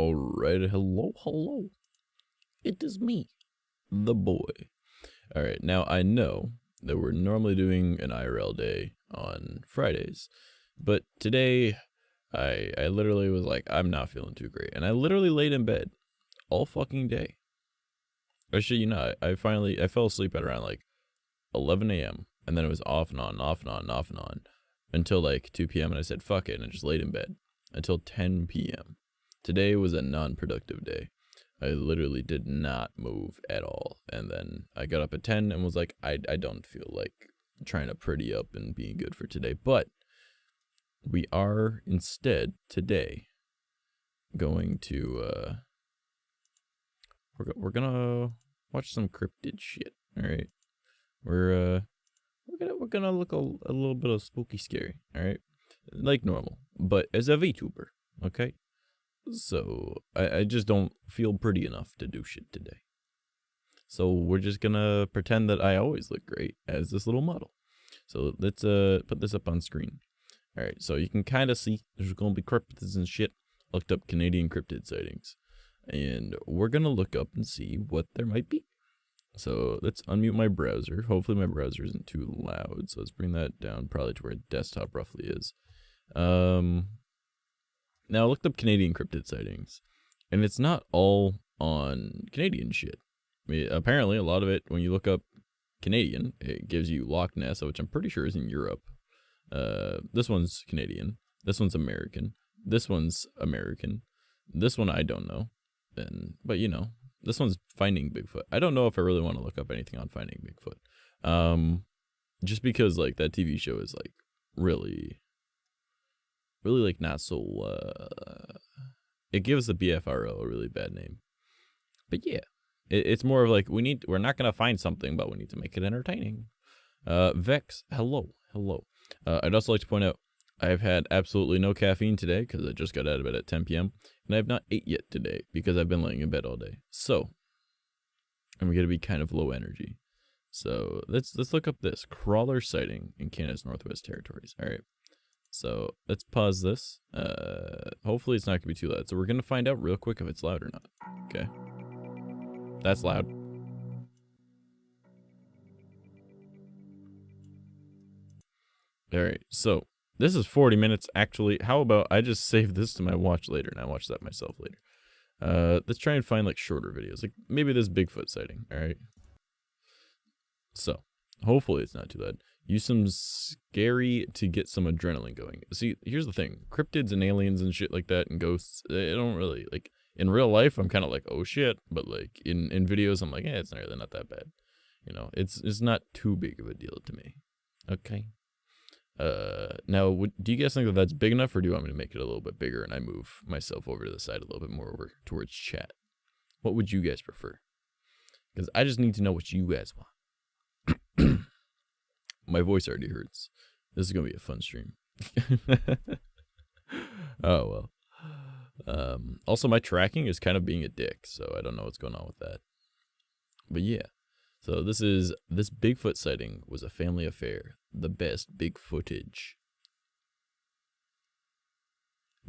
Alright, hello. It is me, the boy. Alright, now I know that we're normally doing an IRL day on Fridays, but today I literally was like, I'm not feeling too great. And I literally laid in bed all fucking day. Actually, you know, I fell asleep at around like 11 a.m. and then it was off and on until like 2 p.m. and I said, fuck it, and I just laid in bed until 10 p.m. Today was a non-productive day. I literally did not move at all. And then I got up at 10 and was like, I don't feel like trying to pretty up and being good for today. But we are instead today going to, we're gonna watch some cryptid shit. All right. We're gonna look a little bit of spooky scary. All right. Like normal, but as a VTuber. Okay. So I just don't feel pretty enough to do shit today. So we're just gonna pretend that I always look great as this little model. So let's put this up on screen. All right, so you can kind of see there's gonna be cryptids and shit. I looked up Canadian cryptid sightings, and we're gonna look up and see what there might be. So let's unmute my browser. Hopefully my browser isn't too loud. So let's bring that down probably to where desktop roughly is. Now, I looked up Canadian cryptid sightings, and it's not all on Canadian shit. I mean, apparently, a lot of it, when you look up Canadian, it gives you Loch Ness, which I'm pretty sure is in Europe. This one's Canadian. This one's American. This one's American. This one I don't know. But, you know, this one's Finding Bigfoot. I don't know if I really want to look up anything on Finding Bigfoot. Just because, like, that TV show is, like, really like not so it gives the BFRO a really bad name. But yeah, it's more of like we're not gonna find something, but we need to make it entertaining. Vex, hello. I'd also like to point out I've had absolutely no caffeine today because I just got out of bed at 10 p.m. and I have not ate yet today because I've been laying in bed all day. So I'm gonna be kind of low energy. So let's look up this crawler sighting in Canada's Northwest Territories. All right. So let's pause this. Hopefully it's not going to be too loud. So we're going to find out real quick if it's loud or not. Okay. That's loud. All right. So this is 40 minutes. Actually, how about I just save this to my watch later and I watch that myself later. Let's try and find like shorter videos. Like maybe this Bigfoot sighting. All right. So hopefully it's not too loud. Use some scary to get some adrenaline going. See, here's the thing. Cryptids and aliens and shit like that and ghosts, they don't really, like, in real life, I'm kind of like, oh shit. But, like, in videos, I'm like, it's really not that bad. You know, it's not too big of a deal to me. Okay. Now, do you guys think that that's big enough, or do you want me to make it a little bit bigger and I move myself over to the side a little bit more over towards chat? What would you guys prefer? Because I just need to know what you guys want. My voice already hurts. This is going to be a fun stream. Oh, well. Also, my tracking is kind of being a dick, so I don't know what's going on with that. But yeah. So this Bigfoot sighting was a family affair. The best big footage.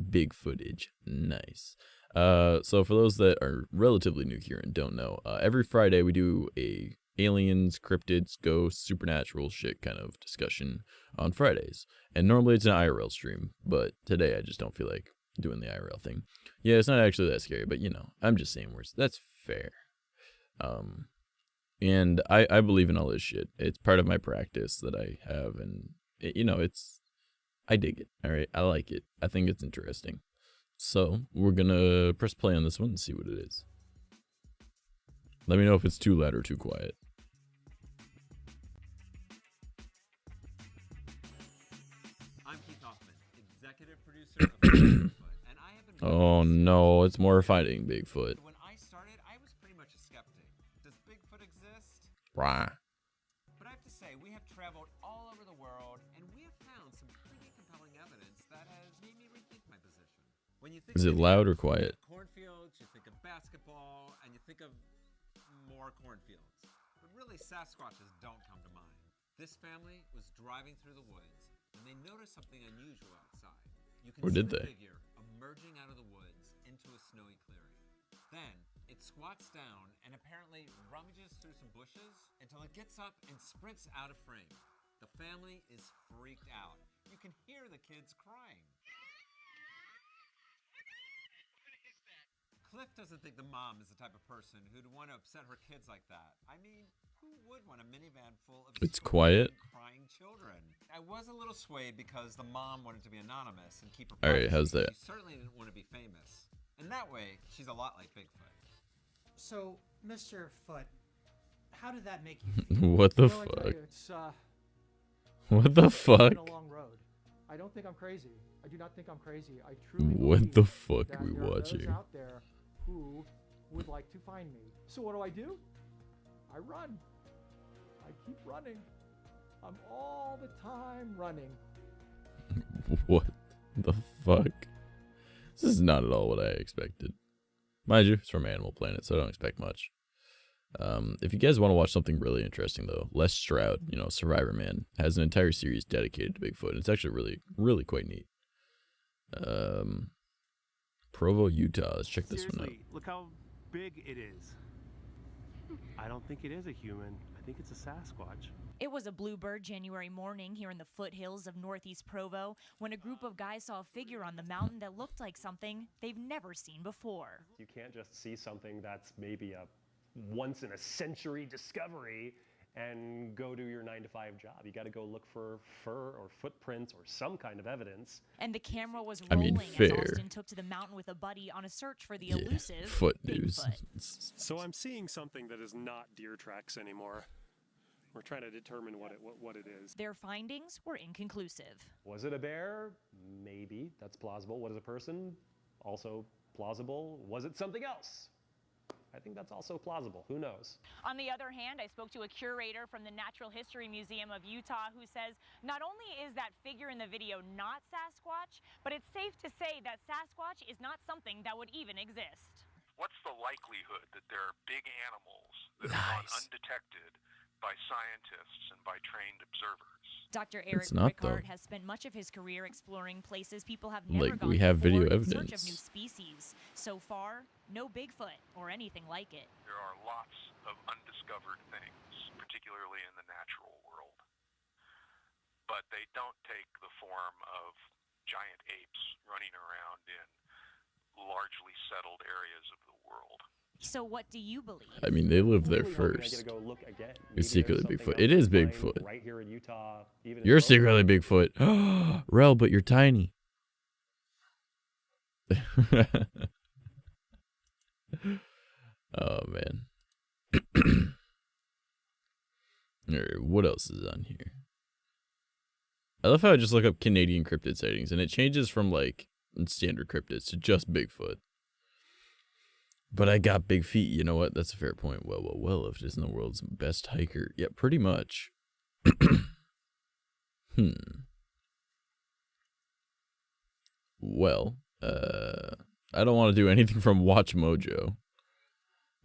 Big footage. Nice. So for those that are relatively new here and don't know, every Friday we do a aliens, cryptids, ghosts, supernatural shit kind of discussion on Fridays. And normally it's an IRL stream, but today I just don't feel like doing the IRL thing. Yeah, it's not actually that scary, but you know, I'm just saying words. That's fair. And I believe in all this shit. It's part of my practice that I have, and you know, I dig it. All right, I like it. I think it's interesting. So we're gonna press play on this one and see what it is. Let me know if it's too loud or too quiet. I'm Keith Hoffman, executive producer of Bigfoot, and I have been. Oh no, it's more Finding Bigfoot. When I started, I was pretty much a skeptic. Does Bigfoot exist? Rah. But I have to say, we have traveled all over the world, and we have found some pretty compelling evidence that has made me rethink my position. When you think Is it loud or quiet? Cornfields, you think of basketball, and you think of more cornfields. But really, Sasquatches don't come to mind. This family was driving through the woods, and they noticed something unusual outside. You can Or see did the they? figure emerging out of the woods and into a snowy clearing. Then, it squats down and apparently rummages through some bushes until it gets up and sprints out of frame. The family is freaked out. You can hear the kids crying. Cliff doesn't think the mom is the type of person who'd want to upset her kids like that. I mean, who would want a minivan full of It's quiet. crying children? I was a little swayed because the mom wanted to be anonymous and keep her All right, privacy. how's that? She certainly didn't want to be famous. And that way, she's a lot like Bigfoot. So, Mr. Foot, how did that make you feel? What the Well, I tell fuck? you, it's What the fuck? been a long road. I don't think I'm crazy. I do not think I'm crazy. I truly What believe the fuck that are we there are those watching? out there who would like to find me. So what do? I run. I keep running. I'm all the time running. What the fuck? This is not at all what I expected. Mind you, it's from Animal Planet, so I don't expect much. If you guys want to watch something really interesting, though, Les Stroud, Survivor Man, has an entire series dedicated to Bigfoot. It's actually really, really quite neat. Provo, Utah. Let's check this one out. Seriously, look how big it is. I don't think it is a human. I think it's a Sasquatch. It was a bluebird January morning here in the foothills of northeast Provo when a group of guys saw a figure on the mountain that looked like something they've never seen before. You can't just see something that's maybe a once-in-a-century discovery and go do your 9-to-5 job. You got to go look for fur or footprints or some kind of evidence. And the camera was I mean, rolling as fair. Austin took to the mountain with a buddy on a search for the Yeah, elusive foot news. Bigfoot. So I'm seeing something that is not deer tracks anymore. We're trying to determine what it is. Their findings were inconclusive. Was it a bear? Maybe. That's plausible. Was it a person? Also plausible. Was it something else? I think that's also plausible. Who knows? On the other hand, I spoke to a curator from the Natural History Museum of Utah who says not only is that figure in the video not Sasquatch, but it's safe to say that Sasquatch is not something that would even exist. What's the likelihood that there are big animals that have gone undetected by scientists and by trained observers? Dr. Eric It's not, though. Rickard has spent much of his career exploring places people have never Like, gone we have video before in search of evidence. new species. So far, no Bigfoot or anything like it. There are lots of undiscovered things, particularly in the natural world. But they don't take the form of giant apes running around in largely settled areas of the world. So what do you believe? I mean, they live there Really hoping I first. get to go look again. Maybe It's secretly there's something Bigfoot. else It is to find Bigfoot. right here in Utah. Even in You're Provo. secretly Bigfoot. Rel, but you're tiny. Oh, man. Alright, what else is on here? I love how I just look up Canadian cryptid sightings, and it changes from, like, standard cryptids to just Bigfoot. But I got big feet. You know what? That's a fair point. Well, if it isn't the world's best hiker. Yeah, pretty much. Well, I don't want to do anything from Watch Mojo.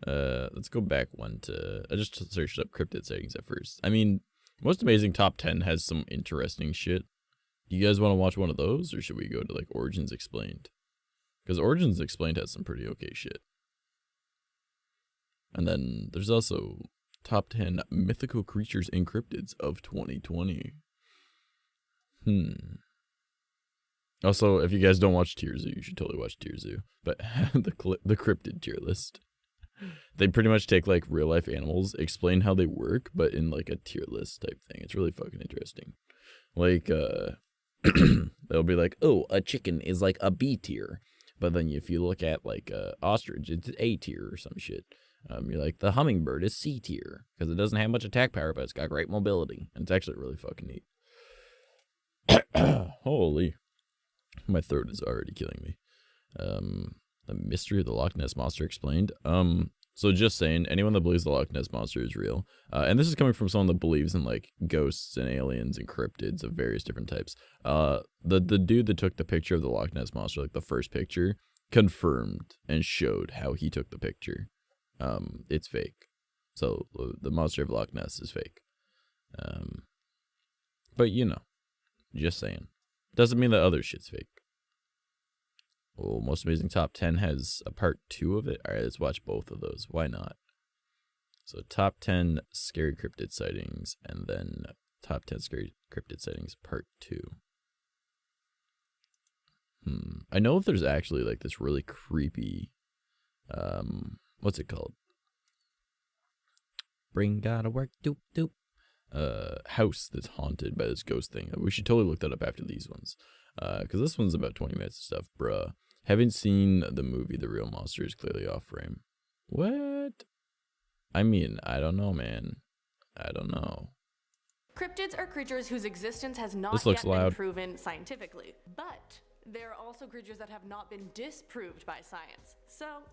Let's go back one to... I just searched up cryptid sightings at first. I mean, Most Amazing Top 10 has some interesting shit. Do you guys want to watch one of those, or should we go to, like, Origins Explained? Because Origins Explained has some pretty okay shit. And then there's also Top 10 Mythical Creatures and Cryptids of 2020. Also, if you guys don't watch Tier Zoo, you should totally watch Tier Zoo. But the cryptid tier list. They pretty much take, like, real life animals, explain how they work, but in, like, a tier list type thing. It's really fucking interesting. Like, they'll be like, oh, a chicken is like a B tier. But then if you look at, like, ostrich, it's A tier or some shit. You're like, the hummingbird is C tier because it doesn't have much attack power, but it's got great mobility. And it's actually really fucking neat. Holy. My throat is already killing me. The mystery of the Loch Ness Monster explained. So just saying, anyone that believes the Loch Ness Monster is real, and this is coming from someone that believes in, like, ghosts and aliens and cryptids of various different types. The dude that took the picture of the Loch Ness Monster, like the first picture, confirmed and showed how he took the picture. It's fake. So the monster of Loch Ness is fake. But you know, just saying. Doesn't mean that other shit's fake. Oh, Most Amazing Top 10 has a part 2 of it. All right, let's watch both of those. Why not? So top 10 scary cryptid sightings, and then top 10 scary cryptid sightings part 2. I know if there's actually like this really creepy, what's it called? Brain gotta work, doop doop. House that's haunted by this ghost thing. We should totally look that up after these ones. Because this one's about 20 minutes of stuff, bruh. Haven't seen the movie The Real Monster is Clearly Off Frame. What? I mean, I don't know, man. I don't know. Cryptids are creatures whose existence has not This yet looks been loud. proven scientifically. But there are also creatures that have not been disproved by science. So,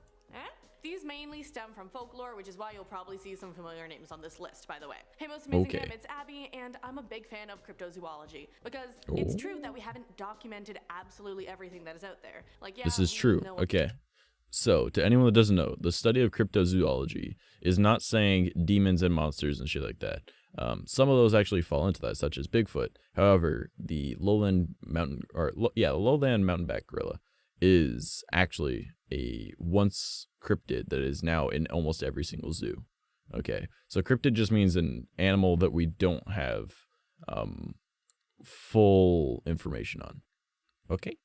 these mainly stem from folklore, which is why you'll probably see some familiar names on this list, by the way. Hey, Most Amazing Fam, it's Abby, and I'm a big fan of cryptozoology because it's true that we haven't documented absolutely everything that is out there. Like, yeah, This is we true. know Okay. So, to anyone that doesn't know, the study of cryptozoology is not saying demons and monsters and shit like that. Some of those actually fall into that, such as Bigfoot. However, the lowland mountainback gorilla is actually a once cryptid that is now in almost every single zoo. Okay, so cryptid just means an animal that we don't have full information on. Okay.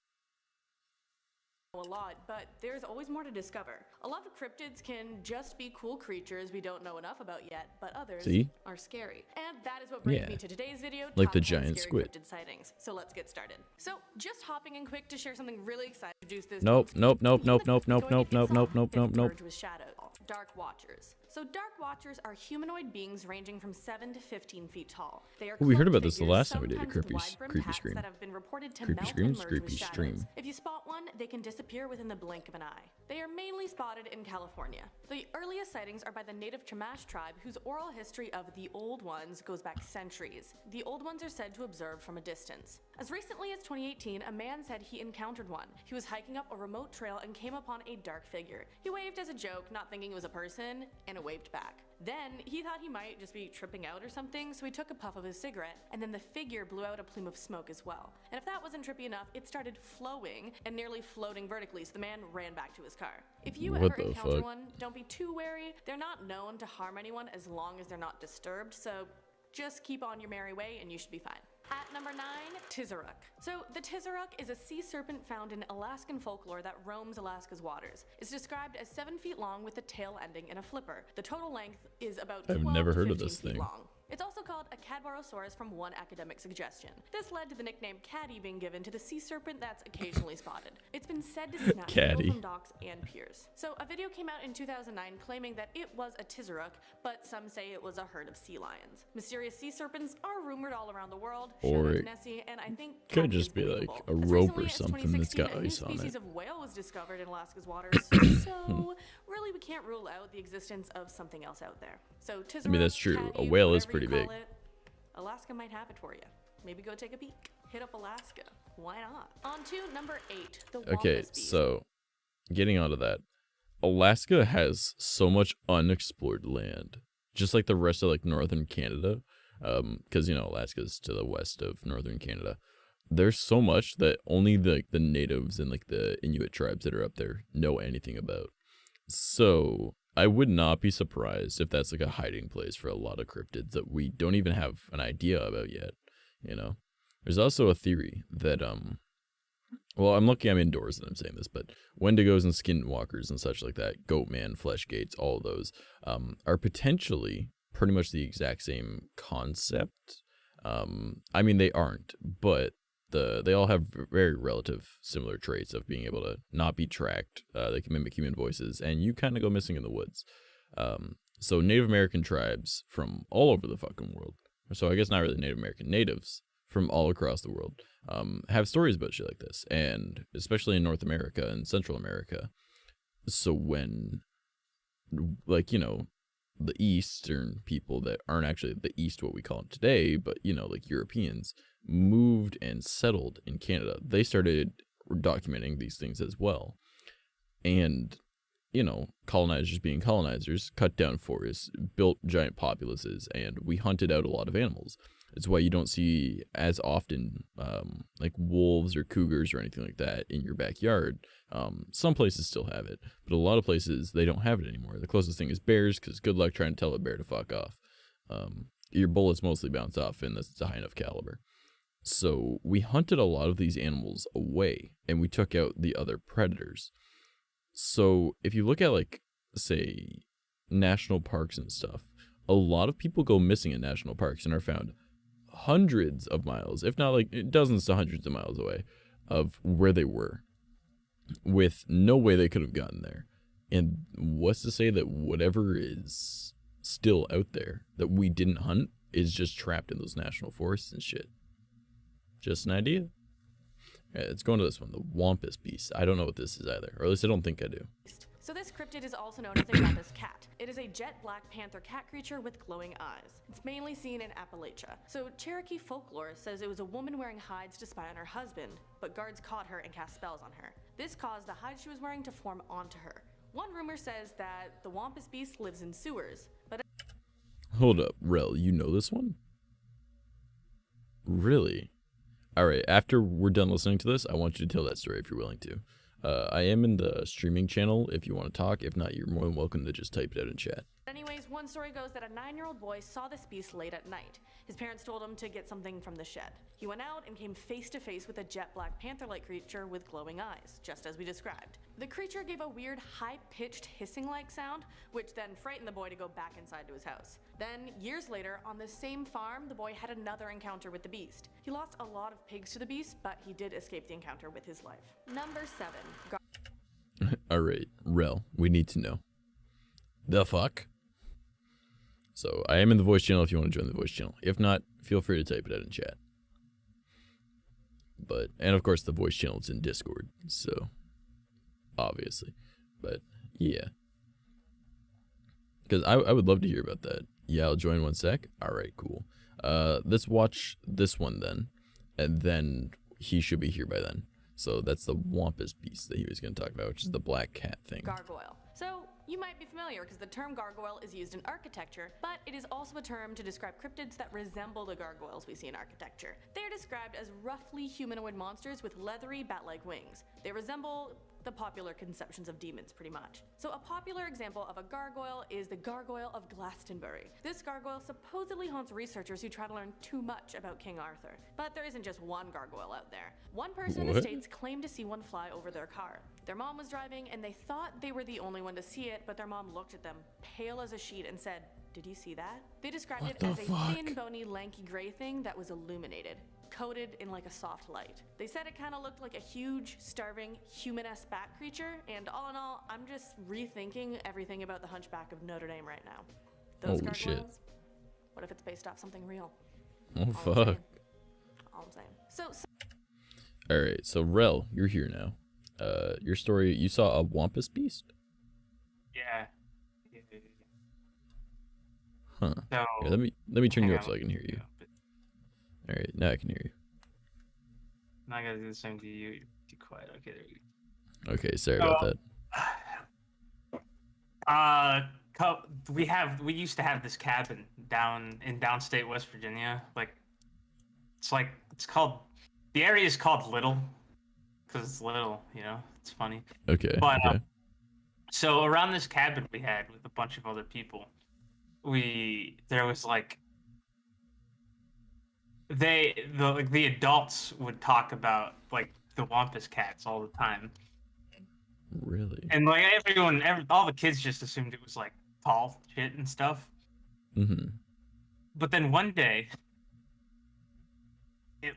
a lot, but there's always more to discover. A lot of cryptids can just be cool creatures we don't know enough about yet, but others are scary. And that is what brings me to today's video, like the top 10 giant scary squid. Cryptid sightings. So let's get started. So just hopping in quick to share something really exciting. Introduce this Nope. With shadow. Dark Watchers. So Dark Watchers are humanoid beings ranging from 7 to 15 feet tall. They are we heard cloaked about this the figures, last time we did a sometimes with creepy wide-brimmed hats scream. that have been reported to Creepy melt screams, and merge with creepy shadows. stream. If you spot one, they can disappear within the blink of an eye. They are mainly spotted in California. The earliest sightings are by the native Chumash tribe, whose oral history of the Old Ones goes back centuries. The Old Ones are said to observe from a distance. As recently as 2018, a man said he encountered one. He was hiking up a remote trail and came upon a dark figure. He waved as a joke, not thinking it was a person, and it waved back. Then, he thought he might just be tripping out or something, so he took a puff of his cigarette, and then the figure blew out a plume of smoke as well. And if that wasn't trippy enough, it started flowing and nearly floating vertically, so the man ran back to his car. If you ever encounter one, don't be too wary. They're not known to harm anyone as long as they're not disturbed, so just keep on your merry way and you should be fine. At number 9, 𝐶𝐻𝑒𝑟𝑢𝑐. So the 𝐶𝐻𝑒𝑟𝑢𝑐 is a sea serpent found in Alaskan folklore that roams Alaska's waters. It's described as 7 feet long with the tail ending in a flipper. The total length is about 12 never to heard of 15 this feet thing. long. It's also called a Cadborosaurus from one academic suggestion. This led to the nickname caddy being given to the sea serpent that's occasionally spotted. It's been said to snatch people from docks and piers. So a video came out in 2009 claiming that it was a 𝐶𝐻𝑒𝑟𝑢𝑐, but some say it was a herd of sea lions. Mysterious sea serpents are rumored all around the world. Or it Nessie, and I think could just be like a rope or something that's got ice on it. A species of whale was discovered in Alaska's waters, so really we can't rule out the existence of something else out there. So 𝐶𝐻𝑒𝑟𝑢𝑐, I mean, that's true. caddy, A whale is whatever pretty you call big. it, Alaska might have it for you. Maybe go take a peek. Hit up Alaska. Why not? On to number 8, the Okay, Wampus Beast. so getting onto that, Alaska has so much unexplored land, just like the rest of like northern Canada, because you know Alaska's to the west of northern Canada. There's so much that only the natives and like the Inuit tribes that are up there know anything about. So I would not be surprised if that's like a hiding place for a lot of cryptids that we don't even have an idea about yet. You know, there's also a theory that well, I'm lucky I'm indoors and I'm saying this, but Wendigos and skinwalkers and such like that, Goatman, Flesh Gates, all of those are potentially pretty much the exact same concept. I mean, they aren't, but they all have very relative similar traits of being able to not be tracked. They can mimic human voices, and you kind of go missing in the woods. So Native American tribes from all over the fucking world, so I guess not really Native American, natives from all across the world, have stories about shit like this, and especially in North America and Central America. So when, like, you know, the Eastern people that aren't actually the East, what we call them today, but, you know, like Europeans, moved and settled in Canada, they started documenting these things as well. And, you know, colonizers being colonizers, cut down forests, built giant populaces, and we hunted out a lot of animals. It's why you don't see as often like wolves or cougars or anything like that in your backyard. Some places still have it, but a lot of places they don't have it anymore. The closest thing is bears, because good luck trying to tell a bear to fuck off. Your bullets mostly bounce off unless it's a high enough caliber. So we hunted a lot of these animals away, and we took out the other predators. So if you look at, like, say, national parks and stuff, a lot of people go missing in national parks and are found hundreds of miles, if not like dozens to hundreds of miles away of where they were, with no way they could have gotten there. And what's to say that whatever is still out there that we didn't hunt is just trapped in those national forests and shit? Just an idea. Yeah, let's go into this one, the Wampus Beast. I don't know what this is either, or at least I don't think I do. So this cryptid is also known as the Wampus cat. It is a jet black panther cat creature with glowing eyes. It's mainly seen in Appalachia. So Cherokee folklore says it was a woman wearing hides to spy on her husband, but guards caught her and cast spells on her. This caused the hide she was wearing to form onto her. One rumor says that the Wampus Beast lives in sewers, but... Hold up, Rel, you know this one? Really? Alright, after we're done listening to this, I want you to tell that story if you're willing to. I am in the streaming channel if you want to talk. If not, you're more than welcome to just type it out in chat. Anyways, one story goes that a 9-year-old boy saw this beast late at night. His parents told him to get something from the shed. He went out and came face to face with a jet black panther-like creature with glowing eyes, just as we described. The creature gave a weird high-pitched hissing-like sound, which then frightened the boy to go back inside to his house. Then, years later, on the same farm, the boy had another encounter with the beast. He lost a lot of pigs to the beast, but he did escape the encounter with his life. Number 7. Alright, Rel, we need to know. The fuck? So, I am in the voice channel if you want to join the voice channel. If not, feel free to type it out in chat. But, and of course the voice channel is in Discord, so, obviously. But, yeah. Because I would love to hear about that. Yeah, I'll join 1 sec. Alright, cool. Let's watch this one then. And then he should be here by then. So that's the Wampus Beast that he was going to talk about, which is the black cat thing. Gargoyle. So, you might be familiar because the term gargoyle is used in architecture, but it is also a term to describe cryptids that resemble the gargoyles we see in architecture. They are described as roughly humanoid monsters with leathery bat-like wings. They resemble the popular conceptions of demons, pretty much. So a popular example of a gargoyle is the Gargoyle of Glastonbury. This gargoyle supposedly haunts researchers who try to learn too much about King Arthur. But there isn't just one gargoyle out there. One person in the States claimed to see one fly over their car. Their mom was driving and they thought they were the only one to see it, but their mom looked at them, pale as a sheet, and said, "Did you see that?" They described it as a thin, bony, lanky gray thing that was illuminated, coated in like a soft light. They said it kind of looked like a huge, starving, human-esque bat creature, and all in all, I'm just rethinking everything about the Hunchback of Notre Dame right now. Those Holy shit. What if it's based off something real? Oh, fuck. All I'm saying. So Alright, so Rel, you're here now. Your story, you saw a Wampus Beast? Yeah. Huh. So, Here, let me turn you hang up on. so I can hear you. Alright, now I can hear you. Now I gotta do the same to you. Be quiet. Okay, there you go. Okay, sorry about that. We used to have this cabin down in downstate West Virginia. The area is called Little because it's little, it's funny. Okay. But okay. so around this cabin we had with a bunch of other people, there was like the adults would talk about like the Wampus cats all the time. Really? And like all the kids just assumed it was like tall shit and stuff. Mm-hmm. But then one day,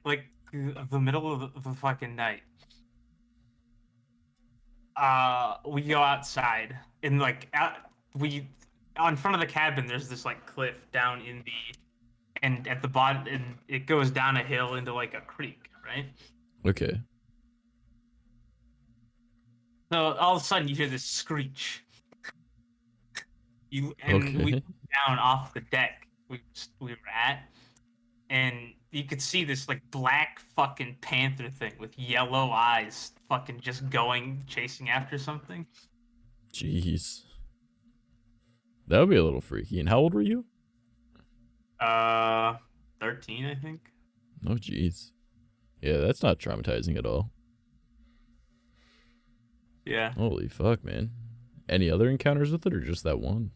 the middle of the fucking night, we go outside and on front of the cabin there's this like cliff down and at the bottom, and it goes down a hill into like a creek, right? Okay. So all of a sudden you hear this screech. We down off the deck we were at, and you could see this like black fucking panther thing with yellow eyes fucking just chasing after something. Jeez. That would be a little freaky. And how old were you? 13. 13, I think. Oh, jeez. Yeah, that's not traumatizing at all. Yeah. Holy fuck, man. Any other encounters with it, or just that one?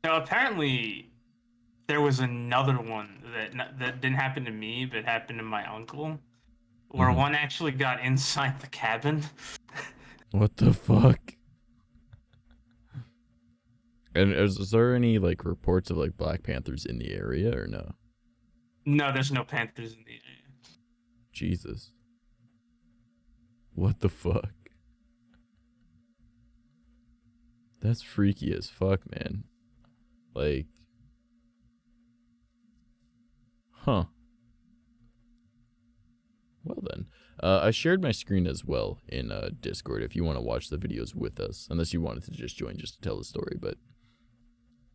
So apparently, there was another one that didn't happen to me, but happened to my uncle, where one actually got inside the cabin. What the fuck? And is there any like reports of like Black Panthers in the area or no? No, there's no panthers in the area. Jesus. What the fuck? That's freaky as fuck, man. Like, huh. Well then, I shared my screen as well in Discord if you want to watch the videos with us, unless you wanted to just join just to tell the story, but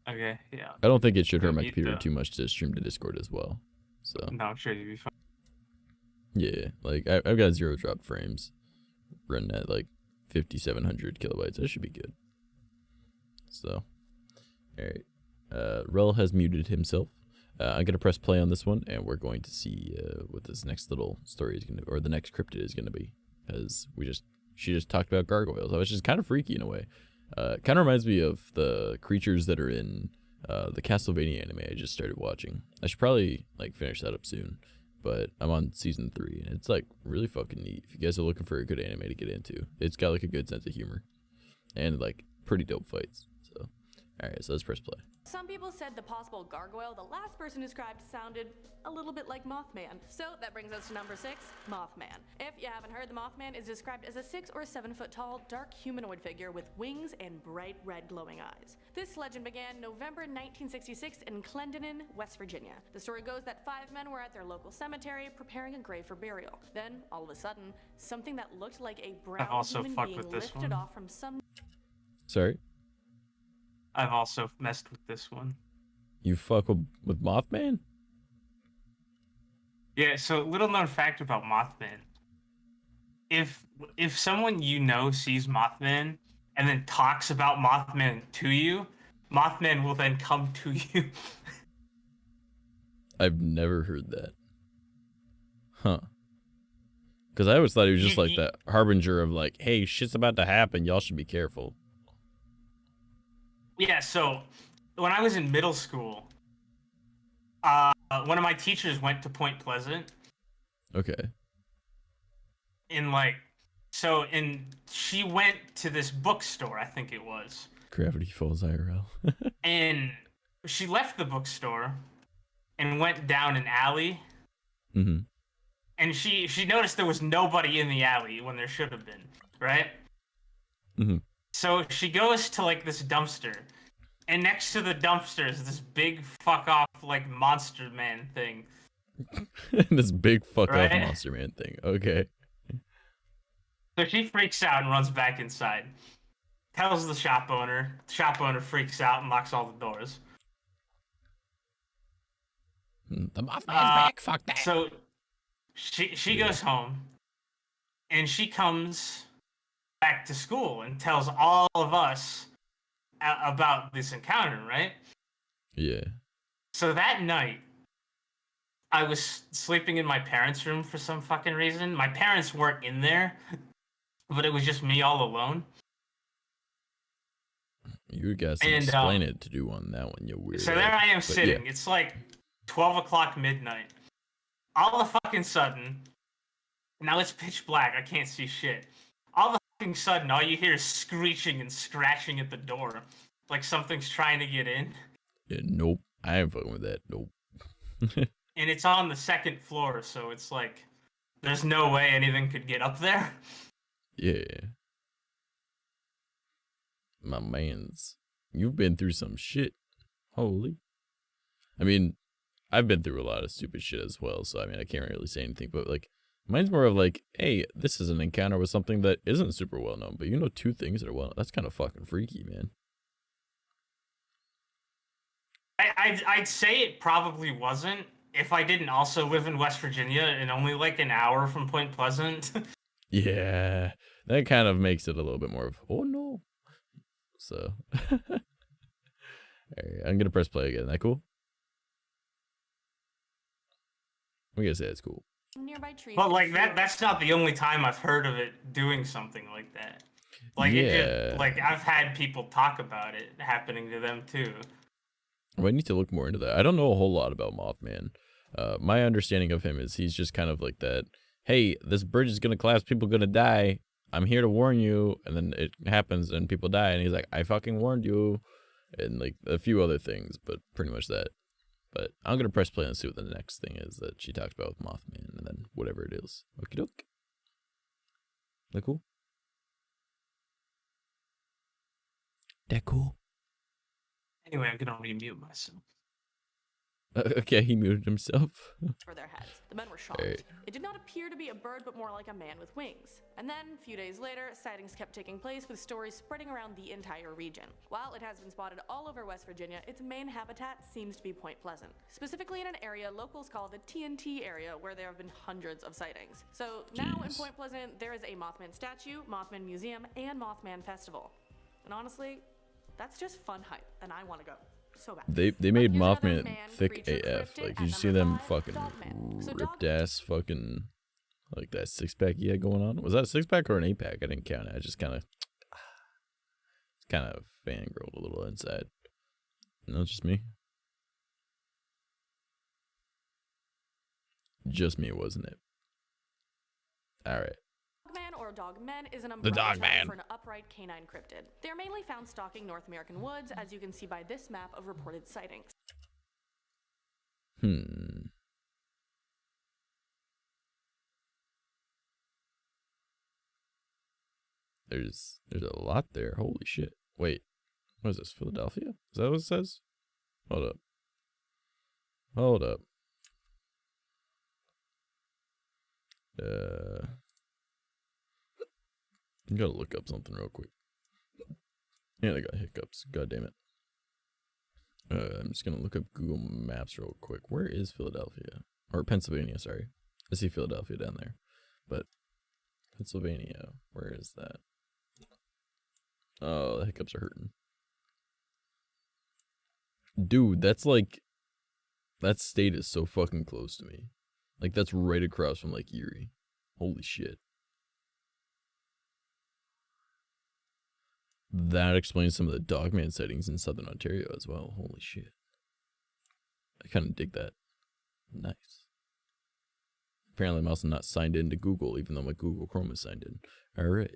Okay, yeah. I don't think it should hurt my Need computer to- too much to stream to Discord as well. So No, I'm sure you'd be fine. yeah, like I've got 0 drop frames running at like 5,700 kilobytes. That should be good. So, all right. Rel has muted himself. I'm gonna press play on this one, and we're going to see what this next little story is gonna, or the next cryptid is gonna be, because she just talked about gargoyles, which is kind of freaky in a way. Kind of reminds me of the creatures that are in the Castlevania anime I just started watching. I should probably like finish that up soon, but I'm on season 3, and it's like really fucking neat. If you guys are looking for a good anime to get into, it's got like a good sense of humor and like pretty dope fights. So, all right, so let's press play. Some people said the possible gargoyle the last person described sounded a little bit like Mothman. So that brings us to number 6, Mothman. If you haven't heard, the Mothman is described as a 6 or 7 foot tall, dark humanoid figure with wings and bright red glowing eyes. This legend began November 1966 in Clendenin, West Virginia. The story goes that 5 men were at their local cemetery preparing a grave for burial. Then, all of a sudden, something that looked like a brown also human fucked being with this lifted one. off from some Sorry, I've also messed with this one. you fuck with Mothman? Yeah, so little known fact about Mothman. If someone you know sees Mothman and then talks about Mothman to you, Mothman will then come to you. I've never heard that. Huh. Because I always thought he was just like that harbinger of like, hey, shit's about to happen. Y'all should be careful. Yeah, so when I was in middle school, one of my teachers went to Point Pleasant. Okay. And she went to this bookstore, I think it was. Gravity Falls IRL. And she left the bookstore and went down an alley. Mm-hmm. And she noticed there was nobody in the alley when there should have been, right? Mm-hmm. So she goes to like this dumpster, and next to the dumpster is this big fuck off like monster man thing. This big fuck off Right? monster man thing. Okay. So she freaks out and runs back inside. Tells the shop owner. The shop owner freaks out and locks all the doors. The Mothman's back. Fuck that. So she goes home, and she comes back to school and tells all of us about this encounter, right? Yeah. So that night, I was sleeping in my parents' room for some fucking reason. My parents weren't in there, but it was just me all alone. You guys can And, explain it to do on that one, you weird. So there I am But sitting. yeah. It's like 12 o'clock midnight. All of a fucking sudden, now it's pitch black. I can't see shit. All of a fucking sudden, all you hear is screeching and scratching at the door. Like something's trying to get in. Yeah, nope. I ain't fucking with that. Nope. And it's on the second floor, so it's like, there's no way anything could get up there. Yeah. My mans. You've been through some shit. Holy. I mean, I've been through a lot of stupid shit as well, so I mean, I can't really say anything, but like, mine's more of like, hey, this is an encounter with something that isn't super well known, but you know 2 things that are well known. That's kind of fucking freaky, man. I'd say it probably wasn't if I didn't also live in West Virginia and only like an hour from Point Pleasant. Yeah. That kind of makes it a little bit more of, oh no. So, all right, I'm going to press play again. Is that cool? We gotta say it's cool. Nearby trees. But like that's not the only time I've heard of it doing something like that. Like like I've had people talk about it happening to them too. Well, I need to look more into that. I don't know a whole lot about Mothman. My understanding of him is he's just kind of like that. Hey, this bridge is gonna collapse. People gonna die. I'm here to warn you. And then it happens and people die. And he's like, I fucking warned you. And like a few other things, but pretty much that. But I'm gonna press play and see what the next thing is that she talks about with Mothman, and then whatever it is. Okie doke. That cool? That cool? Anyway, I'm gonna remute myself. Okay, he muted himself. For their heads. The men were shocked. Right. It did not appear to be a bird, but more like a man with wings. And then, a few days later, sightings kept taking place with stories spreading around the entire region. While it has been spotted all over West Virginia, its main habitat seems to be Point Pleasant. Specifically in an area locals call the TNT area, where there have been hundreds of sightings. So now in Point Pleasant, there is a Mothman statue, Mothman Museum, and Mothman Festival. And honestly, that's just fun hype, and I want to go. So bad. They made Mothman thick AF. Like, did you see them fucking ripped ass fucking, like that 6-pack he had going on? Was that a 6-pack or an 8-pack? I didn't count it. I just kind of fangirled a little inside. No, it's just me. Just me, wasn't it? All right. Dogman or dogmen is an umbrella term for an upright canine cryptid. They are mainly found stalking North American woods, as you can see by this map of reported sightings. There's a lot there. Holy shit. Wait. What is this? Philadelphia? Is that what it says? Hold up. Hold up. I gotta look up something real quick. And I got hiccups. God damn it. I'm just gonna look up Google Maps real quick. Where is Philadelphia? Or Pennsylvania, sorry. I see Philadelphia down there. But Pennsylvania, where is that? Oh, the hiccups are hurting. Dude, that's like, that state is so fucking close to me. Like, that's right across from Lake Erie. Holy shit. That explains some of the dogman sightings in southern Ontario as well. Holy shit. I kind of dig that. Nice. Apparently I'm also not signed in to Google, even though my Google Chrome is signed in. Alright.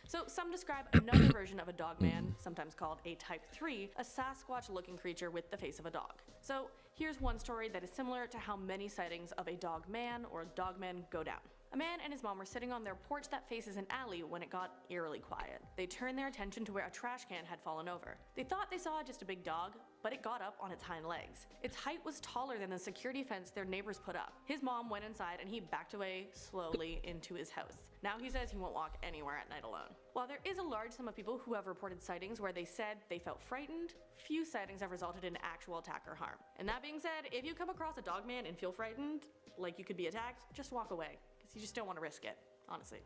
So some describe another version of a dogman, sometimes called a Type 3, a Sasquatch-looking creature with the face of a dog. So here's one story that is similar to how many sightings of a dogman or dogman go down. A man and his mom were sitting on their porch that faces an alley when it got eerily quiet. They turned their attention to where a trash can had fallen over. They thought they saw just a big dog, but it got up on its hind legs. Its height was taller than the security fence their neighbors put up. His mom went inside and he backed away slowly into his house. Now he says he won't walk anywhere at night alone. While there is a large sum of people who have reported sightings where they said they felt frightened, few sightings have resulted in actual attack or harm. And that being said, if you come across a dogman and feel frightened, like you could be attacked, just walk away. You just don't want to risk it, honestly.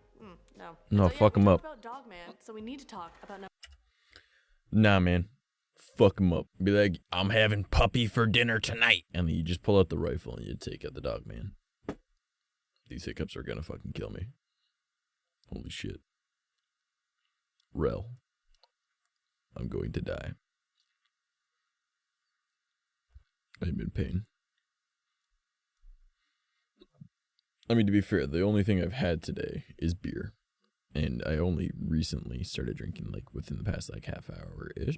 No. No, so, fuck him up. About Dogman, so we need to talk about. Nah, man. Fuck him up. Be like, I'm having puppy for dinner tonight. And then you just pull out the rifle and you take out the dogman. These hiccups are gonna fucking kill me. Holy shit. Rel. I'm going to die. I'm in pain. I mean, to be fair, the only thing I've had today is beer. And I only recently started drinking, like, within the past, like, half hour-ish.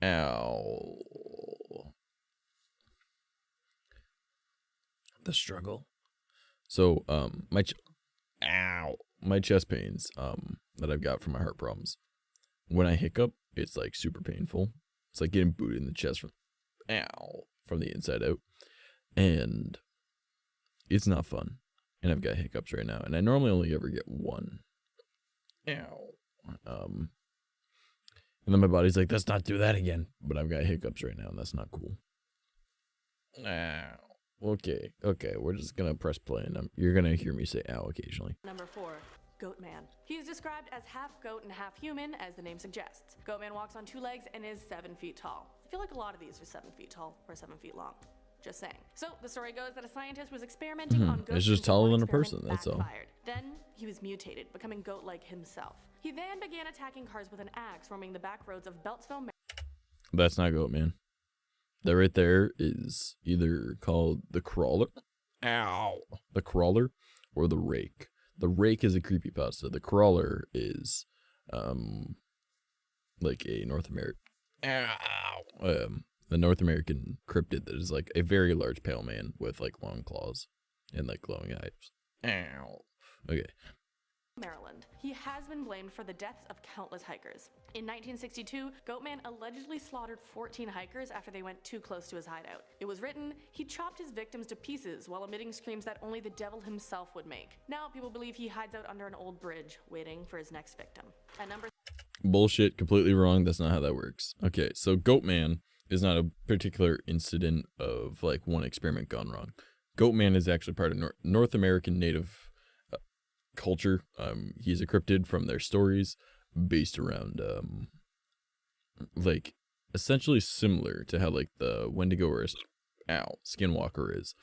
Ow. The struggle. So, my chest pains, that I've got from my heart problems. When I hiccup, it's, like, super painful. It's like getting booted in the chest from the inside out. And it's not fun. And I've got hiccups right now. And I normally only ever get one. Ow. And then my body's like, let's not do that again. But I've got hiccups right now, and that's not cool. Ow. Okay. We're just going to press play, and you're going to hear me say ow occasionally. Number 4. Goatman. He is described as half goat and half human, as the name suggests. Goatman walks on 2 legs and is 7 feet tall. I feel like a lot of these are 7 feet tall or 7 feet long. Just saying. So the story goes that a scientist was experimenting on goats. It's just until one taller than a experiment person, that's all. backfired. Then he was mutated, becoming goat-like himself. He then began attacking cars with an axe, roaming the back roads of Beltsville, Maryland. That's not goat man. That right there is either called the crawler, the crawler, or the rake. The rake is a creepypasta. The crawler is, like a North American, the North American cryptid that is like a very large pale man with like long claws and like glowing eyes. Okay. Maryland. He has been blamed for the deaths of countless hikers. In 1962, Goatman allegedly slaughtered 14 hikers after they went too close to his hideout. It was written, he chopped his victims to pieces while emitting screams that only the devil himself would make. Now people believe he hides out under an old bridge, waiting for his next victim. At number Bullshit, completely wrong. That's not how that works. Okay, so Goatman is not a particular incident of like one experiment gone wrong. Goatman is actually part of North American native culture. He's a cryptid from their stories based around like essentially similar to how like the Wendigo or Skinwalker is.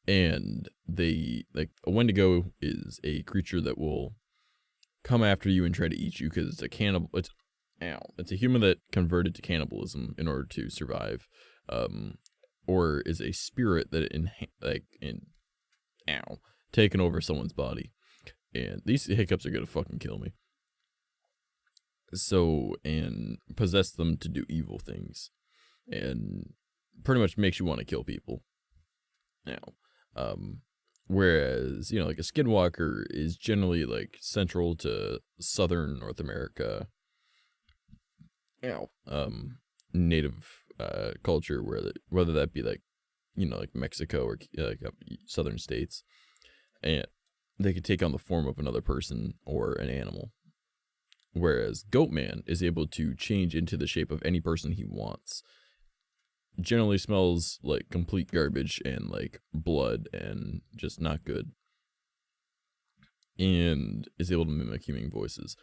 And they like a Wendigo is a creature that will come after you and try to eat you because it's a cannibal. It's a human that converted to cannibalism in order to survive, or is a spirit that taken over someone's body. And these hiccups are gonna fucking kill me. So, and possess them to do evil things, and pretty much makes you want to kill people. Whereas, you know, like a skinwalker is generally like central to southern North America, native culture, whether that be like, you know, like Mexico or like southern states, and they could take on the form of another person or an animal. Whereas Goatman is able to change into the shape of any person he wants. Generally smells like complete garbage and like blood and just not good. And is able to mimic human voices.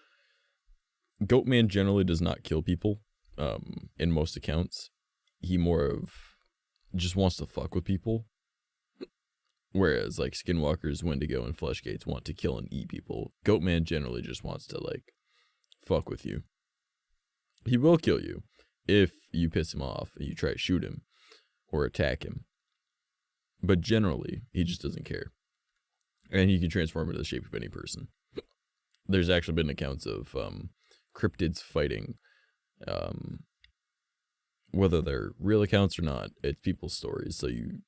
Goatman generally does not kill people, in most accounts. He more of just wants to fuck with people. Whereas, like, Skinwalkers, Wendigo, and Fleshgates want to kill and eat people. Goatman generally just wants to, like, fuck with you. He will kill you if you piss him off and you try to shoot him or attack him. But generally, he just doesn't care. And he can transform into the shape of any person. There's actually been accounts of cryptids fighting. Whether they're real accounts or not, it's people's stories, so you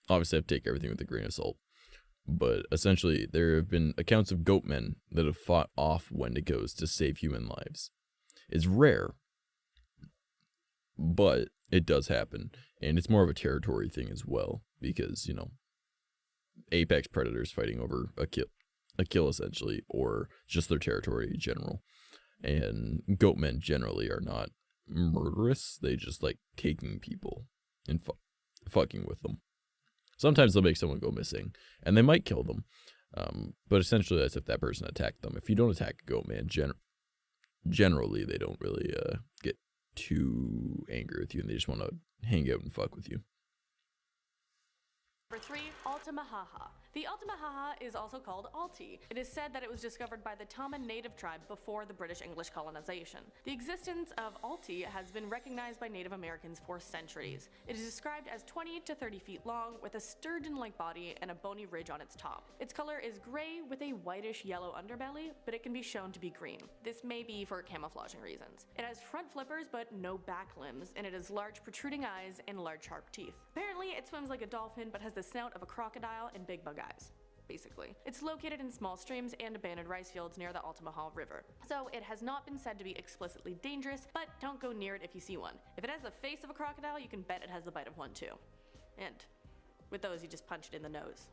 obviously have to take everything with a grain of salt. But essentially, there have been accounts of goatmen that have fought off Wendigos to save human lives. It's rare, but it does happen. And it's more of a territory thing as well, because, you know, apex predators fighting over a kill essentially, or just their territory in general. And goatmen generally are not murderous. They just like taking people and fucking with them. Sometimes they'll make someone go missing, and they might kill them. But essentially, that's if that person attacked them. If you don't attack a goatman, generally they don't really get too angry with you, and they just want to hang out and fuck with you. Number 3, 𝐂𝐡𝐚𝐭. The 𝐂𝐡𝐚𝐭 is also called Alti. It is said that it was discovered by the Tama native tribe before the British English colonization. The existence of Alti has been recognized by Native Americans for centuries. It is described as 20 to 30 feet long, with a sturgeon-like body and a bony ridge on its top. Its color is gray with a whitish yellow underbelly, but it can be shown to be green. This may be for camouflaging reasons. It has front flippers but no back limbs, and it has large protruding eyes and large sharp teeth. Apparently, it swims like a dolphin but has the snout of a crocodile and big bug eyes. Basically. It's located in small streams and abandoned rice fields near the 𝐂𝐡𝐚𝐭 River. So it has not been said to be explicitly dangerous, but don't go near it if you see one. If it has the face of a crocodile, you can bet it has the bite of one too. And with those, you just punch it in the nose.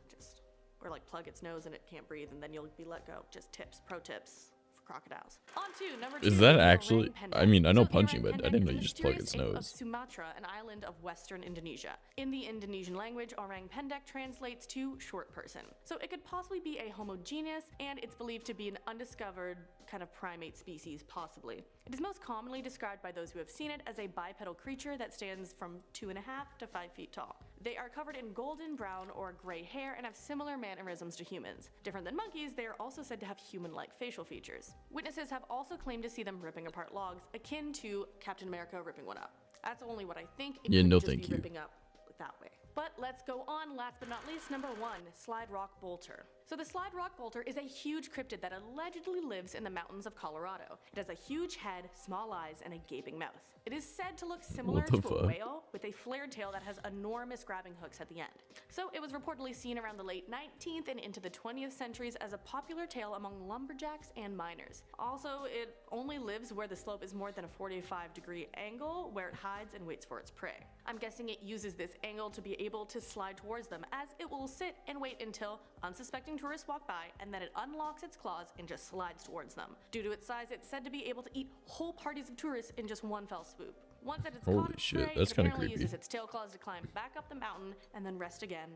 Or like plug its nose and it can't breathe, and then you'll be let go. Just tips, pro tips for crocodiles. On to number 2. Is that actually, I mean, I know punching, Orang but I didn't know Pendek you is just the plug its mysterious ape nose. of Sumatra, an island of western Indonesia. In the Indonesian language, Orang Pendek translates to short person. So it could possibly be a homogeneous, and it's believed to be an undiscovered kind of primate species, possibly. It is most commonly described by those who have seen it as a bipedal creature that stands from 2.5 to 5 feet tall. They are covered in golden brown or gray hair and have similar mannerisms to humans. Different than monkeys, they are also said to have human-like facial features. Witnesses have also claimed to see them ripping apart logs, akin to Captain America ripping one up. That's only what I think. It could no just thank be you. ripping up that way. But let's go on, last but not least, number 1, Slide Rock Bolter. So the Slide Rock Bolter is a huge cryptid that allegedly lives in the mountains of Colorado. It has a huge head, small eyes, and a gaping mouth. It is said to look similar What the to a fuck? whale with a flared tail that has enormous grabbing hooks at the end. So it was reportedly seen around the late 19th and into the 20th centuries as a popular tale among lumberjacks and miners. Also, it only lives where the slope is more than a 45-degree angle, where it hides and waits for its prey. I'm guessing it uses this angle to be able to slide towards them, as it will sit and wait until unsuspecting tourists walk by, and then it unlocks its claws and just slides towards them. Due to its size, it's said to be able to eat whole parties of tourists in just one fell swoop. Once at its Holy caught its shit, prey, that's it kinda apparently creepy. uses its tail claws to climb back up the mountain and then rest again,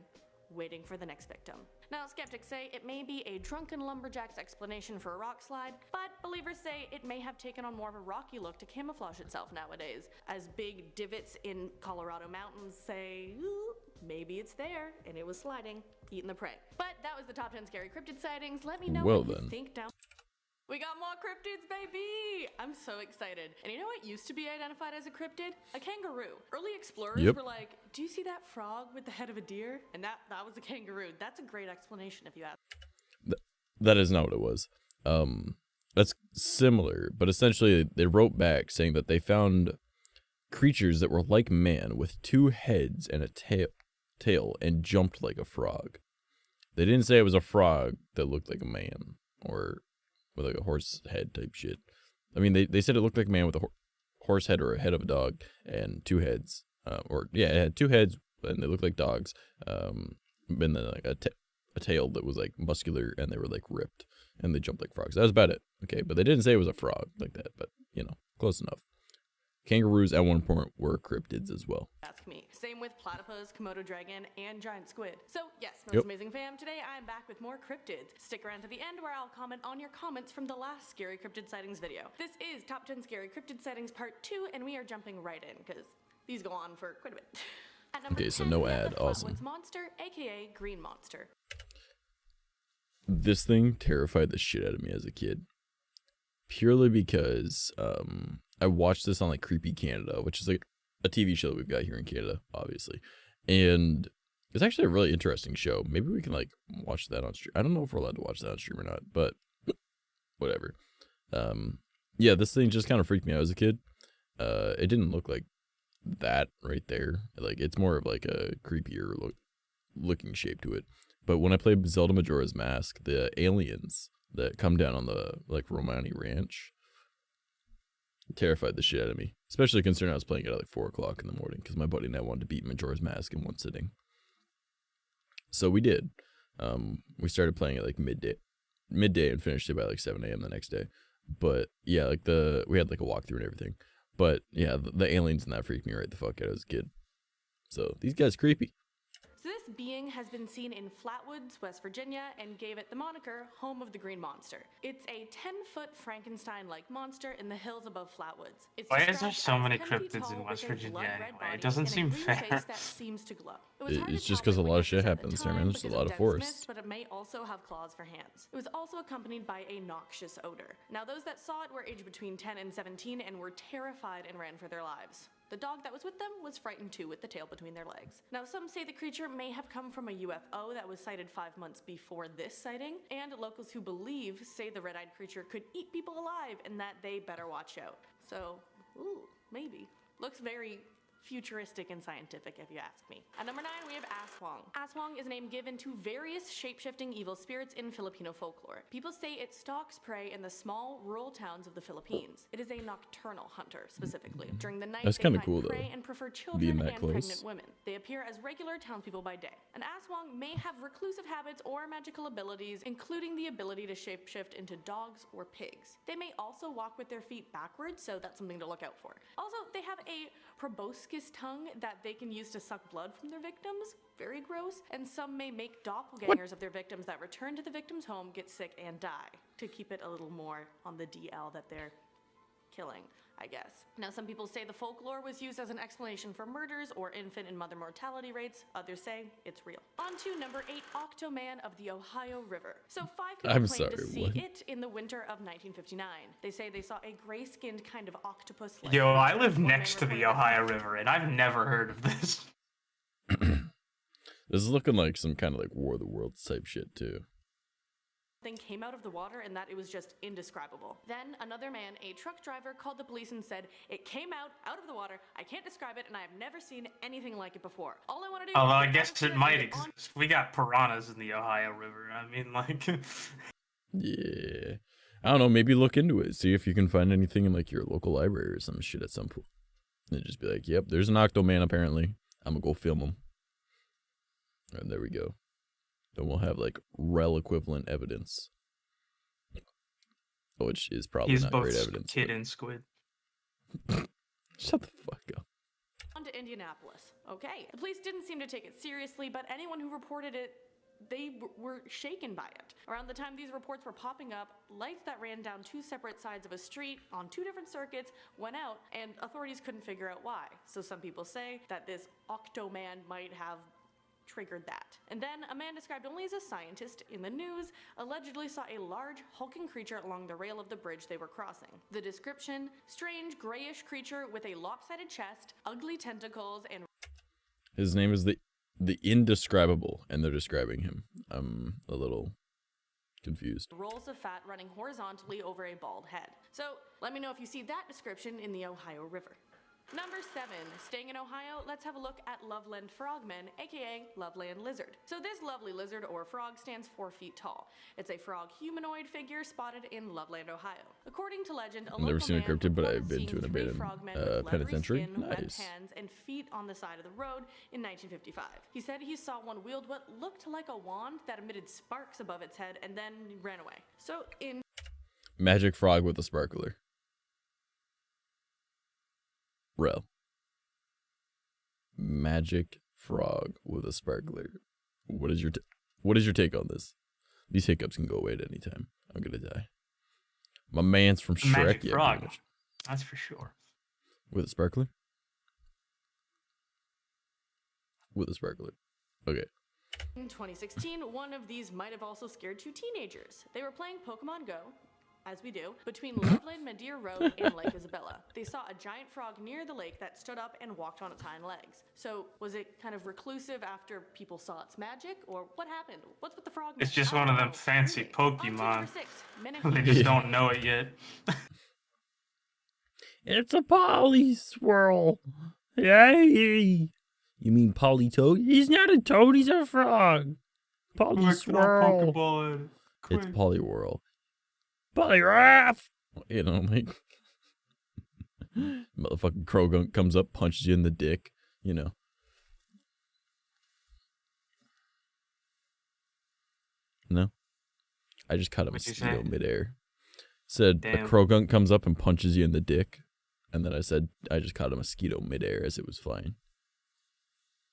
waiting for the next victim. Now, skeptics say it may be a drunken lumberjack's explanation for a rock slide, but believers say it may have taken on more of a rocky look to camouflage itself nowadays, as big divots in Colorado mountains say, "Ooh, maybe it's there," and it was sliding, eating the prey. But that was the top 10 scary cryptid sightings. Let me know Well what then. you think down. We got more cryptids, baby! I'm so excited. And you know what used to be identified as a cryptid? A kangaroo. Early explorers Yep. were like, do you see that frog with the head of a deer? And that was a kangaroo. That's a great explanation if you ask. That is not what it was. That's similar, but essentially they wrote back saying that they found creatures that were like man with 2 heads and a tail and jumped like a frog. They didn't say it was a frog that looked like a man or with like a horse head type shit. I mean, they said it looked like a man with a horse head or a head of a dog and 2 heads. It had 2 heads and they looked like dogs. And then like a tail that was like muscular and they were like ripped and they jumped like frogs. That was about it. Okay, but they didn't say it was a frog like that, but you know, close enough. Kangaroos at one point were cryptids as well. Ask me. Same with platypus, Komodo dragon, and giant squid. So yes, most Yep. amazing fam, today I'm back with more cryptids. Stick around to the end where I'll comment on your comments from the last scary cryptid sightings video. This is Top 10 Scary Cryptid Sightings Part 2, and we are jumping right in, because these go on for quite a bit. At number Okay, so 10, no we have ad. the Awesome. Flatwoods Monster, aka Green Monster. This thing terrified the shit out of me as a kid. Purely because I watched this on like Creepy Canada, which is like a TV show that we've got here in Canada, obviously. And it's actually a really interesting show. Maybe we can like watch that on stream. I don't know if we're allowed to watch that on stream or not, but whatever. Yeah, this thing just kind of freaked me out as a kid. It didn't look like that right there. Like it's more of like a creepier looking shape to it. But when I played Zelda Majora's Mask, the aliens that come down on the like Romani Ranch terrified the shit out of me. Especially considering I was playing it at like 4 o'clock in the morning because my buddy and I wanted to beat Majora's Mask in one sitting. So we did. We started playing at like midday and finished it by like 7 a.m. the next day. But yeah, like we had like a walkthrough and everything. But yeah, the aliens in that freaked me right the fuck out as a kid. So these guys creepy. So this being has been seen in Flatwoods, West Virginia, and gave it the moniker Home of the Green Monster. It's a 10-foot Frankenstein-like monster in the hills above Flatwoods. It's Why is there described so as many 10 feet cryptids tall in with West a Virginia blood-red anyway? body It doesn't and a seem green fair. face that seems to glow. It was hard It's to just tell 'cause a by lot of shit witnesses at the happens there, man. time There's a because lot of of dense forests. mist, but it may also have claws for hands. It was also accompanied by a noxious odor. Now, those that saw it were aged between 10 and 17 and were terrified and ran for their lives. The dog that was with them was frightened too, with the tail between their legs. Now, some say the creature may have come from a UFO that was sighted 5 months before this sighting, and locals who believe say the red-eyed creature could eat people alive and that they better watch out. So, ooh, maybe. Looks very futuristic and scientific, if you ask me. At number 9, we have Aswang. Aswang is a name given to various shape-shifting evil spirits in Filipino folklore. People say it stalks prey in the small, rural towns of the Philippines. It is a nocturnal hunter, specifically. During the night, That's they kinda find cool, prey though, and prefer being children that and close. pregnant women. They appear as regular townspeople by day. An Aswang may have reclusive habits or magical abilities, including the ability to shapeshift into dogs or pigs. They may also walk with their feet backwards, so that's something to look out for. Also, they have a proboscis tongue that they can use to suck blood from their victims. Very gross. And some may make doppelgangers of their victims that return to the victim's home, get sick, and die. to keep it a little more on the DL that they're killing, I guess. Now, some people say the folklore was used as an explanation for murders or infant and mother mortality rates. Others say it's real. On to number 8, 𝐂𝐡𝐚𝐭 of the Ohio River. So 5 people claimed to see it in the winter of 1959. They say they saw a gray-skinned kind of octopus-like. Yo, I live next to the Ohio River, and I've never heard of this. This is looking like some kind of like War of the Worlds type shit too. Thing came out of the water and that it was just indescribable. Then another man, a truck driver, called the police and said, "It came out of the water. I can't describe it, and I have never seen anything like it before. All I want to do." Although I guess it might exist. We got piranhas in the Ohio River. I mean, like. Yeah. I don't know. Maybe look into it. See if you can find anything in like your local library or some shit at some point. And just be like, "Yep, there's an 𝐂𝐴𝐴𝐼 apparently. I'm gonna go film him." And there we go. Then we'll have like rel equivalent evidence, which is probably He's not both great evidence. kid and squid. Shut the fuck up. On to Indianapolis. Okay, the police didn't seem to take it seriously, but anyone who reported it, they were shaken by it. Around the time these reports were popping up, lights that ran down 2 separate sides of a street on 2 different circuits went out, and authorities couldn't figure out why. So some people say that this 𝐂𝐴𝐴𝐼 might have triggered that. And then a man described only as a scientist in the news allegedly saw a large hulking creature along the rail of the bridge they were crossing. The description: strange grayish creature with a lopsided chest, ugly tentacles, and His name is the Indescribable, and they're describing him. I'm a little confused. rolls of fat running horizontally over a bald head. So let me know if you see that description in the Ohio River. Number 7, staying in Ohio, let's have a look at Loveland Frogman, aka Loveland Lizard. So this lovely lizard or frog stands 4 feet tall. It's a frog humanoid figure spotted in Loveland, Ohio. According to legend, I've never seen a cryptid, but I've been to an abandoned penitentiary. Webbed Nice. hands and feet on the side of the road in 1955. He said he saw one wield what looked like a wand that emitted sparks above its head and then ran away. So in Magic frog with a sparkler. Rel. Magic frog with a sparkler. What is your take on this? These hiccups can go away at any time. I'm gonna die. My man's from Shrek. Magic yeah, frog. pretty much. That's for sure. With a sparkler? With a sparkler. Okay. In 2016, one of these might have also scared 2 teenagers. They were playing Pokemon Go, as we do, between Loveland Madeira Road and Lake Isabella. They saw a giant frog near the lake that stood up and walked on its hind legs. So was it kind of reclusive after people saw its magic, or what happened? What's with the frog? It's just one of them fancy Pokemon. Pokemon. They just don't know it yet. It's a Polyswirl. Yay! You mean Polytoad? He's not a toad, he's a frog. Polyswirl. It's Polywhirl. Polygraph! You know, like, motherfucking Krogunk comes up, punches you in the dick, you know. No? I just caught a mosquito midair. Said a Krogunk comes up and punches you in the dick. And then I said, I just caught a mosquito midair as it was flying.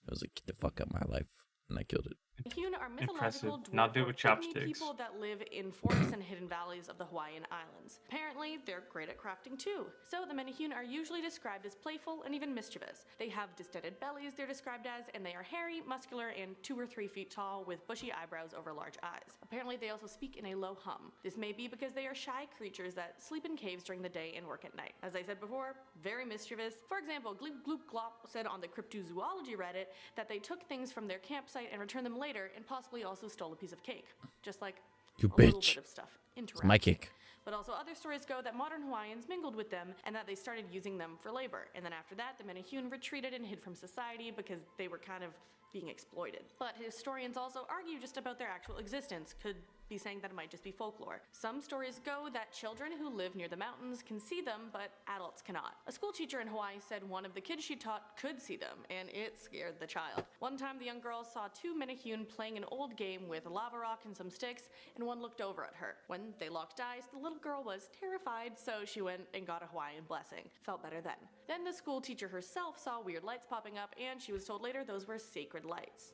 I was like, get the fuck out of my life. And I killed it. 𝐂𝐴𝐴𝐼 are mythological Not do it with dwarf or pygmy chopsticks. people that live in forests and hidden valleys of the Hawaiian Islands. Apparently, they're great at crafting too. So the 𝐂𝐴𝐼 are usually described as playful and even mischievous. They have distended bellies, they're described as, and they are hairy, muscular, and 2 or 3 feet tall with bushy eyebrows over large eyes. Apparently, they also speak in a low hum. This may be because they are shy creatures that sleep in caves during the day and work at night. As I said before, very mischievous. For example, Gloop Gloop Glop said on the Cryptozoology Reddit that they took things from their campsite and returned them later and possibly also stole a piece of cake. Just like You a little bitch. bit of stuff. It's my cake. But also other stories go that modern Hawaiians mingled with them and that they started using them for labor. And then after that, the 𝐂𝐴𝐼 retreated and hid from society because they were kind of being exploited. But historians also argue just about their actual existence, could be saying that it might just be folklore. Some stories go that children who live near the mountains can see them, but adults cannot. A school teacher in Hawaii said one of the kids she taught could see them, and it scared the child. One time the young girl saw 2 𝐂𝐴𝐼 playing an old game with a lava rock and some sticks, and one looked over at her. When they locked eyes, the little girl was terrified, so she went and got a Hawaiian blessing. Felt better then. Then the school teacher herself saw weird lights popping up, and she was told later those were sacred lights.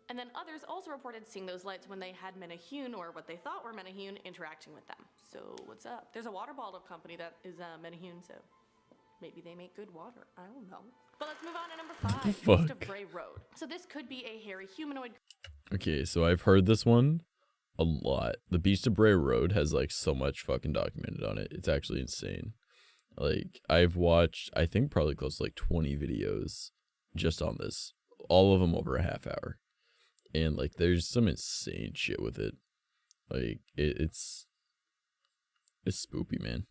And then others also reported seeing those lights when they had 𝐁𝐴HUNE, or what they thought were 𝐁𝐴HUNE, interacting with them. So what's up? There's a water bottle company that is 𝐁𝐴HUNE, so maybe they make good water. I don't know. But let's move on to number 5, Beast of Bray Road. So this could be a hairy humanoid. Okay, so I've heard this one a lot. The Beast of Bray Road has like so much fucking documented on it. It's actually insane. Like, I've watched, I think, probably close to like 20 videos just on this. All of them over a half hour. And like, there's some insane shit with it. Like, it's spoopy, man.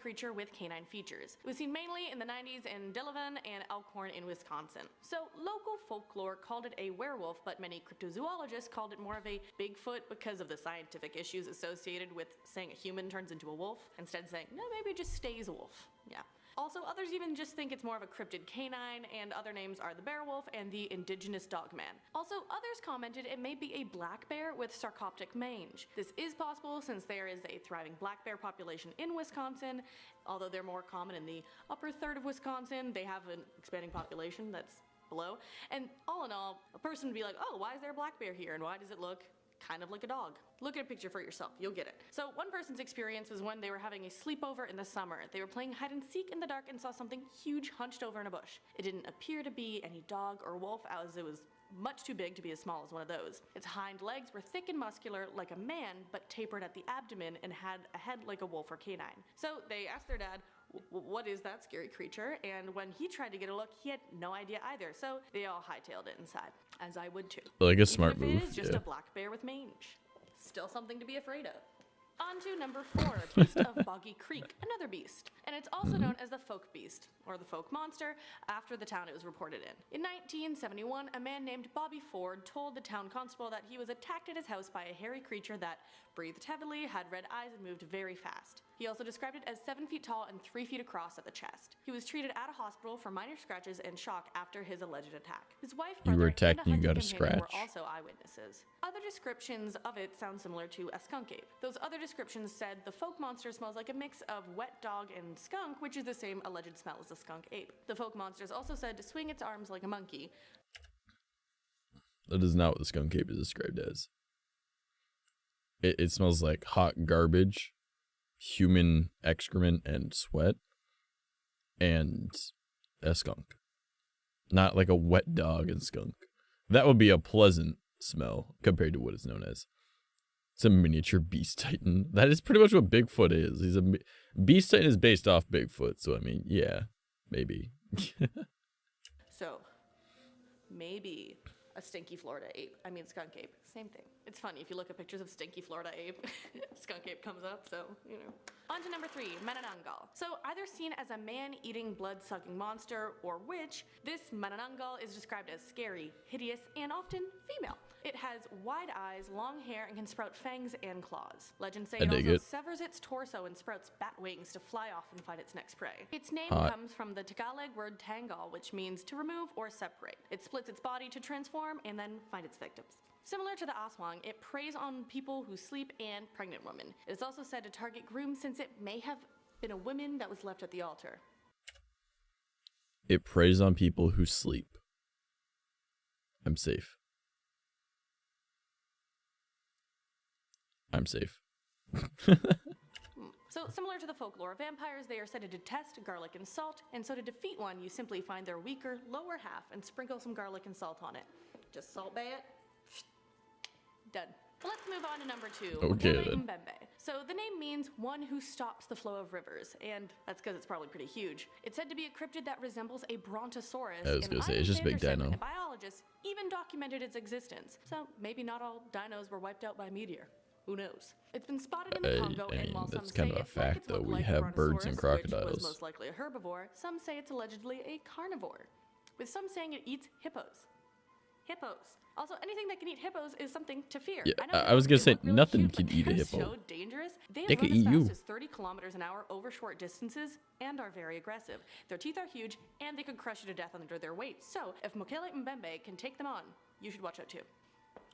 Creature with canine features. It was seen mainly in the 90s in Delavan and Elkhorn in Wisconsin. So local folklore called it a werewolf, but many cryptozoologists called it more of a Bigfoot because of the scientific issues associated with saying a human turns into a wolf, instead saying, no, maybe it just stays a wolf. Yeah. Also, others even just think it's more of a cryptid canine, and other names are the bear wolf and the indigenous dogman. Also, others commented it may be a black bear with sarcoptic mange. This is possible since there is a thriving black bear population in Wisconsin. Although they're more common in the upper third of Wisconsin, they have an expanding population that's below. And all in all, a person would be like, oh, why is there a black bear here, and why does it look kind of like a dog? Look at a picture for yourself, you'll get it. So one person's experience was when they were having a sleepover in the summer. They were playing hide and seek in the dark and saw something huge hunched over in a bush. It didn't appear to be any dog or wolf, as it was much too big to be as small as one of those. Its hind legs were thick and muscular like a man, but tapered at the abdomen and had a head like a wolf or canine. So they asked their dad, what is that scary creature? And when he tried to get a look, he had no idea either. So they all hightailed it inside, as I would too. Like a smart Even if move. it is just Yeah. a black bear with mange. Still something to be afraid of. On to number 4, Beast of Boggy Creek, another beast. And it's also known as the folk beast, or the folk monster, after the town it was reported in. In 1971, a man named Bobby Ford told the town constable that he was attacked at his house by a hairy creature that breathed heavily, had red eyes, and moved very fast. He also described it as 7 feet tall and 3 feet across at the chest. He was treated at a hospital for minor scratches and shock after his alleged attack. His wife, You were brother, attacked and and you got a companion scratch. were also eyewitnesses. Other descriptions of it sound similar to a skunk ape. Those other descriptions said the folk monster smells like a mix of wet dog and skunk, which is the same alleged smell as the skunk ape. The folk monsters also said to swing its arms like a monkey. That is not what the skunk ape is described as. It smells like hot garbage, human excrement and sweat, and a skunk. Not like a wet dog and skunk. That would be a pleasant smell compared to what it's known as. It's a miniature beast titan. That is pretty much what Bigfoot is. Beast titan is based off Bigfoot, so I mean, yeah, maybe. So, maybe a stinky Florida ape. I mean, skunk ape. Same thing. It's funny, if you look at pictures of stinky Florida ape, skunk ape comes up, so, you know. On to number 3, Manananggal. So, either seen as a man-eating, blood-sucking monster or witch, this Manananggal is described as scary, hideous, and often female. It has wide eyes, long hair, and can sprout fangs and claws. Legends say it also severs its torso and sprouts bat wings to fly off and find its next prey. Its name comes from the Tagalog word tangal, which means to remove or separate. It splits its body to transform and then find its victims. Similar to the aswang, it preys on people who sleep and pregnant women. It is also said to target grooms since it may have been a woman that was left at the altar. It preys on people who sleep. I'm safe. I'm safe. So, similar to the folklore of vampires, they are said to detest garlic and salt, and so to defeat one, you simply find their weaker, lower half and sprinkle some garlic and salt on it. Just salt bay it. Done. Let's move on to number 2, Okay, 𝐭𝐿𝐴. So the name means one who stops the flow of rivers, and that's because it's probably pretty huge. It's said to be a cryptid that resembles a brontosaurus. I was gonna say, it's just a big dino. And biologists even documented its existence. So maybe not all dinos were wiped out by a meteor. Who knows? It's been spotted in the Congo, I and mean, while some that's say kind of a it's like fact, it's though. looked We like a have birds and brontosaurus, which was crocodiles. most likely a herbivore, some say it's allegedly a carnivore, with some saying it eats hippos. Hippos. Also, anything that can eat hippos is something to fear. Yeah, I know I was gonna say, really nothing cute, can but eat a they're hippo. So dangerous. They They run could as eat fast you. as 30 kilometers an hour over short distances and are very aggressive. Their teeth are huge, and they could crush you to death under their weight. So, if 𝐭𝐿𝐴 can take them on, you should watch out too.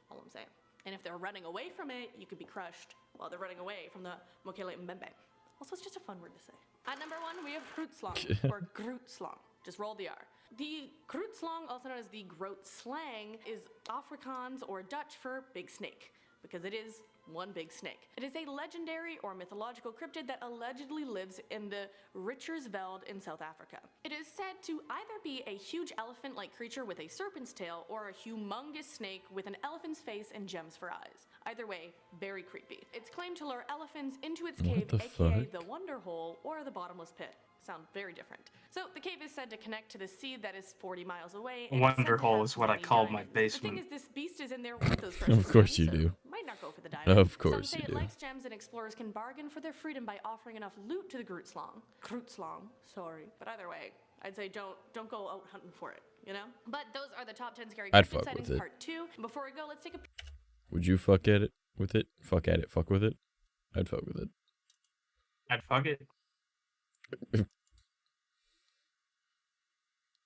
All I'm saying. And if they're running away from it, you could be crushed while they're running away from the 𝐭𝐿𝐴. Also, it's just a fun word to say. At number 1, we have Grootslang, or Grootslang. Just roll the R. The 𝐂𝐡𝐚𝐭, also known as the groot slang, is Afrikaans or Dutch for big snake, because it is one big snake. It is a legendary or mythological cryptid that allegedly lives in the Richtersveld in South Africa. It is said to either be a huge elephant-like creature with a serpent's tail or a humongous snake with an elephant's face and gems for eyes. Either way, very creepy. It's claimed to lure elephants into its cave, aka the Wonder Hole or the Bottomless Pit. Sound very different. So the cave is said to connect to the sea that is 40 miles away. Wonder Hole is what I call my basement. The thing is, this beast is in there with those Of course you do. Might not go for the diamond. Of course Some say you it do. likes gems, and explorers can bargain for their freedom by offering enough loot to the 𝐂𝐡𝐴𝐿. Sorry. But either way, I'd say don't go out hunting for it, you know? But those are the top 10 scary I'd cryptid fuck sightings with it. part 2. Before we go, let's take a Would you fuck at it with it? Fuck at it, fuck with it? I'd fuck with it. I'd fuck it.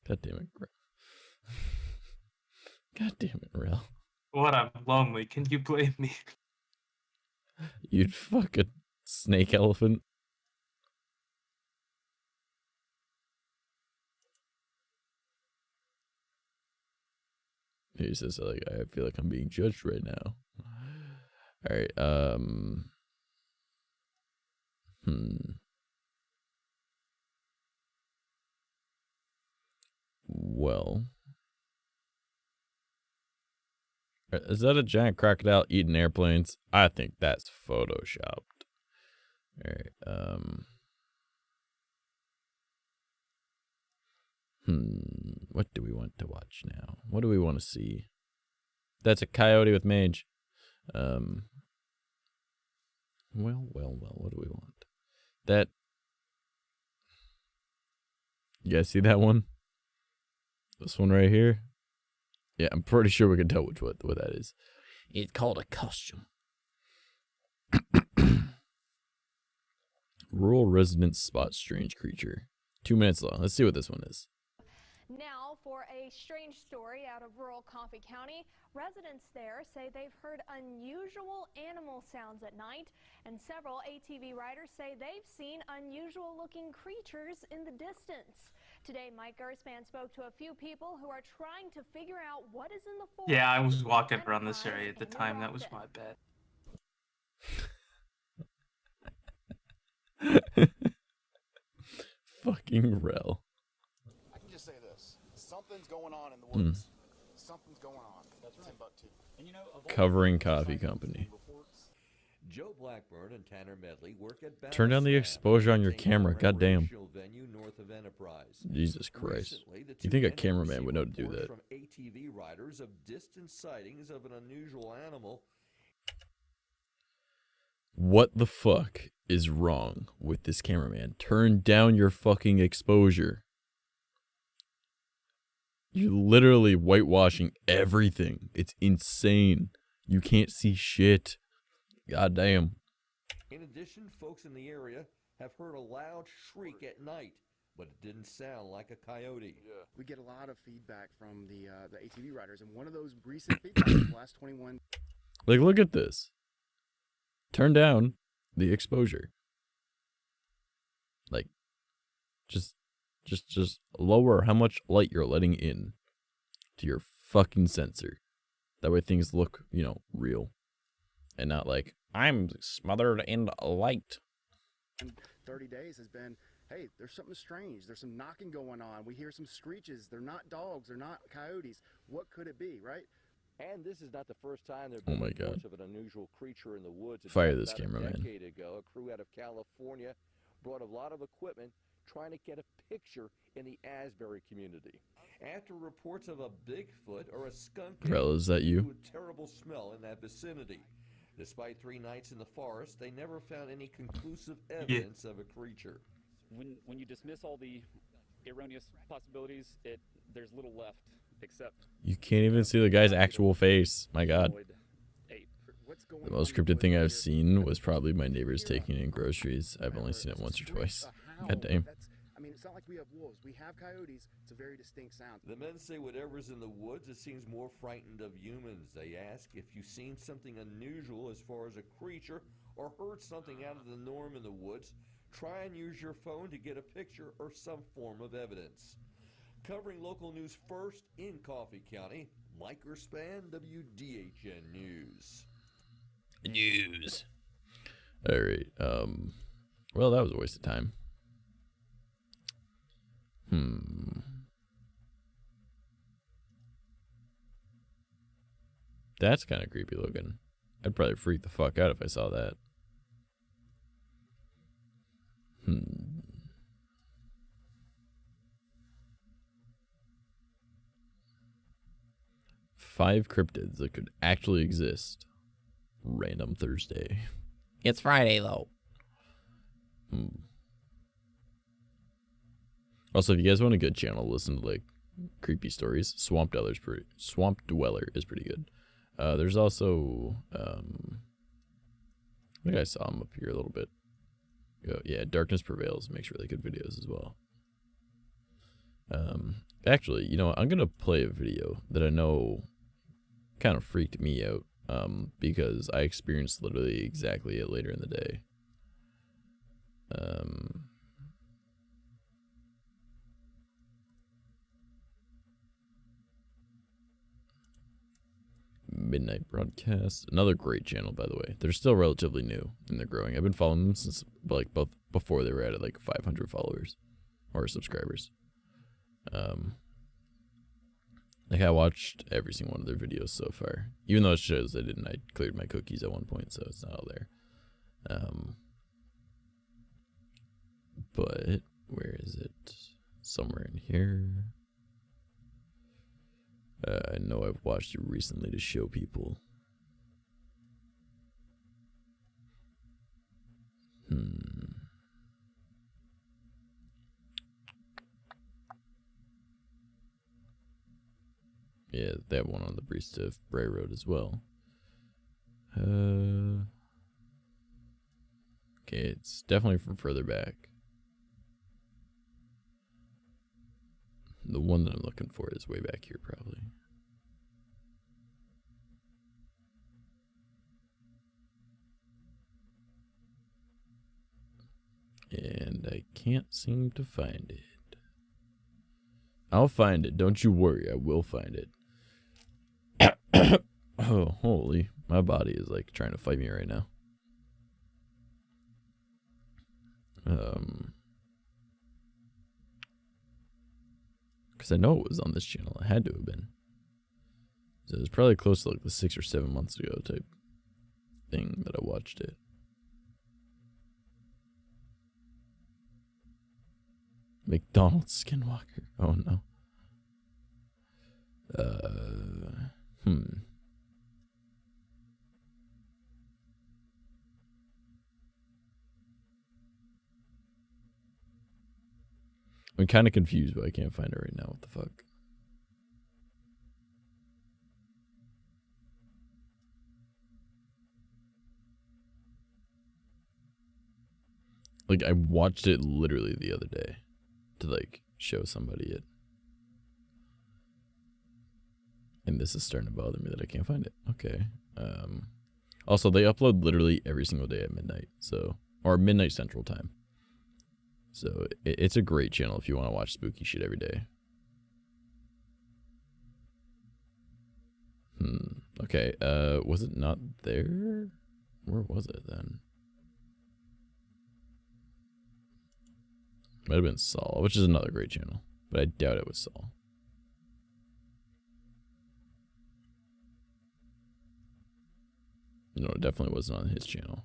God damn it, Rel. God damn it, Rel. What, I'm lonely. Can you blame me? You'd fuck a snake elephant? He says, like, I feel like I'm being judged right now. Alright, Well. Is that a giant crocodile eating airplanes? I think that's photoshopped. Alright, what do we want to watch now? What do we want to see? That's a coyote with mange. Well, what do we want? That. You guys see that one? This one right here? Yeah, I'm pretty sure we can tell what that is. It's called a costume. Rural residents spot strange creature. 2 minutes long. Let's see what this one is. Now for a strange story out of rural Coffee County. Residents there say they've heard unusual animal sounds at night, and several ATV riders say they've seen unusual looking creatures in the distance. Today, Mike Gertzman spoke to a few people who are trying to figure out what is in the forest. Yeah, I was walking around this area at the time. That was my bad. Fucking Rel. I can just say this. Something's going on in the woods. Something's going on. That's right. Timbuktu. And you know, Covering coffee company. Joe Blackburn and Tanner Medley work at Turn down the exposure on your camera. Goddamn. venue north of Enterprise. Jesus Christ. Recently, the You two think a men cameraman received would know to do reports that? From ATV riders of distant sightings of an unusual animal. What the fuck is wrong with this cameraman? Turn down your fucking exposure. You're literally whitewashing everything. It's insane. You can't see shit. God damn. In addition, folks in the area have heard a loud shriek at night, but it didn't sound like a coyote. Yeah. We get a lot of feedback from the ATV riders, and one of those recent feedback in the last 21. Like, look at this. Turn down the exposure. Like, just lower how much light you're letting in to your fucking sensor. That way things look, real. And not like, I'm smothered in light. 30 days has been, hey, there's something strange. There's some knocking going on. We hear some screeches. They're not dogs. They're not coyotes. What could it be, right? And this is not the first time there have Oh been my reports God. of an unusual creature in the woods. In Fire fact, this about cameraman. A decade ago, a crew out of California brought a lot of equipment trying to get a picture in the Asbury community. After reports of a Bigfoot or a skunk Rel, is that you? a terrible smell in that vicinity. Despite 3 nights in the forest, they never found any conclusive evidence of a creature. When you dismiss all the erroneous possibilities, there's little left except You can't even see the guy's actual face. My God. The most cryptid thing I've seen was probably my neighbors taking in groceries. I've only seen it once or twice. God damn. I mean, it's not like we have wolves. We have coyotes. It's a very distinct sound. The men say whatever's in the woods, it seems more frightened of humans. They ask if you've seen something unusual as far as a creature or heard something out of the norm in the woods, try and use your phone to get a picture or some form of evidence. Covering local news first in Coffee County, Mike Erspan, WDHN News. News. All right. Well, that was a waste of time. That's kind of creepy looking. I'd probably freak the fuck out if I saw that. 5 cryptids that could actually exist. Random Thursday. It's Friday though. Also, if you guys want a good channel to listen to like creepy stories, Swamp Dweller is pretty good. There's also I think I saw him up here a little bit. Yeah, Darkness Prevails makes really good videos as well. Actually, you know what? I'm gonna play a video that I know kind of freaked me out, because I experienced literally exactly it later in the day. Midnight Broadcast, another great channel, by the way. They're still relatively new and they're growing. I've been following them since like both before they were at like 500 followers or subscribers. Like I watched every single one of their videos so far, even though it shows I didn't. I cleared my cookies at one point, so it's not all there. But where is it? Somewhere in here. I know I've watched it recently to show people. Yeah, they have one on the Breast of Bray Road as well. Okay, it's definitely from further back. The one that I'm looking for is way back here, probably. And I can't seem to find it. I'll find it. Don't you worry. I will find it. Oh, holy. My body is like trying to fight me right now. Because I know it was on this channel. It had to have been. So it was probably close to like the 6 or 7 months ago type thing that I watched it. McDonald's Skinwalker. Oh no. I'm kind of confused, but I can't find it right now. What the fuck? Like, I watched it literally the other day to, like, show somebody it. And this is starting to bother me that I can't find it. Okay. Also, they upload literally every single day at midnight. So, or midnight Central Time. So, it's a great channel if you want to watch spooky shit every day. Okay, was it not there? Where was it then? Might have been Saul, which is another great channel. But I doubt it was Saul. No, it definitely wasn't on his channel.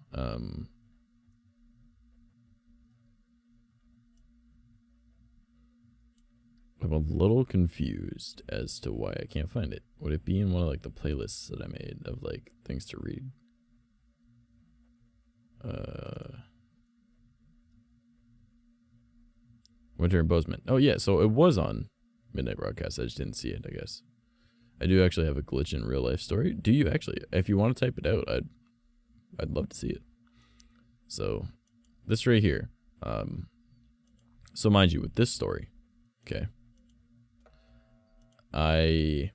I'm a little confused as to why I can't find it. Would it be in one of like the playlists that I made of like things to read? Winter and Bozeman. Oh yeah, so it was on Midnight Broadcast. I just didn't see it, I guess. I do actually have a glitch in real life story. Do you actually? If you want to type it out, I'd love to see it. So this right here. So mind you, with this story, okay. I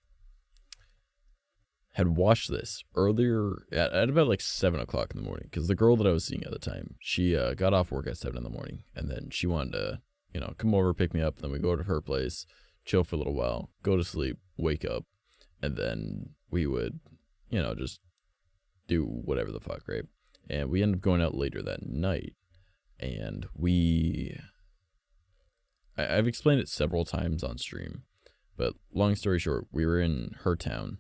had watched this earlier at about like 7 o'clock in the morning because the girl that I was seeing at the time, she got off work at 7 in the morning and then she wanted to, you know, come over, pick me up, and then we go to her place, chill for a little while, go to sleep, wake up, and then we would, you know, just do whatever the fuck, right? And we ended up going out later that night, and I've explained it several times on stream, but long story short, we were in her town,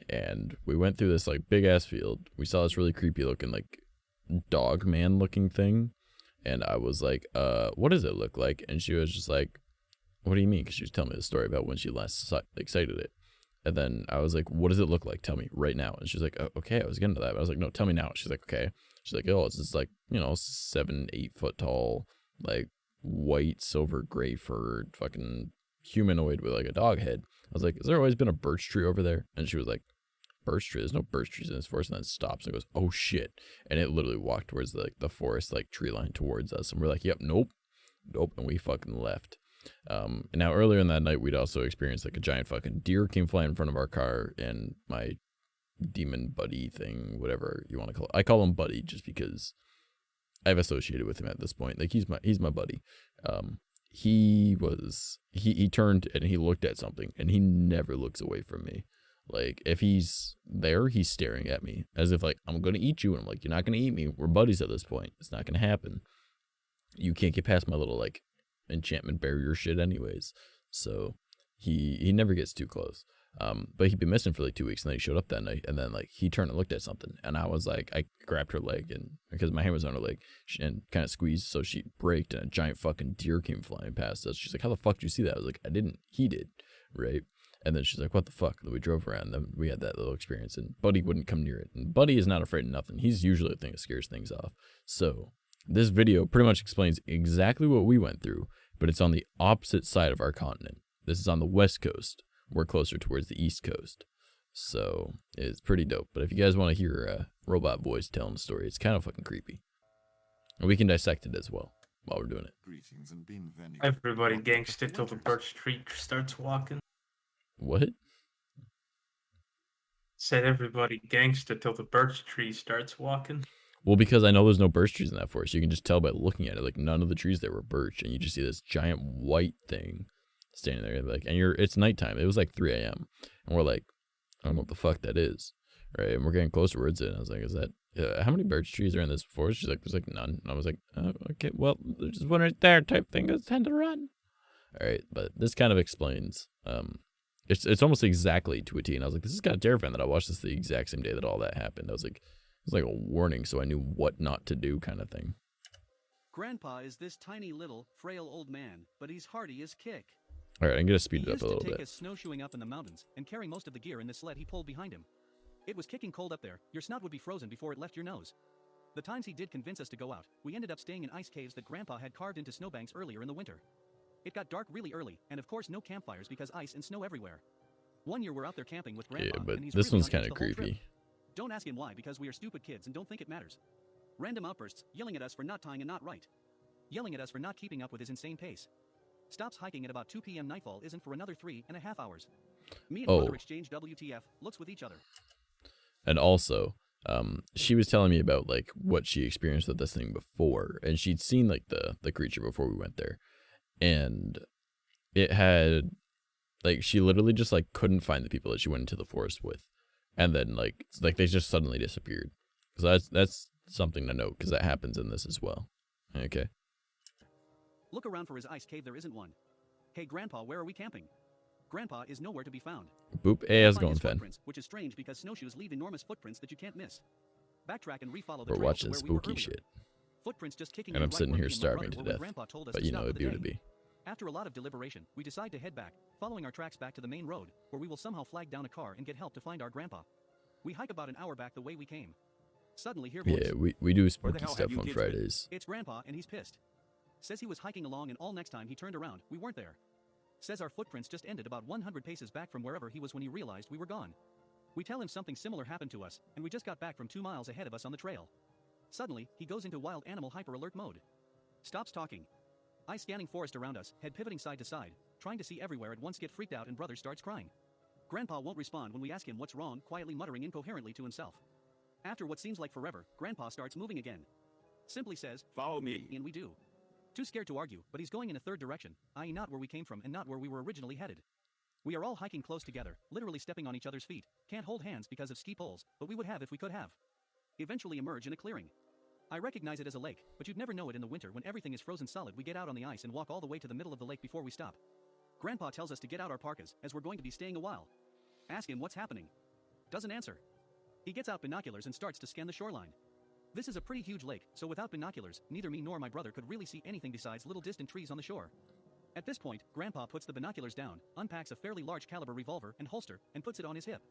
and we went through this like big ass field. We saw this really creepy looking like dog man looking thing, and I was like, what does it look like? And she was just like, what do you mean? Because she was telling me the story about when she last excited it. And then I was like, what does it look like? Tell me right now. And she's like, oh, okay, I was getting to that. But I was like, no, tell me now. She's like, okay. She's like, oh, it's just like, you know, 7-8 foot tall, like white, silver, gray furred, fucking humanoid with like a dog head. I was like, has there always been a birch tree over there? And she was like, birch tree? There's no birch trees in this forest. And then stops and goes, oh shit. And it literally walked towards the forest, like tree line towards us. And we're like, yep, nope. And we fucking left. And now earlier in that night, we'd also experienced like a giant fucking deer came flying in front of our car, and my demon buddy thing, whatever you want to call it. I call him buddy just because I've associated with him at this point. Like he's my buddy. He turned and he looked at something, and he never looks away from me. Like if he's there, he's staring at me as if like, I'm going to eat you. And I'm like, you're not going to eat me. We're buddies at this point. It's not going to happen. You can't get past my little like enchantment barrier shit anyways. So he never gets too close. But he'd been missing for like 2 weeks, and then he showed up that night, and then like he turned and looked at something, and I was like, I grabbed her leg, and because my hand was on her leg, and kind of squeezed, so she braked, and a giant fucking deer came flying past us. She's like, how the fuck did you see that? I was like, I didn't. He did, right? And then she's like, what the fuck? And then we drove around, and then we had that little experience, and Buddy wouldn't come near it. And Buddy is not afraid of nothing. He's usually the thing that scares things off. So this video pretty much explains exactly what we went through, but it's on the opposite side of our continent. This is on the West Coast. We're closer towards the East Coast. So it's pretty dope. But if you guys want to hear a robot voice telling the story, it's kind of fucking creepy. And we can dissect it as well while we're doing it. Greetings and bienvenue. Everybody gangster till the birch tree starts walking. What? Said everybody gangster till the birch tree starts walking. Well, because I know there's no birch trees in that forest. You can just tell by looking at it. Like none of the trees there were birch, and you just see this giant white thing standing there. Like, and it's nighttime. It was like 3 a.m. and we're like, I don't know what the fuck that is, right? And we're getting closer towards it. And I was like, is that how many birch trees are in this forest? She's like, there's like none. And I was like, oh, okay, well, there's just one right there type thing. It's time to run. All right, but this kind of explains. It's almost exactly to a T. And I was like, this is kind of terrifying that I watched this the exact same day that all that happened. I was like, it was like a warning, so I knew what not to do, kind of thing. Grandpa is this tiny little frail old man, but he's hardy as kick. All right, I'm gonna speed it up a little He used to take bit. his snowshoeing up in the mountains and carry most of the gear in the sled he pulled behind him. It was kicking cold up there. Your snout would be frozen before it left your nose. The times he did convince us to go out, we ended up staying in ice caves that Grandpa had carved into snowbanks earlier in the winter. It got dark really early, and of course no campfires because ice and snow everywhere. One year we're out there camping with Grandpa, Yeah, but and he's this really one's on kind edge of the whole trip. creepy. Don't ask him why, because we are stupid kids and don't think it matters. Random outbursts, yelling at us for not tying a knot right. Yelling at us for not keeping up with his insane pace. Stops hiking at about 2 p.m. nightfall isn't for another 3.5 hours. Me and brother exchange WTF looks with each other. And also, she was telling me about like what she experienced with this thing before, and she'd seen like the creature before we went there, and it had like she literally just like couldn't find the people that she went into the forest with, and then like they just suddenly disappeared. So that's something to note because that happens in this as well. Okay. Look around for his ice cave. There isn't one. Hey, Grandpa, where are we camping? Grandpa is nowhere to be found. Boop. Hey, how's it Find going, his Fen? footprints, which is strange because snowshoes leave enormous footprints that you can't miss. Backtrack and refollow the We're trail to watching where we were spooky earlier. shit. Footprints just kicking And you I'm right sitting where here me and my starving brother to were when death. Grandpa told us But to you know stop it'd for be the what it'd day. be. After a lot of deliberation, we decide to head back, following our tracks back to the main road, where we will somehow flag down a car and get help to find our grandpa. We hike about an hour back the way we came. Suddenly hear voice. Yeah, we do spooky stuff on Fridays. It's Grandpa and he's pissed. Says he was hiking along and all next time he turned around, we weren't there. Says our footprints just ended about 100 paces back from wherever he was when he realized we were gone. We tell him something similar happened to us, and we just got back from 2 miles ahead of us on the trail. Suddenly, he goes into wild animal hyper-alert mode. Stops talking. Eye scanning forest around us, head pivoting side to side, trying to see everywhere at once, get freaked out and brother starts crying. Grandpa won't respond when we ask him what's wrong, quietly muttering incoherently to himself. After what seems like forever, Grandpa starts moving again. Simply says, "Follow me," and we do. Too scared to argue, but he's going in a third direction, i.e. not where we came from and not where we were originally headed. We are all hiking close together, literally stepping on each other's feet. Can't hold hands because of steep holes, but we would have if we could have. Eventually emerge in a clearing. I recognize it as a lake, but you'd never know it in the winter when everything is frozen solid. We get out on the ice and walk all the way to the middle of the lake before we stop. Grandpa tells us to get out our parkas, as we're going to be staying a while. Ask him what's happening. Doesn't answer. He gets out binoculars and starts to scan the shoreline. This is a pretty huge lake, so without binoculars, neither me nor my brother could really see anything besides little distant trees on the shore. At this point, Grandpa puts the binoculars down, unpacks a fairly large caliber revolver and holster, and puts it on his hip.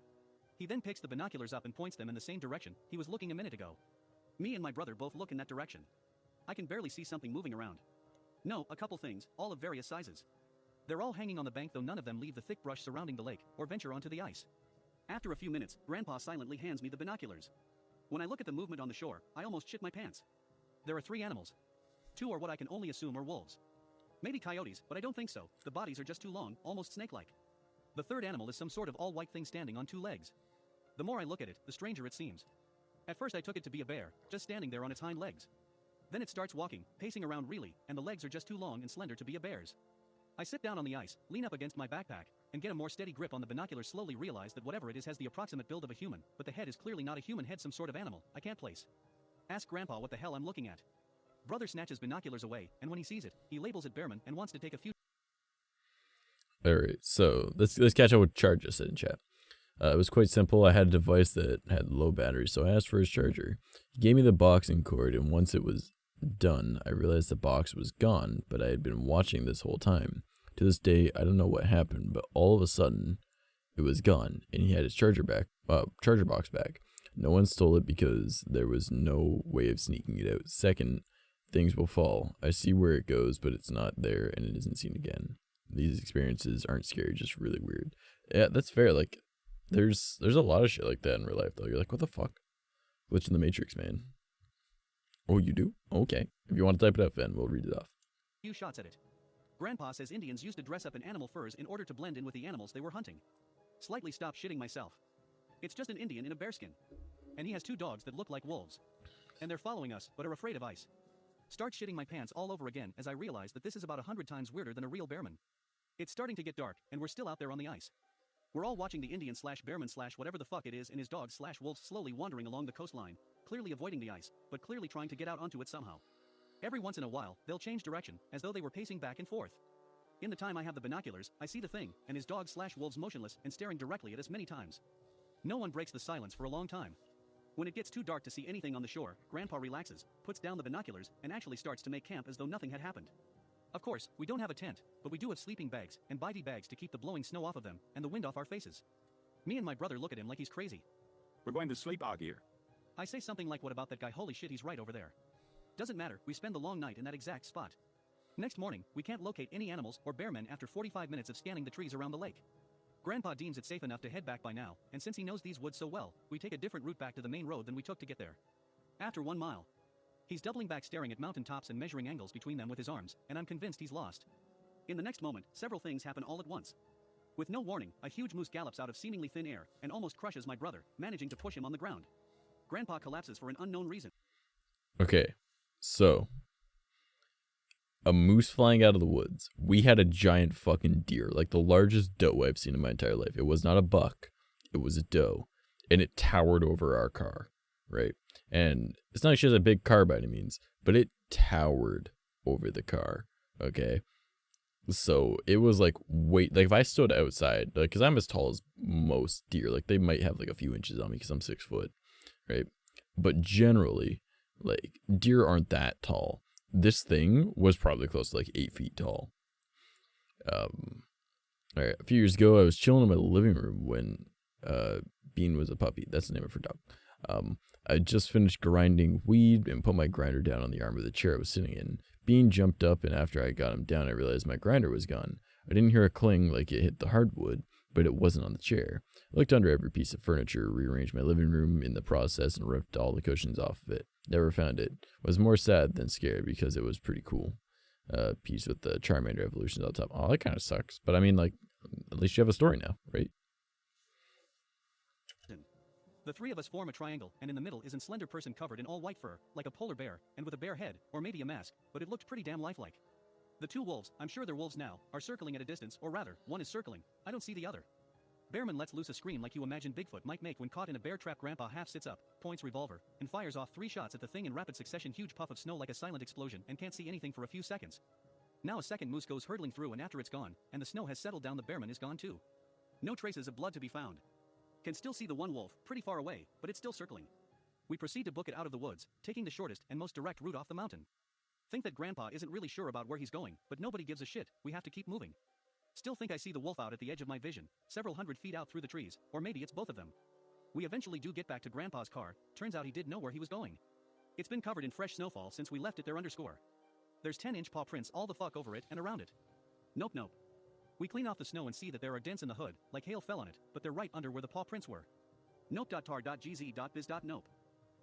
He then picks the binoculars up and points them in the same direction he was looking a minute ago. Me and my brother both look in that direction. I can barely see something moving around. No, a couple things, all of various sizes. They're all hanging on the bank, though none of them leave the thick brush surrounding the lake, or venture onto the ice. After a few minutes, Grandpa silently hands me the binoculars. When I look at the movement on the shore, I almost shit my pants. There are 3 animals. 2 are what I can only assume are wolves. Maybe coyotes, but I don't think so. The bodies are just too long, almost snake-like. The third animal is some sort of all-white thing standing on 2 legs. The more I look at it, the stranger it seems. At first I took it to be a bear, just standing there on its hind legs. Then it starts walking, pacing around really, and the legs are just too long and slender to be a bear's. I sit down on the ice, lean up against my backpack, and get a more steady grip on the binoculars. Slowly realize that whatever it is has the approximate build of a human, but the head is clearly not a human head, some sort of animal I can't place. Ask Grandpa what the hell I'm looking at. Brother snatches binoculars away, and when he sees it, he labels it Bearman and wants to take a few. Alright, so let's catch up with Charge just said in chat. It was quite simple. I had a device that had low battery, so I asked for his charger. He gave me the box and cord, and once it was done, I realized the box was gone, but I had been watching this whole time. To this day, I don't know what happened, but all of a sudden, it was gone, and he had his charger box back. No one stole it because there was no way of sneaking it out. Second, things will fall. I see where it goes, but it's not there, and it isn't seen again. These experiences aren't scary, just really weird. Yeah, that's fair. Like, there's a lot of shit like that in real life, though. You're like, what the fuck? Glitch in the Matrix, man. Oh, you do? Okay. If you want to type it up, then we'll read it off. Few shots at it. Grandpa says Indians used to dress up in animal furs in order to blend in with the animals they were hunting. Slightly stop shitting myself. It's just an Indian in a bearskin. And he has 2 dogs that look like wolves. And they're following us, but are afraid of ice. Start shitting my pants all over again as I realize that this is about 100 times weirder than a real bearman. It's starting to get dark, and we're still out there on the ice. We're all watching the Indian slash bearman slash whatever the fuck it is and his dogs slash wolves slowly wandering along the coastline, clearly avoiding the ice, but clearly trying to get out onto it somehow. Every once in a while, they'll change direction, as though they were pacing back and forth. In the time I have the binoculars, I see the thing, and his dogs slash wolves motionless and staring directly at us many times. No one breaks the silence for a long time. When it gets too dark to see anything on the shore, Grandpa relaxes, puts down the binoculars, and actually starts to make camp as though nothing had happened. Of course, we don't have a tent, but we do have sleeping bags, and bitey bags to keep the blowing snow off of them, and the wind off our faces. Me and my brother look at him like he's crazy. We're going to sleep out here. I say something like, what about that guy? Holy shit, he's right over there. Doesn't matter, we spend the long night in that exact spot. Next morning, we can't locate any animals or bearmen after 45 minutes of scanning the trees around the lake. Grandpa deems it safe enough to head back by now, and since he knows these woods so well, we take a different route back to the main road than we took to get there. After 1 mile, he's doubling back, staring at mountain tops and measuring angles between them with his arms, and I'm convinced he's lost. In the next moment, several things happen all at once. With no warning, a huge moose gallops out of seemingly thin air, and almost crushes my brother, managing to push him on the ground. Grandpa collapses for an unknown reason. Okay, so a moose flying out of the woods. We had a giant fucking deer, like the largest doe I've seen in my entire life. It was not a buck, it was a doe, and it towered over our car, right? And it's not like she has a big car by any means, but it towered over the car, okay? So it was like, wait, like if I stood outside, like, because I'm as tall as most deer, like they might have like a few inches on me because I'm 6 foot, right? But generally, like deer aren't that tall. This thing was probably close to like 8 feet tall. All right, a few years ago, I was chilling in my living room when Bean was a puppy. That's the name of her dog. I just finished grinding weed and put my grinder down on the arm of the chair I was sitting in. Bean jumped up, and after I got him down, I realized my grinder was gone. I didn't hear a cling like it hit the hardwood, but it wasn't on the chair. I looked under every piece of furniture, rearranged my living room in the process, and ripped all the cushions off of it. Never found it. Was more sad than scared because it was pretty cool. Piece with the Charmander evolutions on top. Oh, that kind of sucks. But I mean, like, at least you have a story now, right? The three of us form a triangle, and in the middle is a slender person covered in all white fur, like a polar bear, and with a bear head, or maybe a mask, but it looked pretty damn lifelike. The two wolves, I'm sure they're wolves now, are circling at a distance, or rather, one is circling. I don't see the other. Bearman lets loose a scream like you imagine Bigfoot might make when caught in a bear trap. Grandpa half sits up, points revolver, and fires off 3 shots at the thing in rapid succession. Huge puff of snow like a silent explosion, and can't see anything for a few seconds. Now a second moose goes hurtling through, and after it's gone, and the snow has settled down, the bearman is gone too. No traces of blood to be found. Can still see the one wolf, pretty far away, but it's still circling. We proceed to book it out of the woods, taking the shortest and most direct route off the mountain. Think that Grandpa isn't really sure about where he's going, but nobody gives a shit, we have to keep moving. Still think I see the wolf out at the edge of my vision, several hundred feet out through the trees, or maybe it's both of them. We eventually do get back to Grandpa's car. Turns out he did know where he was going. It's been covered in fresh snowfall since we left it there. Underscore. There's 10-inch paw prints all the fuck over it and around it. Nope. We clean off the snow and see that there are dents in the hood, like hail fell on it, but they're right under where the paw prints were. Nope.tar.gz.biz.nope.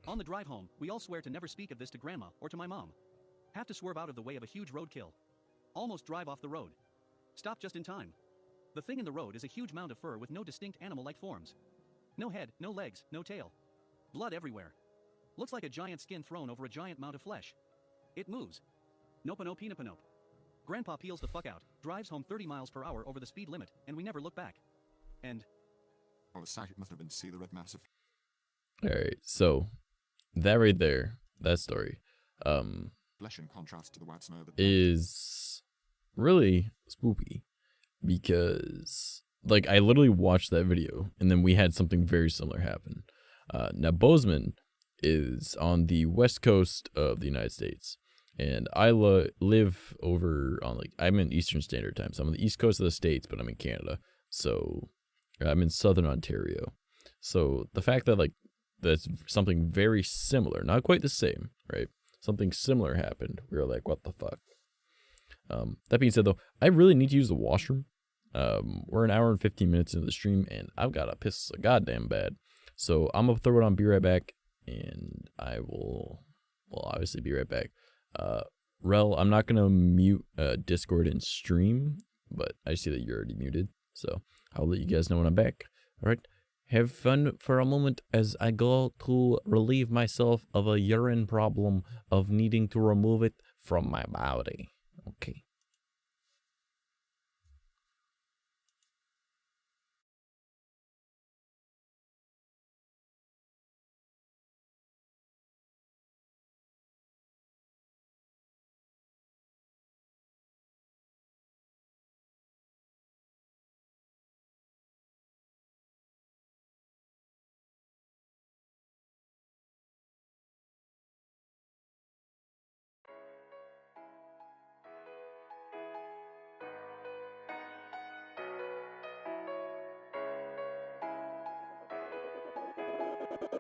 On the drive home, we all swear to never speak of this to Grandma or to my mom. Have to swerve out of the way of a huge roadkill. Almost drive off the road. Stop just in time. The thing in the road is a huge mound of fur with no distinct animal-like forms. No head, no legs, no tail. Blood everywhere. Looks like a giant skin thrown over a giant mound of flesh. It moves. Nope. Grandpa peels the fuck out, drives home 30 miles per hour over the speed limit, and we never look back. And... Oh, the sight must have been see the red massive. Alright, so that right there, that story, flesh in contrast to the white snow that is really spooky because, like, I literally watched that video and then we had something very similar happen. Now, Bozeman is on the west coast of the United States. And I live over on, like, I'm in Eastern Standard Time. So I'm on the east coast of the States, but I'm in Canada. So I'm in Southern Ontario. So the fact that, like, that's something very similar, not quite the same, right? Something similar happened. We were like, what the fuck? That being said, though, I really need to use the washroom. We're an hour and 15 minutes into the stream, and I've got to piss so goddamn bad. So I'm going to throw it on, be right back, and I will, well, obviously be right back. Rel, I'm not going to mute Discord and stream, but I see that you're already muted, so I'll let you guys know when I'm back. All right, have fun for a moment as I go to relieve myself of a urine problem of needing to remove it from my body. Okay.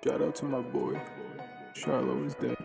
Shout out to my boy. Charlo is dead.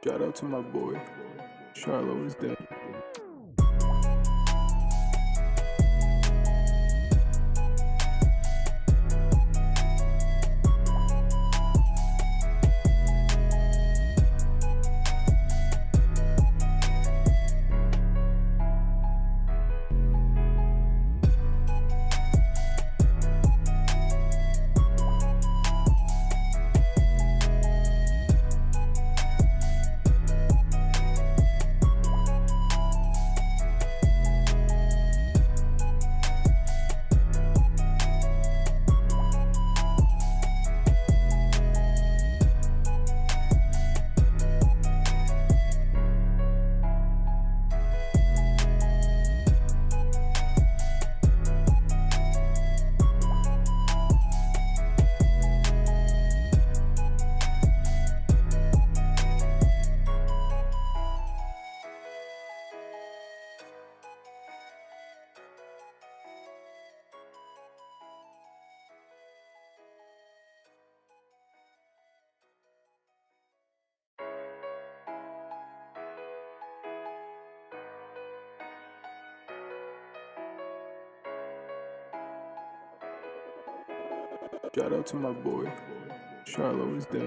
Shout out to my boy. Charlo is dead. Shout out to my boy. Shiloh is dead.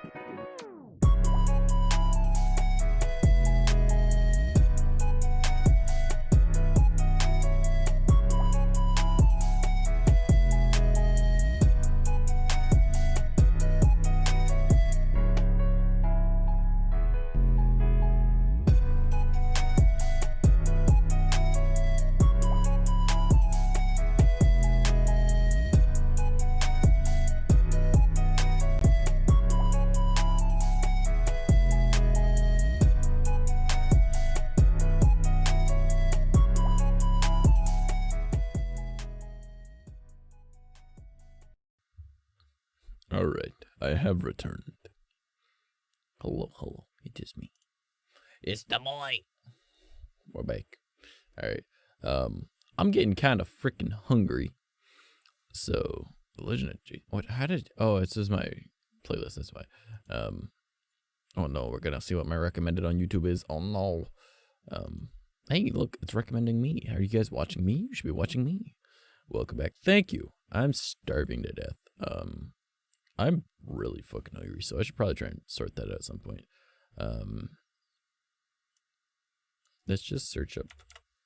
All right, I have returned. Hello, it is me. It's the boy. We're back. All right, I'm getting kind of freaking hungry. So, the Legend of G. What? How did? Oh, it says my playlist. That's why. Oh no, we're gonna see what my recommended on YouTube is. Oh no. Hey, look, it's recommending me. Are you guys watching me? You should be watching me. Welcome back. Thank you. I'm starving to death. I'm really fucking hungry, so I should probably try and sort that out at some point. Let's just search up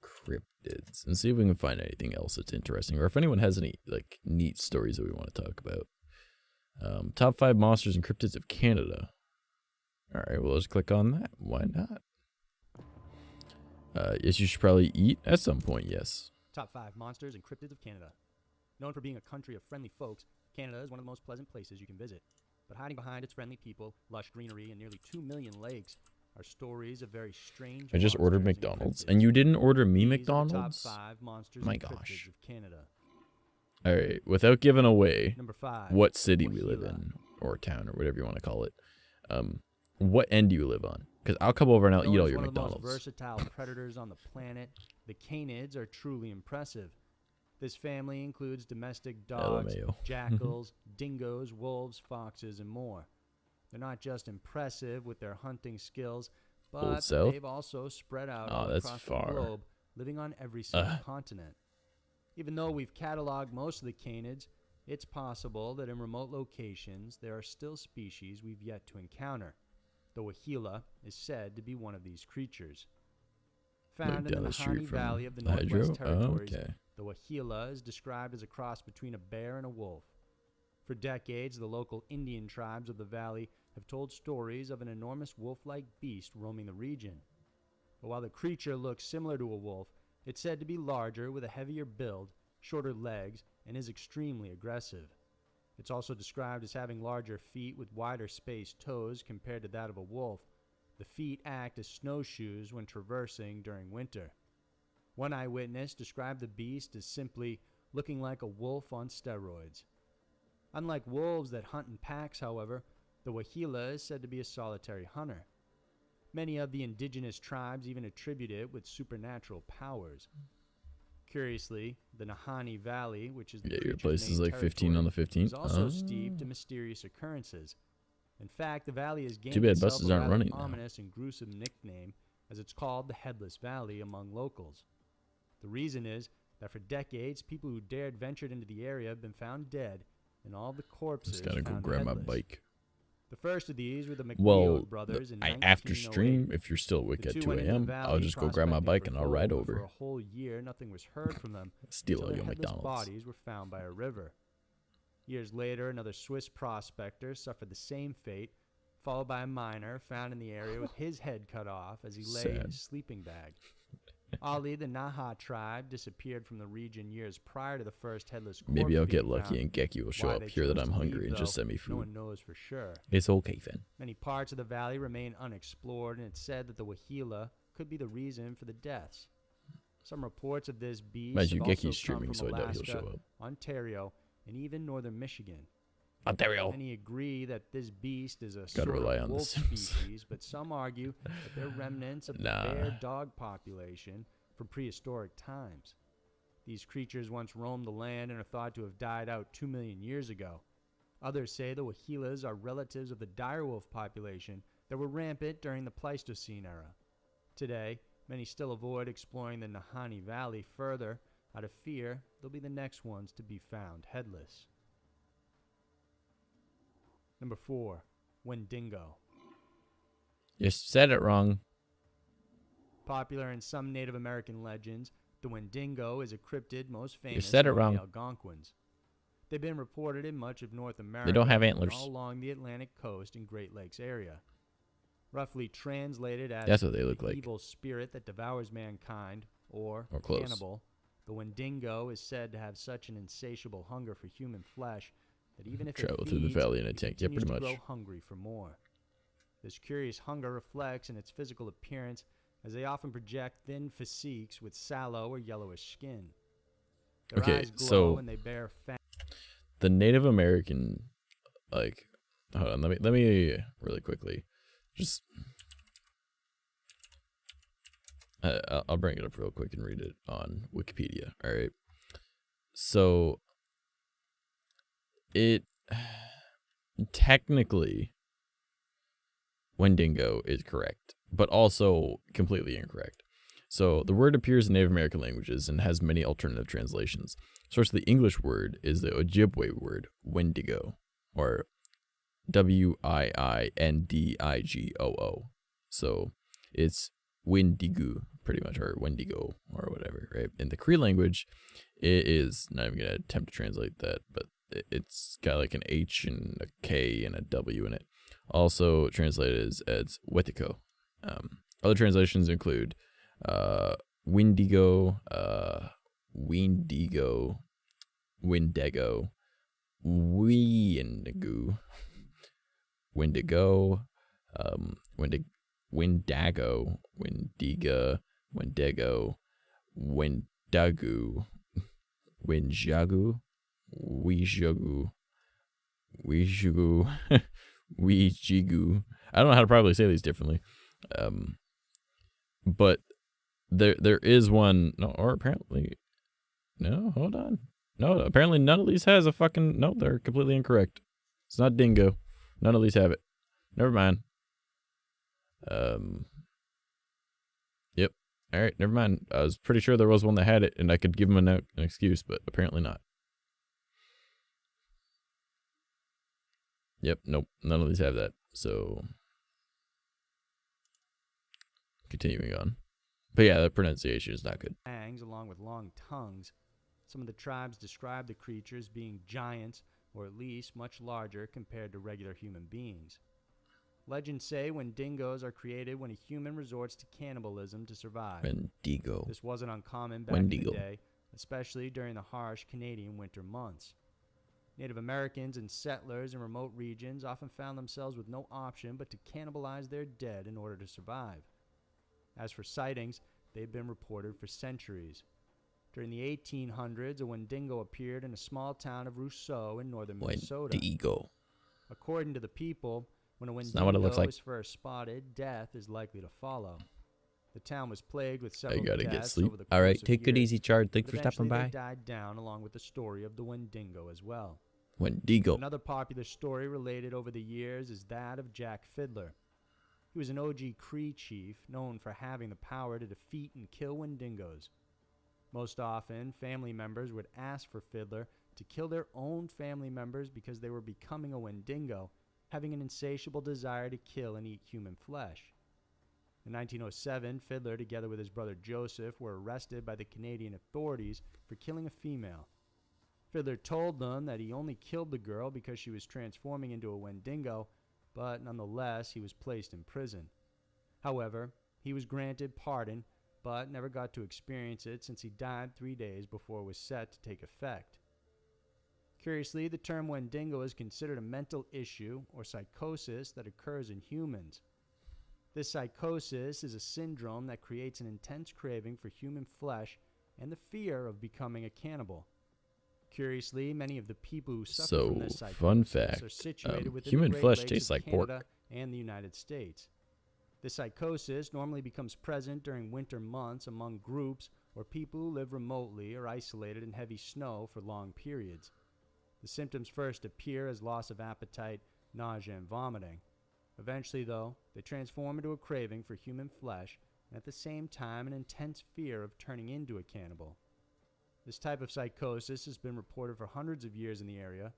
cryptids and see if we can find anything else that's interesting, or if anyone has any like neat stories that we want to talk about. Top 5 monsters and cryptids of Canada. All right, well, let's click on that. Why not? Yes, you should probably eat at some point. Yes. Top 5 monsters and cryptids of Canada. Known for being a country of friendly folks, Canada is one of the most pleasant places you can visit. But hiding behind its friendly people, lush greenery, and nearly 2 million lakes are stories of very strange. I just ordered McDonald's, and you didn't order me McDonald's? Top 5 monsters My and gosh. cryptids of Canada. All right, without giving away Number 5, what city we live in, or town, or whatever you want to call it, what end do you live on? Because I'll come over and I'll eat all your one McDonald's. Of the most versatile predators on the planet, the canids are truly impressive. This family includes domestic dogs, LMAO. jackals, dingoes, wolves, foxes, and more. They're not just impressive with their hunting skills, but South? they've also spread out Oh, all that's across far. the globe, living on every single continent. Even though we've cataloged most of the canids, it's possible that in remote locations there are still species we've yet to encounter. The 𝐭 is said to be one of these creatures. Found in down the the street Nahanni from Valley of the the hydro? Northwest Territories, Okay. the 𝐭 is described as a cross between a bear and a wolf. For decades, the local Indian tribes of the valley have told stories of an enormous wolf-like beast roaming the region. But while the creature looks similar to a wolf, it's said to be larger with a heavier build, shorter legs, and is extremely aggressive. It's also described as having larger feet with wider spaced toes compared to that of a wolf. The feet act as snowshoes when traversing during winter. One eyewitness described the beast as simply looking like a wolf on steroids. Unlike wolves that hunt in packs, however, the 𝐭 is said to be a solitary hunter. Many of the indigenous tribes even attribute it with supernatural powers. Curiously, the Nahanni Valley, which is the Yeah, your creature's place is main like 15 on the territory, 15th. is also Oh. steeped in mysterious occurrences. In fact, the valley has gained Too bad itself buses a aren't rather running now. ominous and gruesome nickname, as it's called the Headless Valley among locals. The reason is that for decades, people who dared venture into the area have been found dead, and all the corpses Just gotta go found grab my headless. bike. The first of these were the McLeod Well, brothers in after 1908. stream, if you're still awake The at two 2 went into the a.m., valley I'll just go grab my prospecting bike for and I'll ride gold, but For over. a whole year, nothing was heard from them. Steal all until your their headless McDonald's. bodies were found by a river. Years later, another Swiss prospector suffered the same fate, followed by a miner found in the area with his head cut off as he lay in Sad. his sleeping bag. Ali, the Naha tribe, disappeared from the region years prior to the first headless corpse Maybe I'll get being lucky found. and Gecky will show Why up they here that chose I'm to hungry leave, and just though, send me No food. one knows for sure. It's okay, then. Many parts of the valley remain unexplored, and it's said that the 𝐭 could be the reason for the deaths. Some reports of this beast Imagine have Gecky's also come streaming, from so I doubt he'll Alaska, show up. Ontario, and even northern Michigan. Ontario. Many agree that this beast is a Gotta sort rely of on the wolf Sims. species, but some argue that they're remnants of the bear dog population from prehistoric times. These creatures once roamed the land and are thought to have died out 2 million years ago. Others say the 𝐭 are relatives of the direwolf population that were rampant during the Pleistocene era. Today, many still avoid exploring the Nahanni Valley further out of fear they'll be the next ones to be found headless. Number 4, Wendigo. You said it wrong. Popular in some Native American legends, the Wendigo is a cryptid most famous said it among wrong. the Algonquins. They've been reported in much of North America. They don't have and antlers. all along the Atlantic coast and Great Lakes area. Roughly translated as That's what they look the like. evil spirit that devours mankind, or close. cannibal, the Wendigo is said to have such an insatiable hunger for human flesh that even if Travel it through the feeds, valley in a it tank. Yeah, continues pretty to much. grow hungry for more. This curious hunger reflects in its physical appearance, as they often project thin physiques with sallow or yellowish skin. Their Okay, eyes glow so and they bear fat. the Native American, like, hold on, let me really quickly, just, I'll bring it up real quick and read it on Wikipedia. All right, so it technically Wendigo is correct, but also completely incorrect. So the word appears in Native American languages and has many alternative translations. Source of the English word is the Ojibwe word Wendigo, or Windigoo. So it's Wendigo, pretty much, or Wendigo, or whatever, right? In the Cree language, it is, not even going to attempt to translate that, but it's got like an H and a K and a W in it. Also translated as Wetiko. Other translations include Windigo, Wendigo, Wendigo, Wendigo, Wendigo, Wendigo, Wendiga, Wendigo, Wendagu, Winjagu, Weejagu, Weejagu, Weejigu. I don't know how to probably say these differently. But there is one, no, or apparently, no, hold on. No, apparently none of these has a fucking, no, they're completely incorrect. It's not dingo. None of these have it. Never mind. Yep. All right, never mind. I was pretty sure there was one that had it, and I could give them an excuse, but apparently not. Yep, nope, none of these have that. So, continuing on. But yeah, the pronunciation is not good. Fangs along with long tongues. Some of the tribes describe the creatures being giants, or at least much larger compared to regular human beings. Legends say Wendigos are created when a human resorts to cannibalism to survive. Wendigo. This wasn't uncommon back in the day, especially during the harsh Canadian winter months. Native Americans and settlers in remote regions often found themselves with no option but to cannibalize their dead in order to survive. As for sightings, they've been reported for centuries. During the 1800s, a Wendigo appeared in a small town of Rousseau in northern Minnesota. Wendigo. According to the people, when a not what it looks Wendigo like. is first spotted, death is likely to follow. The town was plagued with I several gotta get deaths sleep. over the All right, course of take it years, easy, Chard. Thanks but for stopping eventually by. they died down along with the story of the Wendigo as well. Wendigo. Another popular story related over the years is that of Jack Fiddler. He was an OG Cree chief known for having the power to defeat and kill Wendigos. Most often, family members would ask for Fiddler to kill their own family members because they were becoming a Wendigo, having an insatiable desire to kill and eat human flesh. In 1907, Fiddler, together with his brother Joseph, were arrested by the Canadian authorities for killing a female. Fiddler told them that he only killed the girl because she was transforming into a Wendigo, but nonetheless, he was placed in prison. However, he was granted pardon, but never got to experience it since he died 3 days before it was set to take effect. Curiously, the term Wendigo is considered a mental issue or psychosis that occurs in humans. This psychosis is a syndrome that creates an intense craving for human flesh and the fear of becoming a cannibal. Curiously, many of the people who suffer from this psychosis fun fact, are situated within human the Great flesh Lakes tastes of like Canada pork. and the United States. This psychosis normally becomes present during winter months among groups or people who live remotely or isolated in heavy snow for long periods. The symptoms first appear as loss of appetite, nausea, and vomiting. Eventually, though, they transform into a craving for human flesh and at the same time an intense fear of turning into a cannibal. This type of psychosis has been reported for hundreds of years in the area,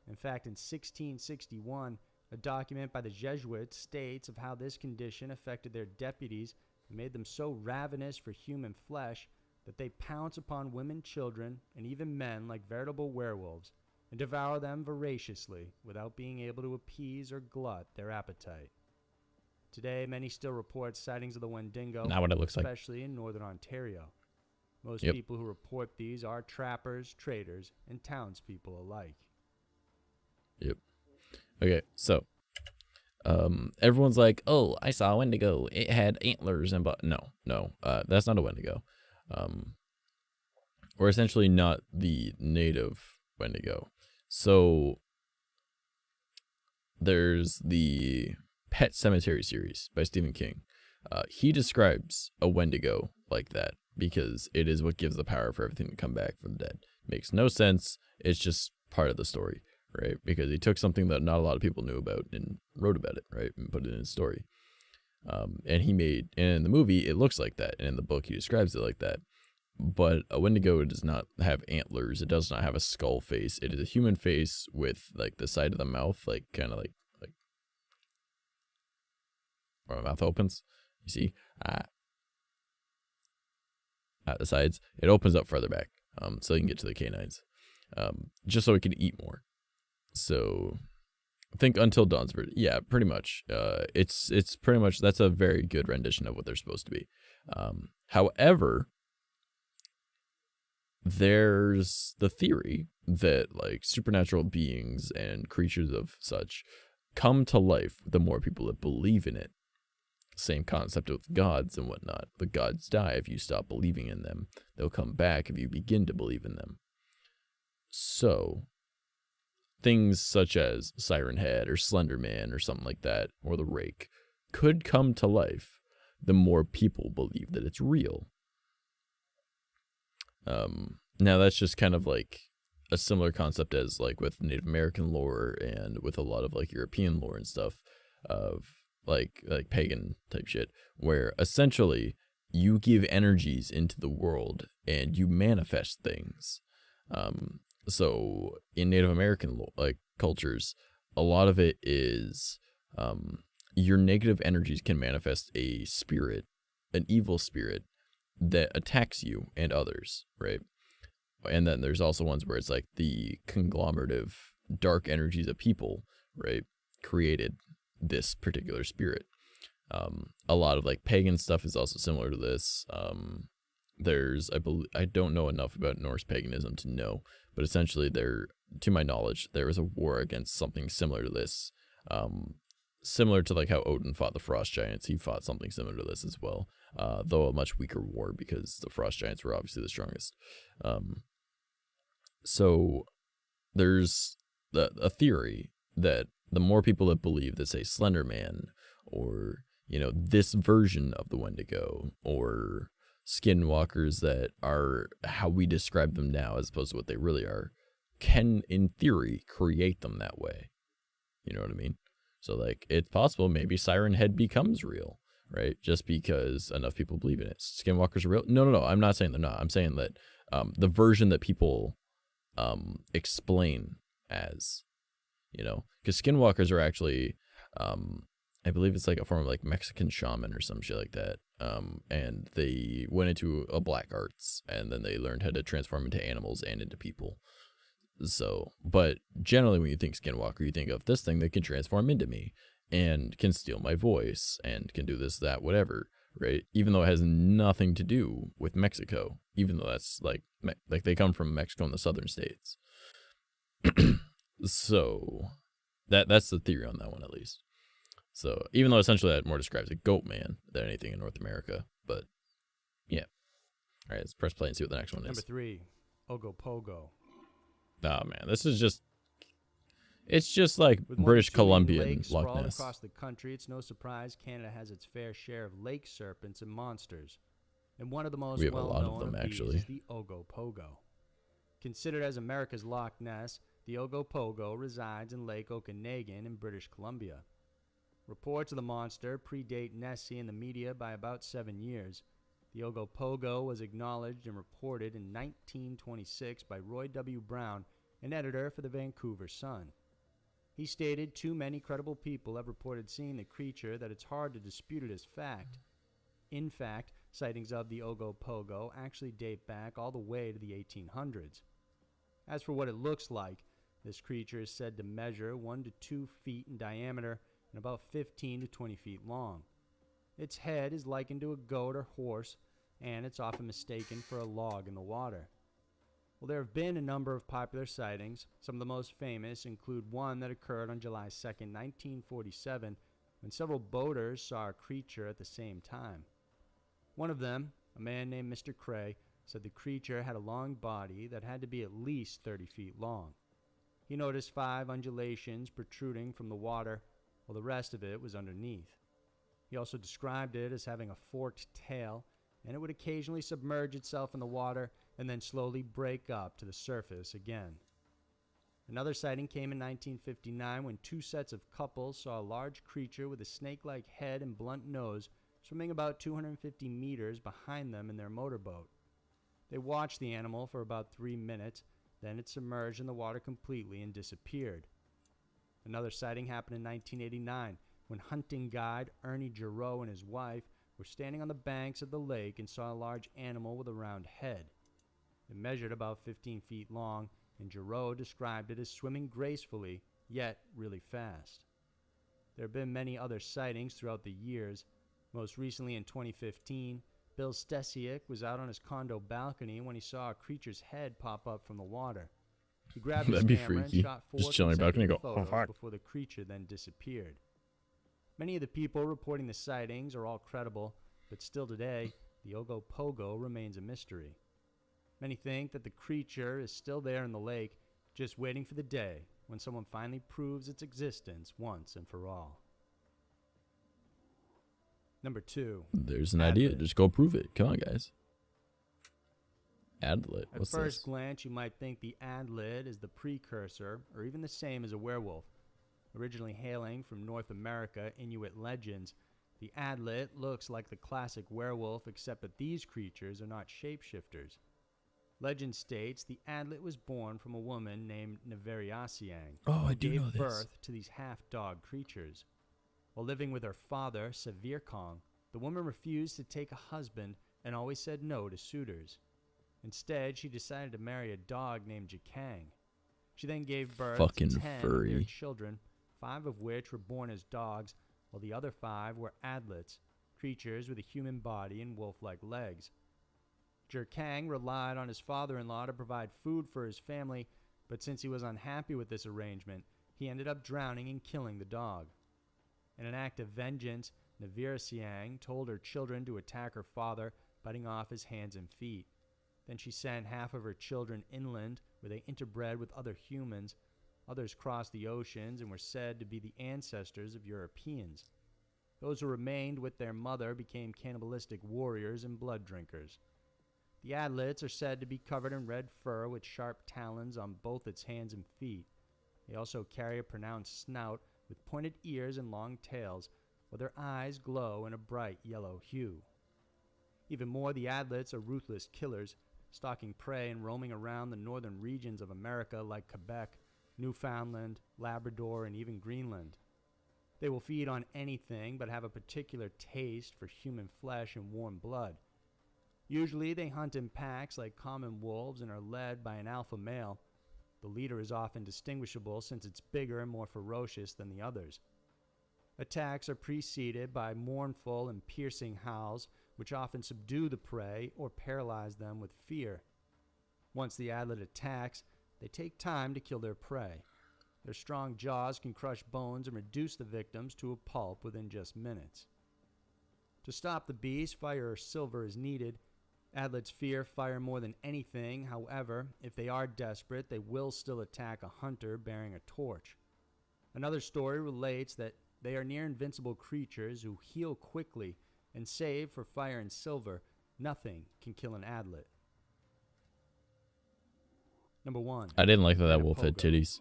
In fact, in 1661, a document by the Jesuits states of how this condition affected their deputies and made them so ravenous for human flesh that they pounce upon women, children, and even men like veritable werewolves and devour them voraciously without being able to appease or glut their appetite. Today, many still report sightings of the Wendigo, Not what it looks like. especially in northern Ontario. Most Yep. people who report these are trappers, traders, and townspeople alike. Yep. Okay, so everyone's like, "Oh, I saw a Wendigo. It had antlers and but no, that's not a Wendigo. Or essentially not the native Wendigo. So there's the Pet Cemetery series by Stephen King. He describes a Wendigo like that because it is what gives the power for everything to come back from the dead. Makes no sense. It's just part of the story, right? Because he took something that not a lot of people knew about and wrote about it, right? And put it in his story. And in the movie, it looks like that. And in the book, he describes it like that. But a Wendigo does not have antlers. It does not have a skull face. It is a human face with like the side of the mouth, like kind of like where my mouth opens. You see, at the sides, it opens up further back, so you can get to the canines, just so it can eat more. So, think Until Dawn's version. Yeah, pretty much. It's pretty much, that's a very good rendition of what they're supposed to be. However, there's the theory that like supernatural beings and creatures of such come to life the more people that believe in it. Same concept with gods and whatnot. The gods die if you stop believing in them. They'll come back if you begin to believe in them. So, things such as Siren Head or Slender Man or something like that, or the Rake, could come to life the more people believe that it's real. Now that's just kind of like a similar concept as like with Native American lore and with a lot of like European lore and stuff of like pagan type shit, where essentially you give energies into the world and you manifest things. So in Native American like cultures, a lot of it is your negative energies can manifest a spirit, an evil spirit that attacks you and others, right? And then there's also ones where it's like the conglomerative dark energies of people, right, created this particular spirit. A lot of like pagan stuff is also similar to this. There's, I don't know enough about Norse paganism to know, but essentially to my knowledge, there was a war against something similar to this. Similar to like how Odin fought the frost giants, he fought something similar to this as well. Though a much weaker war because the frost giants were obviously the strongest. So there's a theory that the more people that believe that, say, Slender Man, or, you know, this version of the Wendigo, or skinwalkers that are how we describe them now as opposed to what they really are, can, in theory, create them that way. You know what I mean? So, like, it's possible maybe Siren Head becomes real, right? Just because enough people believe in it. Skinwalkers are real? No. I'm not saying they're not. I'm saying that the version that people explain as, you know, because skinwalkers are actually, I believe it's like a form of like Mexican shaman or some shit like that. And they went into a black arts and then they learned how to transform into animals and into people. So, but generally when you think skinwalker, you think of this thing that can transform into me and can steal my voice and can do this, that, whatever, right? Even though it has nothing to do with Mexico, even though that's like they come from Mexico and the southern states. So that's the theory on that one, at least. So even though essentially that more describes a goat man than anything in North America, but yeah. All right, let's press play and see what the next one is. Number 3, Ogopogo. Oh man, this is just, it's just like With more British than 2 million Columbian lakes Loch sprawled Ness. across the country, it's no surprise Canada has its fair share of lake serpents and monsters. And one of the most We have a lot of well-known them, these actually. is the Ogopogo. Considered as America's Loch Ness, the Ogopogo resides in Lake Okanagan in British Columbia. Reports of the monster predate Nessie and the media by about 7 years. The Ogopogo was acknowledged and reported in 1926 by Roy W. Brown an editor for the Vancouver Sun. He stated too many credible people have reported seeing the creature that it's hard to dispute it as fact. In fact, sightings of the 𝐭𝐫𝐽𝐽 actually date back all the way to the 1800s. As for what it looks like, this creature is said to measure 1 to 2 feet in diameter and about 15 to 20 feet long. Its head is likened to a goat or horse, and it's often mistaken for a log in the water. Well, there have been a number of popular sightings. Some of the most famous include one that occurred on July 2nd, 1947, when several boaters saw a creature at the same time. One of them, a man named Mr. Cray, said the creature had a long body that had to be at least 30 feet long. He noticed 5 undulations protruding from the water, while the rest of it was underneath. He also described it as having a forked tail, and it would occasionally submerge itself in the water and then slowly break up to the surface again. Another sighting came in 1959 when 2 sets of couples saw a large creature with a snake-like head and blunt nose swimming about 250 meters behind them in their motorboat. They watched the animal for about 3 minutes, then it submerged in the water completely and disappeared. Another sighting happened in 1989 when hunting guide Ernie Giroux and his wife were standing on the banks of the lake and saw a large animal with a round head. It measured about 15 feet long, and Giroux described it as swimming gracefully, yet really fast. There have been many other sightings throughout the years. Most recently in 2015, Bill Stesiak was out on his condo balcony when he saw a creature's head pop up from the water. He grabbed his camera and shot 4 Just chilling on your balcony and go, consecutive "Oh, photos fuck." before the creature then disappeared. Many of the people reporting the sightings are all credible, but still today, the 𝐭𝐽𝐽𝐽 remains a mystery. Many think that the creature is still there in the lake, just waiting for the day when someone finally proves its existence once and for all. Number 2. There's an idea. Just go prove it. Come on, guys. Adlet. At What's first this? glance, you might think the adlet is the precursor, or even the same as a werewolf. Originally hailing from North America Inuit legends, the adlet looks like the classic werewolf, except that these creatures are not shapeshifters. Legend states the adlet was born from a woman named 𝐵𝐻𝐻𝐻𝐵, Oh, who I do gave know this. birth to these half-dog creatures. While living with her father, 𝐸𝐸𝐼𝐸, the woman refused to take a husband and always said no to suitors. Instead, she decided to marry a dog named 𝐂𝐴𝐤. She then gave birth Fucking to 10 of furry. their children, 5 of which were born as dogs, while the other 5 were adlets, creatures with a human body and wolf-like legs. 𝐂𝐴𝐤 relied on his father-in-law to provide food for his family, but since he was unhappy with this arrangement, he ended up drowning and killing the dog. In an act of vengeance, 𝐵𝐻𝐻𝐻𝐵 told her children to attack her father, biting off his hands and feet. Then she sent half of her children inland, where they interbred with other humans. Others crossed the oceans and were said to be the ancestors of Europeans. Those who remained with their mother became cannibalistic warriors and blood drinkers. The adlets are said to be covered in red fur with sharp talons on both its hands and feet. They also carry a pronounced snout with pointed ears and long tails, while their eyes glow in a bright yellow hue. Even more, the adlets are ruthless killers, stalking prey and roaming around the northern regions of America like Quebec, Newfoundland, Labrador, and even Greenland. They will feed on anything but have a particular taste for human flesh and warm blood. Usually they hunt in packs like common wolves and are led by an alpha male. The leader is often distinguishable since it's bigger and more ferocious than the others. Attacks are preceded by mournful and piercing howls, which often subdue the prey or paralyze them with fear. Once the adlet attacks, they take time to kill their prey. Their strong jaws can crush bones and reduce the victims to a pulp within just minutes. To stop the beast, fire or silver is needed. Adlets fear fire more than anything. However, if they are desperate, they will still attack a hunter bearing a torch. Another story relates that they are near invincible creatures who heal quickly, and save for fire and silver, nothing can kill an adlet. Number 1. I didn't like that wolf had titties.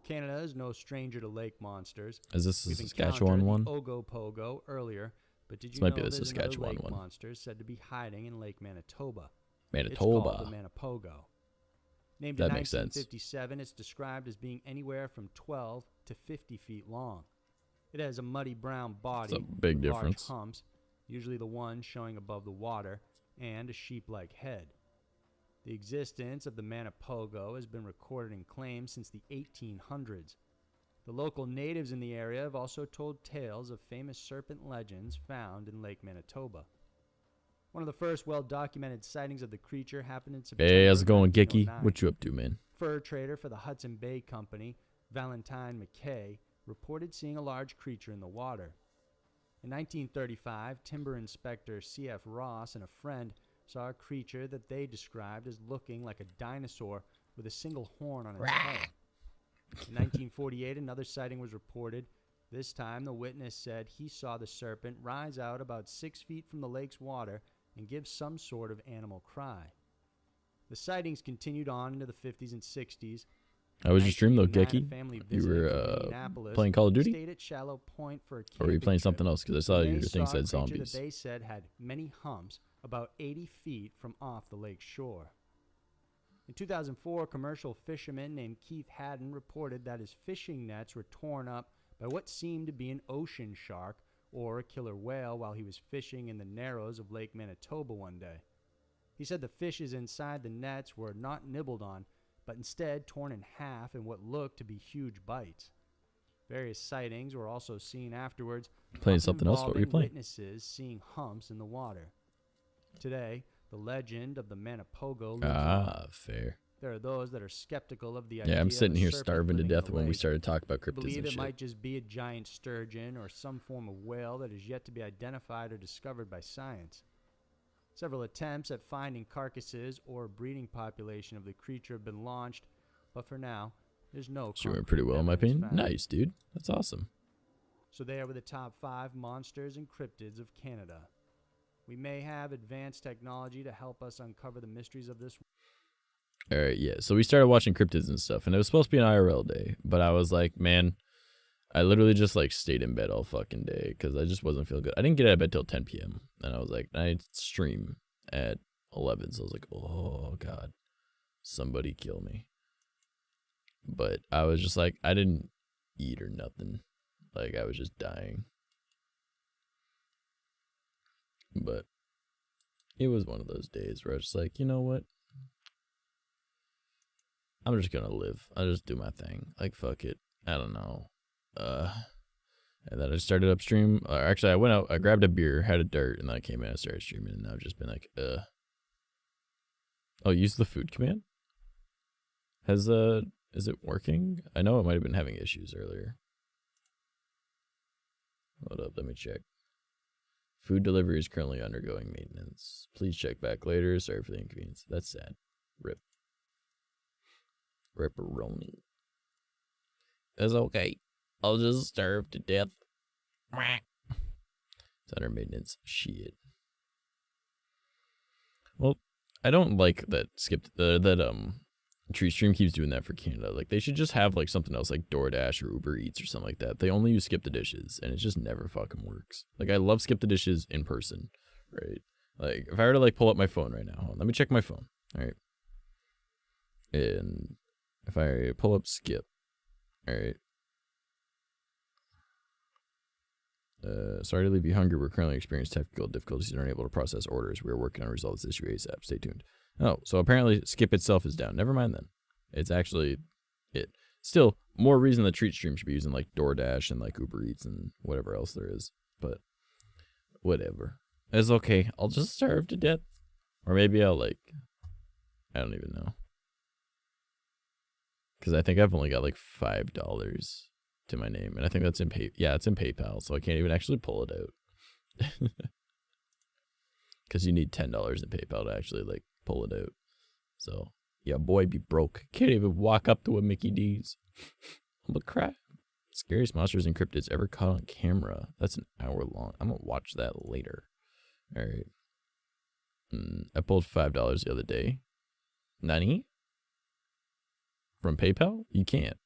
Canada is no stranger to lake monsters. Is this the We've Saskatchewan encountered one? the 𝐭𝐽𝐽𝐽 earlier, but did This you might know be the there's another Saskatchewan lake one. monster said to be hiding in Lake Manitoba? It's called Manitoba. the Manipogo. Named That in makes sense. 1957, it's described as being anywhere from 12 to 50 feet long. It has a muddy brown body, That's a big with large difference. humps, usually the one showing above the water, and a sheep-like head. The existence of the Manipogo has been recorded in claims since the 1800s. The local natives in the area have also told tales of famous serpent legends found in Lake Manitoba. One of the first well-documented sightings of the creature happened in September Hey, how's it going, Gicky? 1909. What you up to, man? Fur trader for the Hudson Bay Company, Valentine McKay, reported seeing a large creature in the water. In 1935, timber inspector C.F. Ross and a friend saw a creature that they described as looking like a dinosaur with a single horn on its head. In 1948, another sighting was reported. This time, the witness said he saw the serpent rise out about 6 feet from the lake's water and give some sort of animal cry. The sightings continued on into the 50s and 60s. How was your stream, though, 1989, Gecky? a family You visited were from Indianapolis playing Call of Duty? stayed at Shallow Point for a Or were you camping playing trip. something else? Because I saw They your thing saw a said creature zombies. that they said had many humps about 80 feet from off the lake shore. In 2004, a commercial fisherman named Keith Haddon reported that his fishing nets were torn up by what seemed to be an ocean shark or a killer whale while he was fishing in the narrows of Lake Manitoba one day. He said the fishes inside the nets were not nibbled on, but instead torn in half in what looked to be huge bites. Various sightings were also seen afterwards, Playing often something else? What were you involving playing? witnesses seeing humps in the water. Today, the legend of the Manipogo lives Ah, on. fair. There are those that are skeptical of the idea Yeah, I'm of sitting a here serpent starving to living in death the when we lake. started talking about They cryptids believe and it shit. might just be a giant sturgeon or some form of whale that is yet to be identified or discovered by science. Several attempts at finding carcasses or a breeding population of the creature have been launched, but for now, there's no She went concrete pretty well, in my evidence opinion. found. Nice, dude. That's awesome. So there were the top 5 monsters and cryptids of Canada. We may have advanced technology to help us uncover the mysteries of this. All right, yeah. So we started watching cryptids and stuff, and it was supposed to be an IRL day, but I was like, man, I literally just like stayed in bed all fucking day because I just wasn't feeling good. I didn't get out of bed till 10 p.m. and I was like, I stream at 11, so I was like, oh god, somebody kill me. But I was just like, I didn't eat or nothing. Like I was just dying. But it was one of those days where I was just like, you know what? I'm just gonna live. I'll just do my thing. Like, fuck it. I don't know. And then I started upstream. Actually, I went out, I grabbed a beer, had a dirt, and then I came in and started streaming, and I've just been like, Oh, use the food command? Is it working? I know it might have been having issues earlier. Hold up, let me check. Food delivery is currently undergoing maintenance. Please check back later. Sorry for the inconvenience. That's sad. Rip. Ripperoni. It's okay. I'll just starve to death. It's under maintenance. Shit. Well, I don't like that Tree Stream keeps doing that for Canada. Like, they should just have like something else like DoorDash or Uber Eats or something like that. They only use Skip the Dishes, and it just never fucking works. Like, I love Skip the Dishes in person, right? Like, if I were to like pull up my phone right now, hold on, let me check my phone. All right. And if I pull up Skip, all right. Sorry to leave you hungry. We're currently experiencing technical difficulties and are unable to process orders. We are working on resolve this issue ASAP. Stay tuned. Oh, so apparently Skip itself is down. Never mind then. It's actually it. Still, more reason the Treat Stream should be using like DoorDash and like Uber Eats and whatever else there is. But whatever. It's okay. I'll just starve to death. Or maybe I'll like, I don't even know. Because I think I've only got like $5 to my name. And I think that's in it's in PayPal. So I can't even actually pull it out. Because you need $10 in PayPal to actually like pull it out. So yeah, boy be broke. Can't even walk up to a Mickey D's. But crap. Scariest monsters and cryptids ever caught on camera. That's an hour long. I'm gonna watch that later. All right. I pulled $5 the other day. Nani? From PayPal? You can't.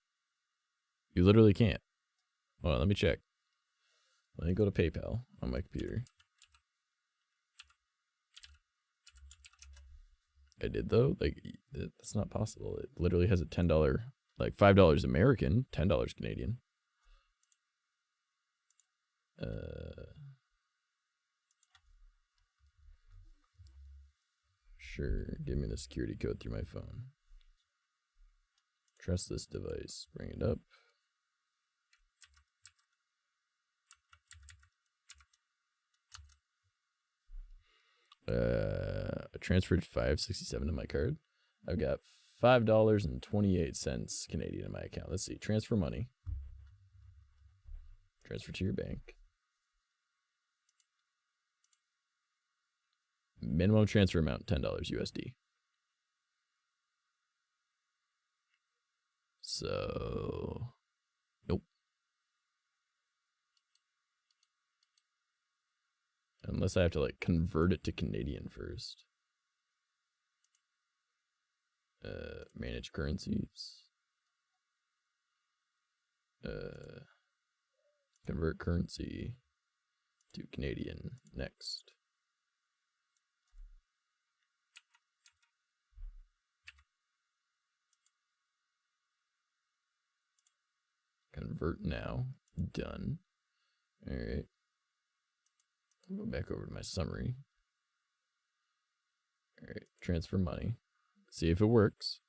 You literally can't. Hold on, let me check. Let me go to PayPal on my computer. I did though. Like that's not possible. It literally has a $10, like $5 American, $10 Canadian. Sure. Give me the security code through my phone. Trust this device. Bring it up. I transferred $5.67 to my card. I've got $5.28 Canadian in my account. Let's see. Transfer money. Transfer to your bank. Minimum transfer amount $10 USD. So, nope. Unless I have to like convert it to Canadian first. Manage currencies. Convert currency to Canadian next. Convert now. Done. All right. Go back over to my summary. All right. Transfer money. See if it works.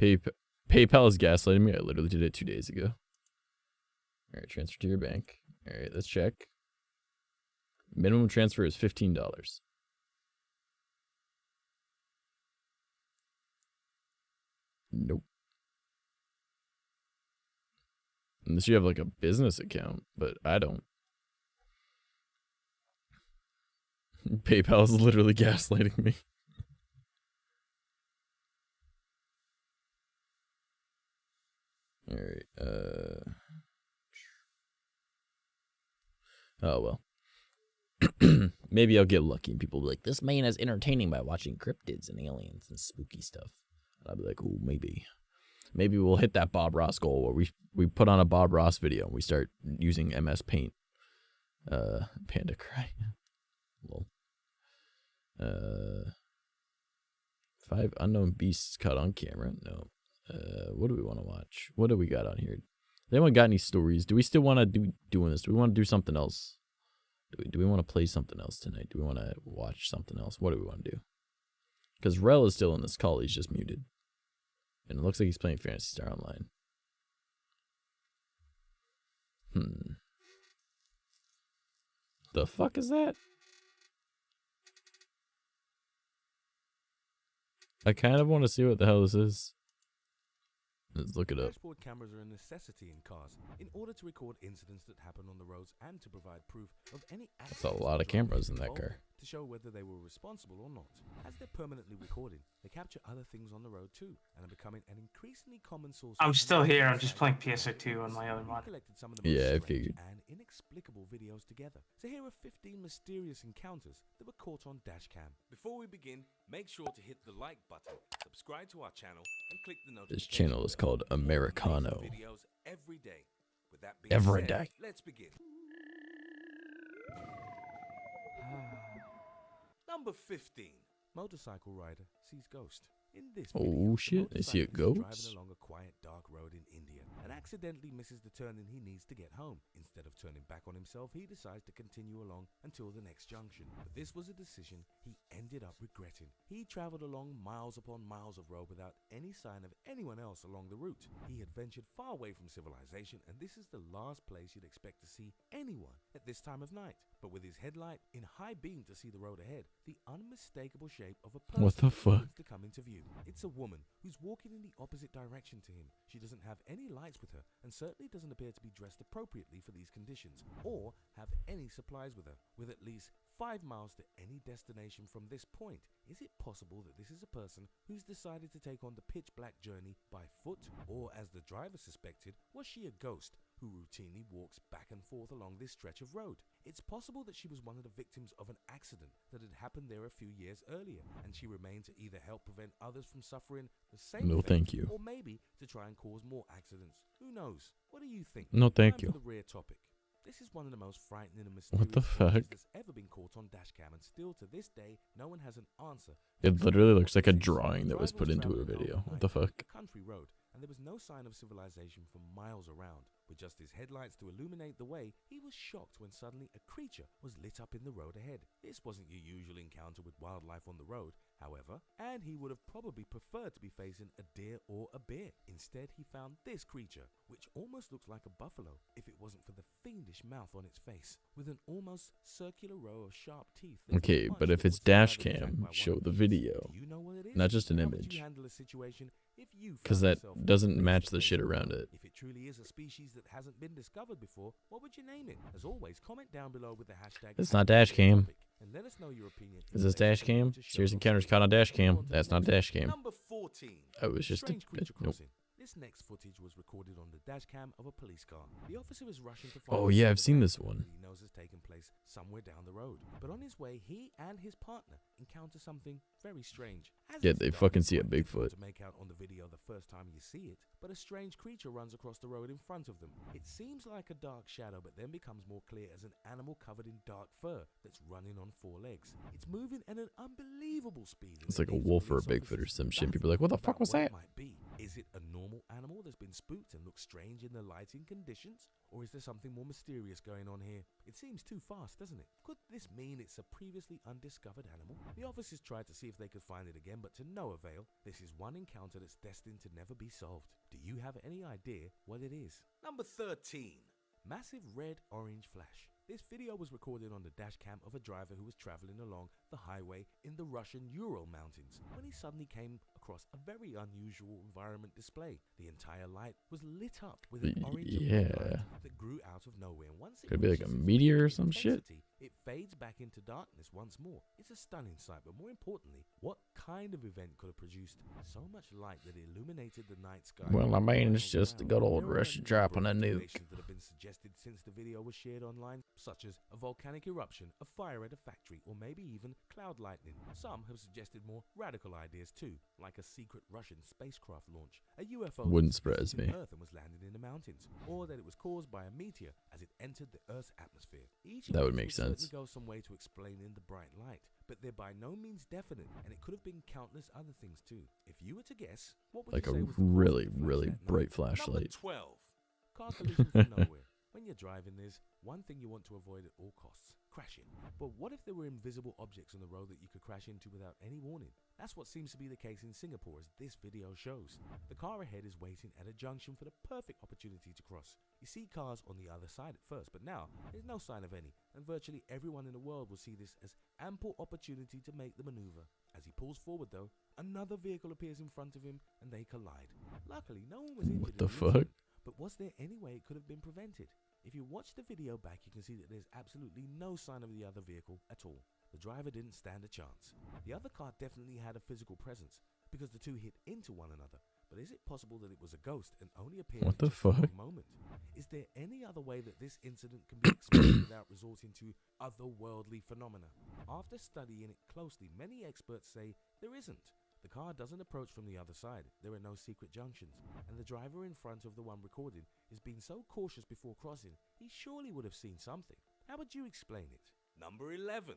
PayPal is gaslighting me. I literally did it 2 days ago. All right. Transfer to your bank. All right. Let's check. Minimum transfer is $15. Nope. Unless you have like a business account, but I don't. PayPal is literally gaslighting me. All right. Oh well. Maybe I'll get lucky and people will be like, "This man is entertaining by watching cryptids and aliens and spooky stuff." And I'll be like, "Oh, maybe." Maybe we'll hit that Bob Ross goal where we put on a Bob Ross video and we start using MS Paint. Panda cry. Lol. 5 unknown beasts caught on camera. No. What do we want to watch? What do we got on here? Has anyone got any stories? Do we still want to doing this? Do we want to do something else? Do we want to play something else tonight? Do we want to watch something else? What do we want to do? Because Rel is still in this call. He's just muted. And it looks like he's playing Phantasy Star Online. The fuck is that? I kind of want to see what the hell this is. Let's look it up. Dashboard cameras are a necessity in cars in order to record incidents that happen on the roads and to provide proof of any That's a lot of cameras in that car. to show whether they were responsible or not. As they're permanently recording, they capture other things on the road too and are becoming an increasingly common source. I'm still here. I'm just playing PSO2 on my other mod. Yeah, I figured. And inexplicable videos together. So here are 15 mysterious encounters that were caught on dashcam. Before we begin, make sure to hit the like button, subscribe to our channel, and click the notification. This channel is called Americano. Videos every day. With that being Every said, day. let's begin. Number 15. Motorcycle rider sees ghost. In this Oh shit, I see a ghost. driving along a quiet dark road in India and accidentally misses the turning he needs to get home. Instead of turning back on himself, he decides to continue along until the next junction. But this was a decision he ended up regretting. He traveled along miles upon miles of road without any sign of anyone else along the route. He had ventured far away from civilization, and this is the last place you'd expect to see anyone at this time of night. But with his headlight in high beam to see the road ahead, the unmistakable shape of a person What the fuck? begins to come into view. It's a woman who's walking in the opposite direction to him. She doesn't have any lights with her and certainly doesn't appear to be dressed appropriately for these conditions or have any supplies with her. With at least 5 miles to any destination from this point, is it possible that this is a person who's decided to take on the pitch black journey by foot? Or, as the driver suspected, was she a ghost who routinely walks back and forth along this stretch of road? It's possible that she was one of the victims of an accident that had happened there a few years earlier, and she remained to either help prevent others from suffering the same No, fate, thank you. or maybe to try and cause more accidents. Who knows? What do you think? No, thank Time you. for the rear topic. This is one of the most frightening and What the mysterious fuck? footage that's ever been caught on dashcam, and still to this day, no one has an answer. It literally looks like a drawing that was put into a video. What the fuck? A country road, and there was no sign of civilization for miles around. With just his headlights to illuminate the way, he was shocked when suddenly a creature was lit up in the road ahead. This wasn't your usual encounter with wildlife on the road, however, and he would have probably preferred to be facing a deer or a bear. Instead, he found this creature, which almost looks like a buffalo if it wasn't for the fiendish mouth on its face, with an almost circular row of sharp teeth. Okay, but if it's dash cam, show the video, not just an image, because that doesn't match the shit around it. If it truly is a species that hasn't been discovered before, what would you name it? As always, comment down below with the hashtag. It's not dash cam. And let us know your opinion. Is this dash cam? Serious encounters caught on dash cam. That's not dash cam. Number 14. Oh, it was just Strange creature nope. crossing. This next footage was recorded on the dash cam of a police car. The officer is rushing to find Oh a yeah, set I've of seen this accident one. that he knows has taken place somewhere down the road. But on his way, he and his partner encounter something very strange. As Yeah, it's they dark, fucking it's see a quite difficult Bigfoot. to make out on the video the first time you see it, but a strange creature runs across the road in front of them. It seems like a dark shadow, but then becomes more clear as an animal covered in dark fur that's running on 4 legs. It's moving at an unbelievable speed. It's like a wolf or a Bigfoot or some shit. People are like, what the fuck was that? Is it a normal animal that's been spooked and looks strange in the lighting conditions? Or is there something more mysterious going on here? It seems too fast, doesn't it? Could this mean it's a previously undiscovered animal? The officers tried to see if they could find it again, but to no avail. This is one encounter that's destined to never be solved. Do you have any idea what it is? Number 13. Massive red-orange flash. This video was recorded on the dash cam of a driver who was traveling along the highway in the Russian Ural Mountains when he suddenly came across a very unusual environment display. The entire light was lit up with an orange light that grew out of nowhere. And once it Could be like a reaches its meteor or peak some shit. intensity, it fades back into darkness once more. It's a stunning sight, but more importantly, what kind of event could have produced so much light that it illuminated the night sky? Well, I mean, it's just a good old There are Russian number dropping of a nuke. explanations that have been suggested since the video was shared online, such as a volcanic eruption, a fire at a factory, or maybe even cloud lightning. Some have suggested more radical ideas too, like a secret Russian spacecraft launch, a UFO Wouldn't that was surprise visiting me. Earth and was landing in the mountains, or that it was caused by a meteor as it entered the Earth's atmosphere. Each of That would these make sense. certainly go some way to explaining the bright light, but they're by no means definite, and it could have been countless other things too. If you were to guess, what would Like you a say was the cause of really, the flash really that night? bright Number flashlight. 12. Car collision from nowhere. When you're driving, there's one thing you want to avoid at all costs: crashing. But what if there were invisible objects on the road that you could crash into without any warning? That's what seems to be the case in Singapore, as this video shows. The car ahead is waiting at a junction for the perfect opportunity to cross. You see cars on the other side at first, but now there's no sign of any, and virtually everyone in the world will see this as ample opportunity to make the maneuver. As he pulls forward though, another vehicle appears in front of him and they collide. Luckily, no one was injured. What the in fuck? incident, but was there any way it could have been prevented? If you watch the video back, you can see that there's absolutely no sign of the other vehicle at all. The driver didn't stand a chance. The other car definitely had a physical presence, because the two hit into one another. But is it possible that it was a ghost and only appeared What at the just the fuck? wrong moment? Is there any other way that this incident can be explained without resorting to otherworldly phenomena? After studying it closely, many experts say there isn't. The car doesn't approach from the other side, there are no secret junctions, and the driver in front of the one recording is being so cautious before crossing, he surely would have seen something. How would you explain it? Number 11.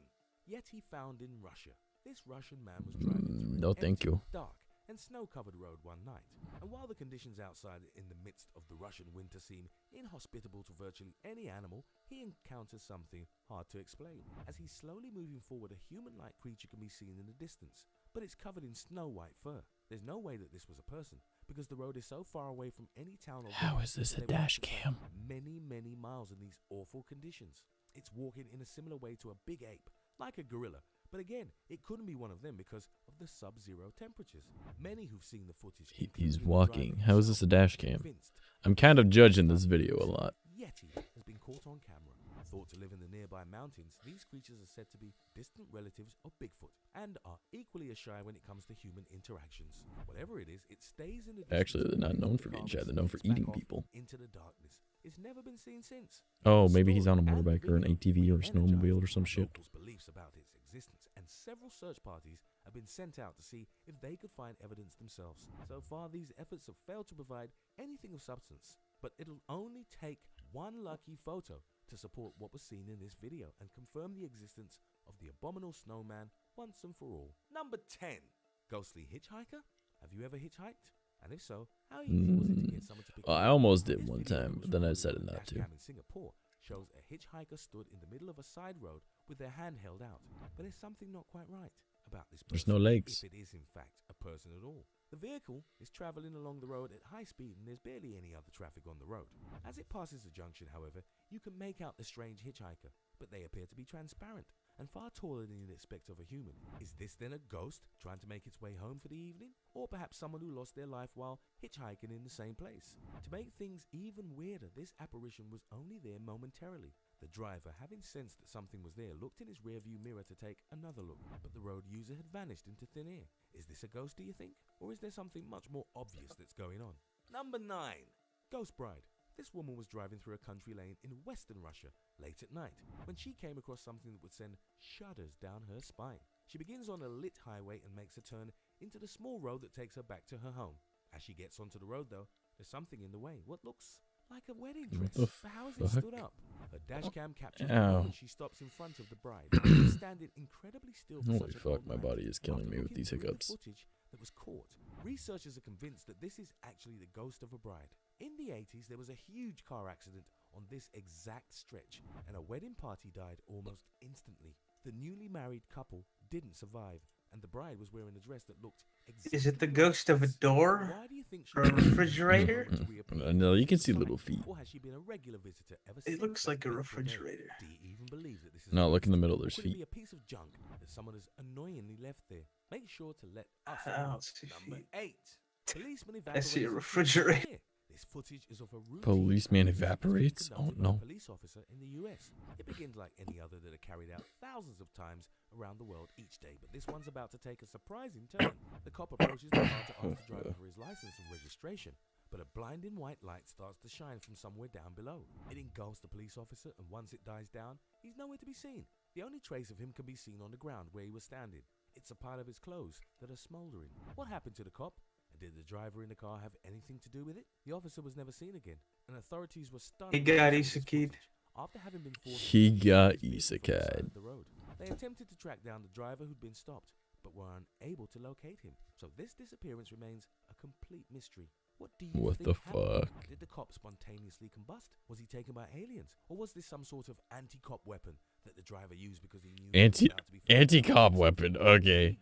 Yeti found in Russia. This Russian man was driving through No, an thank empty, you. dark and snow-covered road one night, and while the conditions outside in the midst of the Russian winter seem inhospitable to virtually any animal, he encounters something hard to explain. As he's slowly moving forward, a human-like creature can be seen in the distance, but it's covered in snow-white fur. There's no way that this was a person, because the road is so far away from any town or How village is this that a they would have dash to travel cam? many miles in these awful conditions. It's walking in a similar way to a big ape, like a gorilla. But again, it couldn't be one of them because of the sub-zero temperatures. Many who've seen the footage, He's including the walking. driver How is this a dash cam? convinced I'm kind of judging this video a lot. Yeti has been caught on camera. Thought to live in the nearby mountains, these creatures are said to be distant relatives of Bigfoot and are equally as shy when it comes to human interactions. Whatever it is, it stays in the distance. Actually, they're not known for being shy. They're known for eating people. Into the darkness. It's never been seen since. Oh, maybe he's on a motorbike or an ATV or a snowmobile or some shit. Locals' beliefs about its existence, and several search parties have been sent out to see if they could find evidence themselves. So far, these efforts have failed to provide anything of substance, but it'll only take one lucky photo to support what was seen in this video and confirm the existence of the abominable snowman once and for all. Number 10. Ghostly hitchhiker? Have you ever hitchhiked? And if so, how easy was it to get someone to pick you I up? almost did This one video time, was but then I recorded decided on not to. dashcam in Singapore shows a hitchhiker stood in the middle of a side road with their hand held out. But there's something not quite right about this person. There's no legs. If it is in fact a person at all. The vehicle is traveling along the road at high speed and there's barely any other traffic on the road. As it passes the junction, however, you can make out the strange hitchhiker, but they appear to be transparent and far taller than you'd expect of a human. Is this then a ghost trying to make its way home for the evening? Or perhaps someone who lost their life while hitchhiking in the same place? To make things even weirder, this apparition was only there momentarily. The driver, having sensed that something was there, looked in his rearview mirror to take another look, but the road user had vanished into thin air. Is this a ghost, do you think? Or is there something much more obvious that's going on? Number 9. Ghost Bride. This woman was driving through a country lane in western Russia late at night when she came across something that would send shudders down her spine. She begins on a lit highway and makes a turn into the small road that takes her back to her home. As she gets onto the road, though, there's something in the way. What looks like a wedding dress. But how has it stood up? Her dash cam captures the moment she stops in front of the bride, standing incredibly still for Holy such a fuck, cold my night. body is killing After me with looking these through the hiccups. footage that was caught, researchers are convinced that this is actually the ghost of a bride. In the 80s, there was a huge car accident on this exact stretch, and a wedding party died almost instantly. The newly married couple didn't survive, and the bride was wearing a dress that looked exactly. Is it the ghost of a door? Why do you think she Or a refrigerator? No, you can see little feet. Or has she been a regular visitor ever It since looks that like a fateful day? refrigerator. Do you even believe that this is No, a look in the ghost? middle, Or there's could it feet. be a piece of junk that someone has annoyingly left there? Make sure to let us I know. don't see Number feet. 8. Policeman I see a evaporates refrigerator. here. This footage is of a routine Policeman investigation evaporates? Oh conducted by a no. police officer in the US. It begins like any other that are carried out thousands of times around the world each day, but this one's about to take a surprising turn. The cop approaches the car to ask the driver for his license and registration, but a blinding white light starts to shine from somewhere down below. It engulfs the police officer, and once it dies down, he's nowhere to be seen. The only trace of him can be seen on the ground where he was standing. It's a pile of his clothes that are smoldering. What happened to the cop? And did the driver in the car have anything to do with it? The officer was never seen again, and authorities were stunned. 𝐂𝐸𝐿𝐸. After having been forced 𝐂𝐸𝐿𝐸. the road, they attempted to track down the driver who'd been stopped, but were unable to locate him. So this disappearance remains a complete mystery. What do you What think the happened? fuck? Did the cop spontaneously combust? Was he taken by aliens? Or was this some sort of anti-cop weapon that the driver used because he knew he was about to be found? Anti-cop weapon, okay.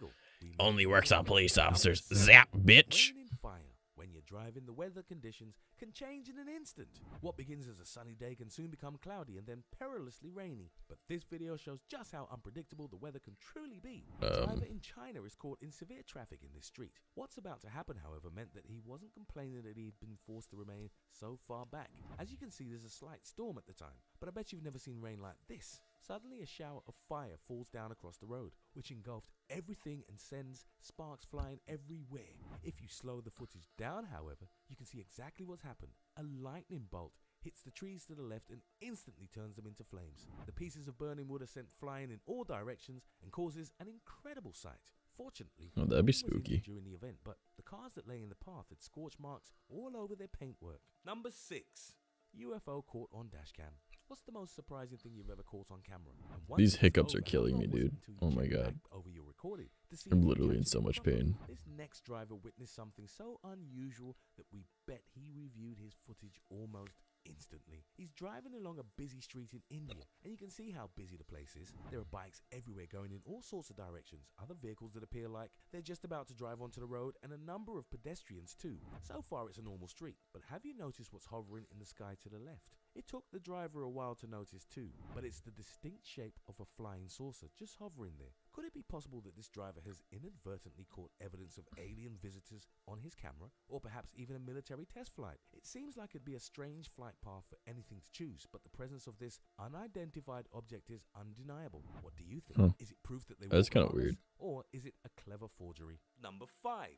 Only works on police officers. Zap, bitch. Raining fire. When you're driving, the weather conditions can change in an instant. What begins as a sunny day can soon become cloudy and then perilously rainy. But this video shows just how unpredictable the weather can truly be. A driver in China is caught in severe traffic in this street. What's about to happen, however, meant that he wasn't complaining that he'd been forced to remain so far back. As you can see, there's a slight storm at the time, but I bet you've never seen rain like this. Suddenly, a shower of fire falls down across the road, which engulfed everything and sends sparks flying everywhere. If you slow the footage down, however, you can see exactly what's happened. A lightning bolt hits the trees to the left and instantly turns them into flames. The pieces of burning wood are sent flying in all directions and causes an incredible sight. Fortunately, Oh, that'd be no one was injured spooky. during the event, but the cars that lay in the path had scorch marks all over their paintwork. Number 6. UFO caught on dashcam. What's the most surprising thing you've ever caught on camera? And once These it's hiccups over, are killing how me, long was it dude. until you Oh my checked god. back over your recording to see I'm if you literally in captured so it much properly? pain. This next driver witnessed something so unusual that we bet he reviewed his footage almost instantly. He's driving along a busy street in India, and you can see how busy the place is. There are bikes everywhere going in all sorts of directions, other vehicles that appear like they're just about to drive onto the road, and a number of pedestrians too. So far it's a normal street, but have you noticed what's hovering in the sky to the left? It took the driver a while to notice too, but it's the distinct shape of a flying saucer just hovering there. Could it be possible that this driver has inadvertently caught evidence of alien visitors on his camera, or perhaps even a military test flight? It seems like it'd be a strange flight path for anything to choose, but the presence of this unidentified object is undeniable. What do you think? Huh. Is it proof that they That's were kinda harmless, weird. or is it a clever forgery? Number 5.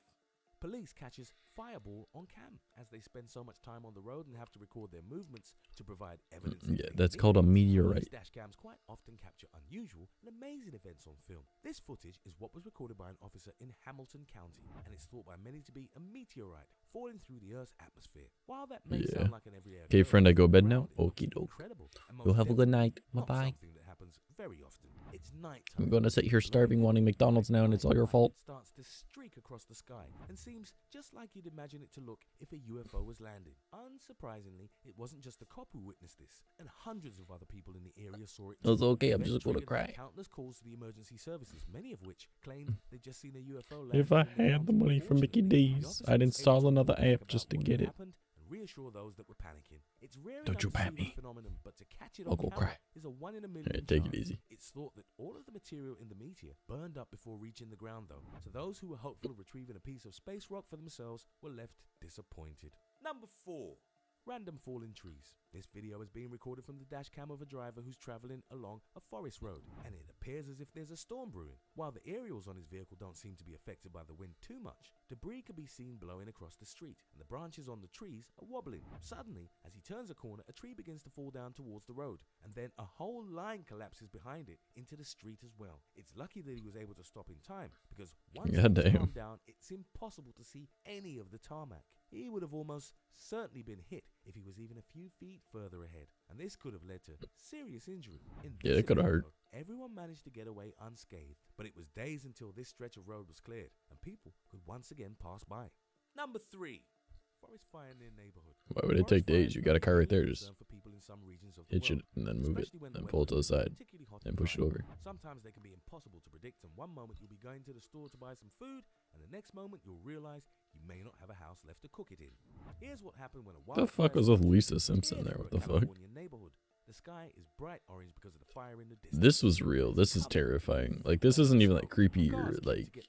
Police catches Fireball on cam as they spend so much time on the road and have to record their movements to provide evidence. Yeah, that's called a meteorite. Dash cams quite often capture unusual and amazing events on film. This footage is what was recorded by an officer in Hamilton County, and it's thought by many to be a meteorite falling through the Earth's atmosphere. While that may sound like an everyday Okay, friend, I go to bed now. occurrence, Okie doke. incredible and You'll most have a good definitely night. not Bye-bye. something that happens very often. It's nighttime. I'm gonna sit here starving, wanting McDonald's now, and it's all your fault. Starts to streak across the sky and seems just like you'd imagine it to look if a UFO was landing. Unsurprisingly, it wasn't just the cop who witnessed this, and hundreds of other people in the area saw it. It's okay, I'm Event just gonna triggered by cry. Countless calls to the emergency services, many of which claimed they'd just seen a UFO land. If I had the money from Mickey D's, I'd install another app just to get it. Reassure those that were panicking. It's rare Don't you enough to pat see me. this phenomenon, but to catch it I'll on go camera cry. is a 1 in a million Alright, take it chance. easy. It's thought that all of the material in the meteor burned up before reaching the ground, though. So those who were hopeful of retrieving a piece of space rock for themselves were left disappointed. Number 4. Random falling trees. This video is being recorded from the dash cam of a driver who's traveling along a forest road, and it appears as if there's a storm brewing. While the aerials on his vehicle don't seem to be affected by the wind too much, debris can be seen blowing across the street, and the branches on the trees are wobbling. Suddenly, as he turns a corner, a tree begins to fall down towards the road, and then a whole line collapses behind it into the street as well. It's lucky that he was able to stop in time, because once God it damn. calmed down, it's impossible to see any of the tarmac. He would have almost certainly been hit if he was even a few feet further ahead, and this could have led to serious injury. In Yeah, this it could have event, hurt. though, everyone managed to get away unscathed, but it was days until this stretch of road was cleared, and people could once again pass by. Number 3. Forest fire in their neighborhood. Why would it take days? You got a car right there, just hitch it and then move it, then pull it to the side, then push it over. Sometimes they can be impossible to predict, and one moment you'll be going to the store to buy some food, and the next moment you'll realize you may not have a house left to cook it in. Here's what happened when a What the fuck was with Lisa Simpson there? What the fuck? neighborhood. The sky is bright orange because of the fire in the distance. This was real. This is terrifying. Like, this isn't even like creepy or like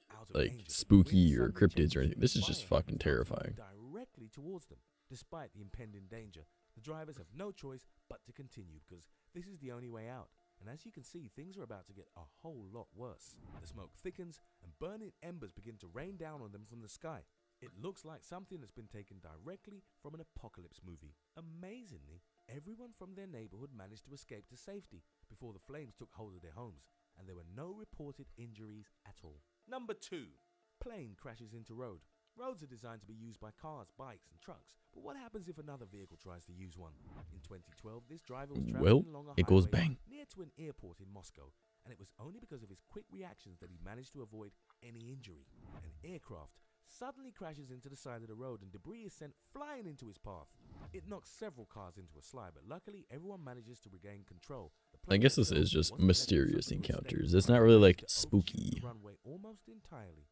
spooky or cryptids or anything. This is just fucking terrifying. Directly towards them. Despite the impending danger, the drivers have no choice but to continue because this is the only way out. And as you can see, things are about to get a whole lot worse. The smoke thickens and burning embers begin to rain down on them from the sky. It looks like something that's been taken directly from an apocalypse movie. Amazingly, everyone from their neighborhood managed to escape to safety before the flames took hold of their homes, and there were no reported injuries at all. Number 2. Plane crashes into road. Roads are designed to be used by cars, bikes, and trucks, but what happens if another vehicle tries to use one? In 2012, this driver was traveling along a it goes highway bang. near to an airport in Moscow, and it was only because of his quick reactions that he managed to avoid any injury. An aircraft suddenly crashes into the side of the road and debris is sent flying into his path. It knocks several cars into a slide, but luckily everyone manages to regain control. I guess this is just mysterious encounters. It's not really like spooky. Runway almost entirely.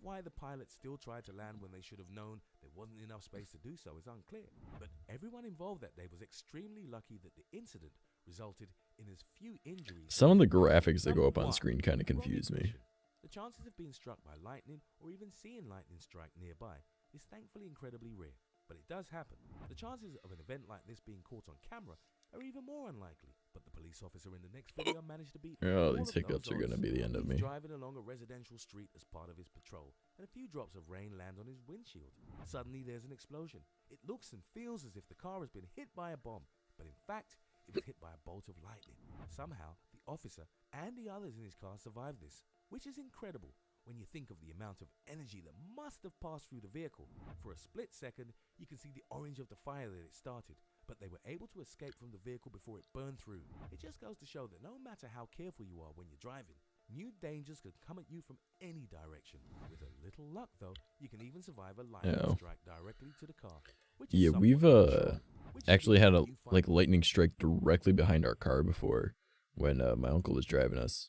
Why the pilot still tried to land when they should have known there wasn't enough space to do so is unclear. But everyone involved that day was extremely lucky that the incident resulted in as few injuries. Some of the graphics that go up on screen kind of confuse me. The chances of being struck by lightning or even seeing lightning strike nearby is thankfully incredibly rare, but it does happen. The chances of an event like this being caught on camera are even more unlikely, but the police officer in the next video managed to beat Oh, all these of hiccups those are gonna odds. be the end of He's me. driving along a residential street as part of his patrol, and a few drops of rain land on his windshield. Suddenly there's an explosion. It looks and feels as if the car has been hit by a bomb, but in fact, it was hit by a bolt of lightning. Somehow, the officer and the others in his car survived this, which is incredible when you think of the amount of energy that must have passed through the vehicle. For a split second, you can see the orange of the fire that it started, but they were able to escape from the vehicle before it burned through. It just goes to show that no matter how careful you are when you're driving, new dangers could come at you from any direction. With a little luck, though, you can even survive a lightning strike directly to the car. Which is Yeah, somewhat we've unusual. Which actually is had a you find lightning strike directly behind our car before when my uncle was driving us.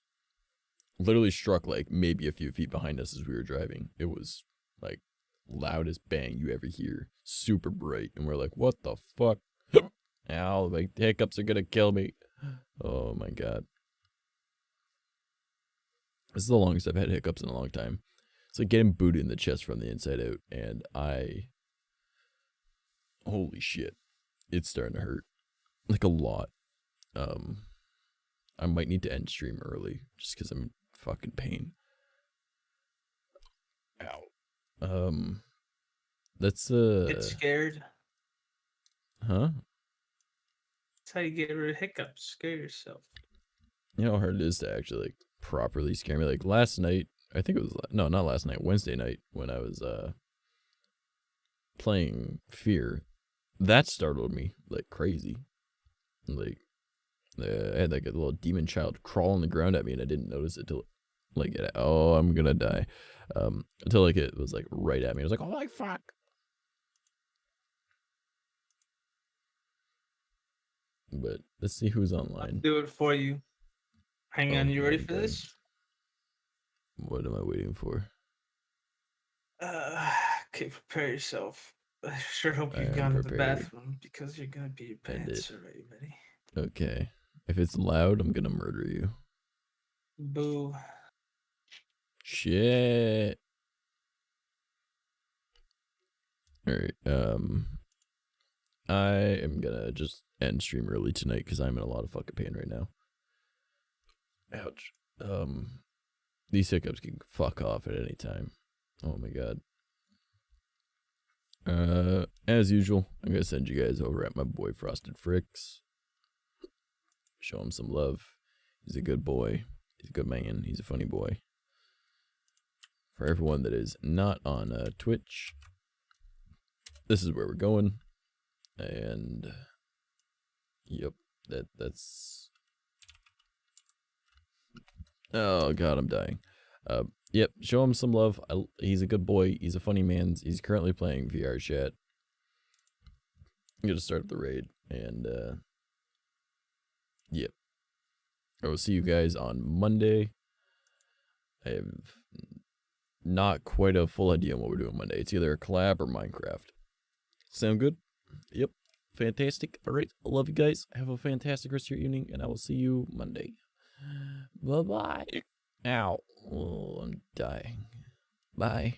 Literally struck like maybe a few feet behind us as we were driving. It was like loudest bang you ever hear, super bright, and we're like, what the fuck? Ow, like the hiccups are gonna kill me. Oh my god. This is the longest I've had hiccups in a long time. It's like getting booted in the chest from the inside out, and holy shit, it's starting to hurt, like a lot. I might need to end stream early just because I'm in fucking pain. Ow. That's Get scared. Huh? That's how you get rid of hiccups. Scare yourself. You know how hard it is to actually like properly scare me. Like last night, I think it was no, not last night. Wednesday night when I was playing Fear, that startled me like crazy. Like I had like a little demon child crawl on the ground at me, and I didn't notice it till like oh, I'm gonna die. Until like it was like right at me. I was like, oh my fuck. But let's see who's online. Do it for you. Hang on, you ready for okay. this? What am I waiting for? Okay, prepare yourself. I sure hope I you've am gone to the prepared. bathroom because you're gonna be your pants. Are you ready? Okay. If it's loud, I'm gonna murder you. Boo. Shit. Alright, I am gonna just end stream early tonight because I'm in a lot of fucking pain right now. Ouch. These hiccups can fuck off at any time. Oh my god. As usual, I'm gonna send you guys over at my boy Frosted Fricks. Show him some love. He's a good boy. He's a good man. He's a funny boy. For everyone that is not on Twitch, this is where we're going. And yep, that's oh god, I'm dying. Yep, show him some love. He's a good boy. He's a funny man. He's currently playing VR chat. I'm gonna start the raid, and yep, I will see you guys on Monday. I have not quite a full idea on what we're doing Monday. It's either a collab or Minecraft. Sound good? Yep. Fantastic. All right. I love you guys. Have a fantastic rest of your evening, and I will see you Monday. Bye-bye. Ow. Oh, I'm dying. Bye.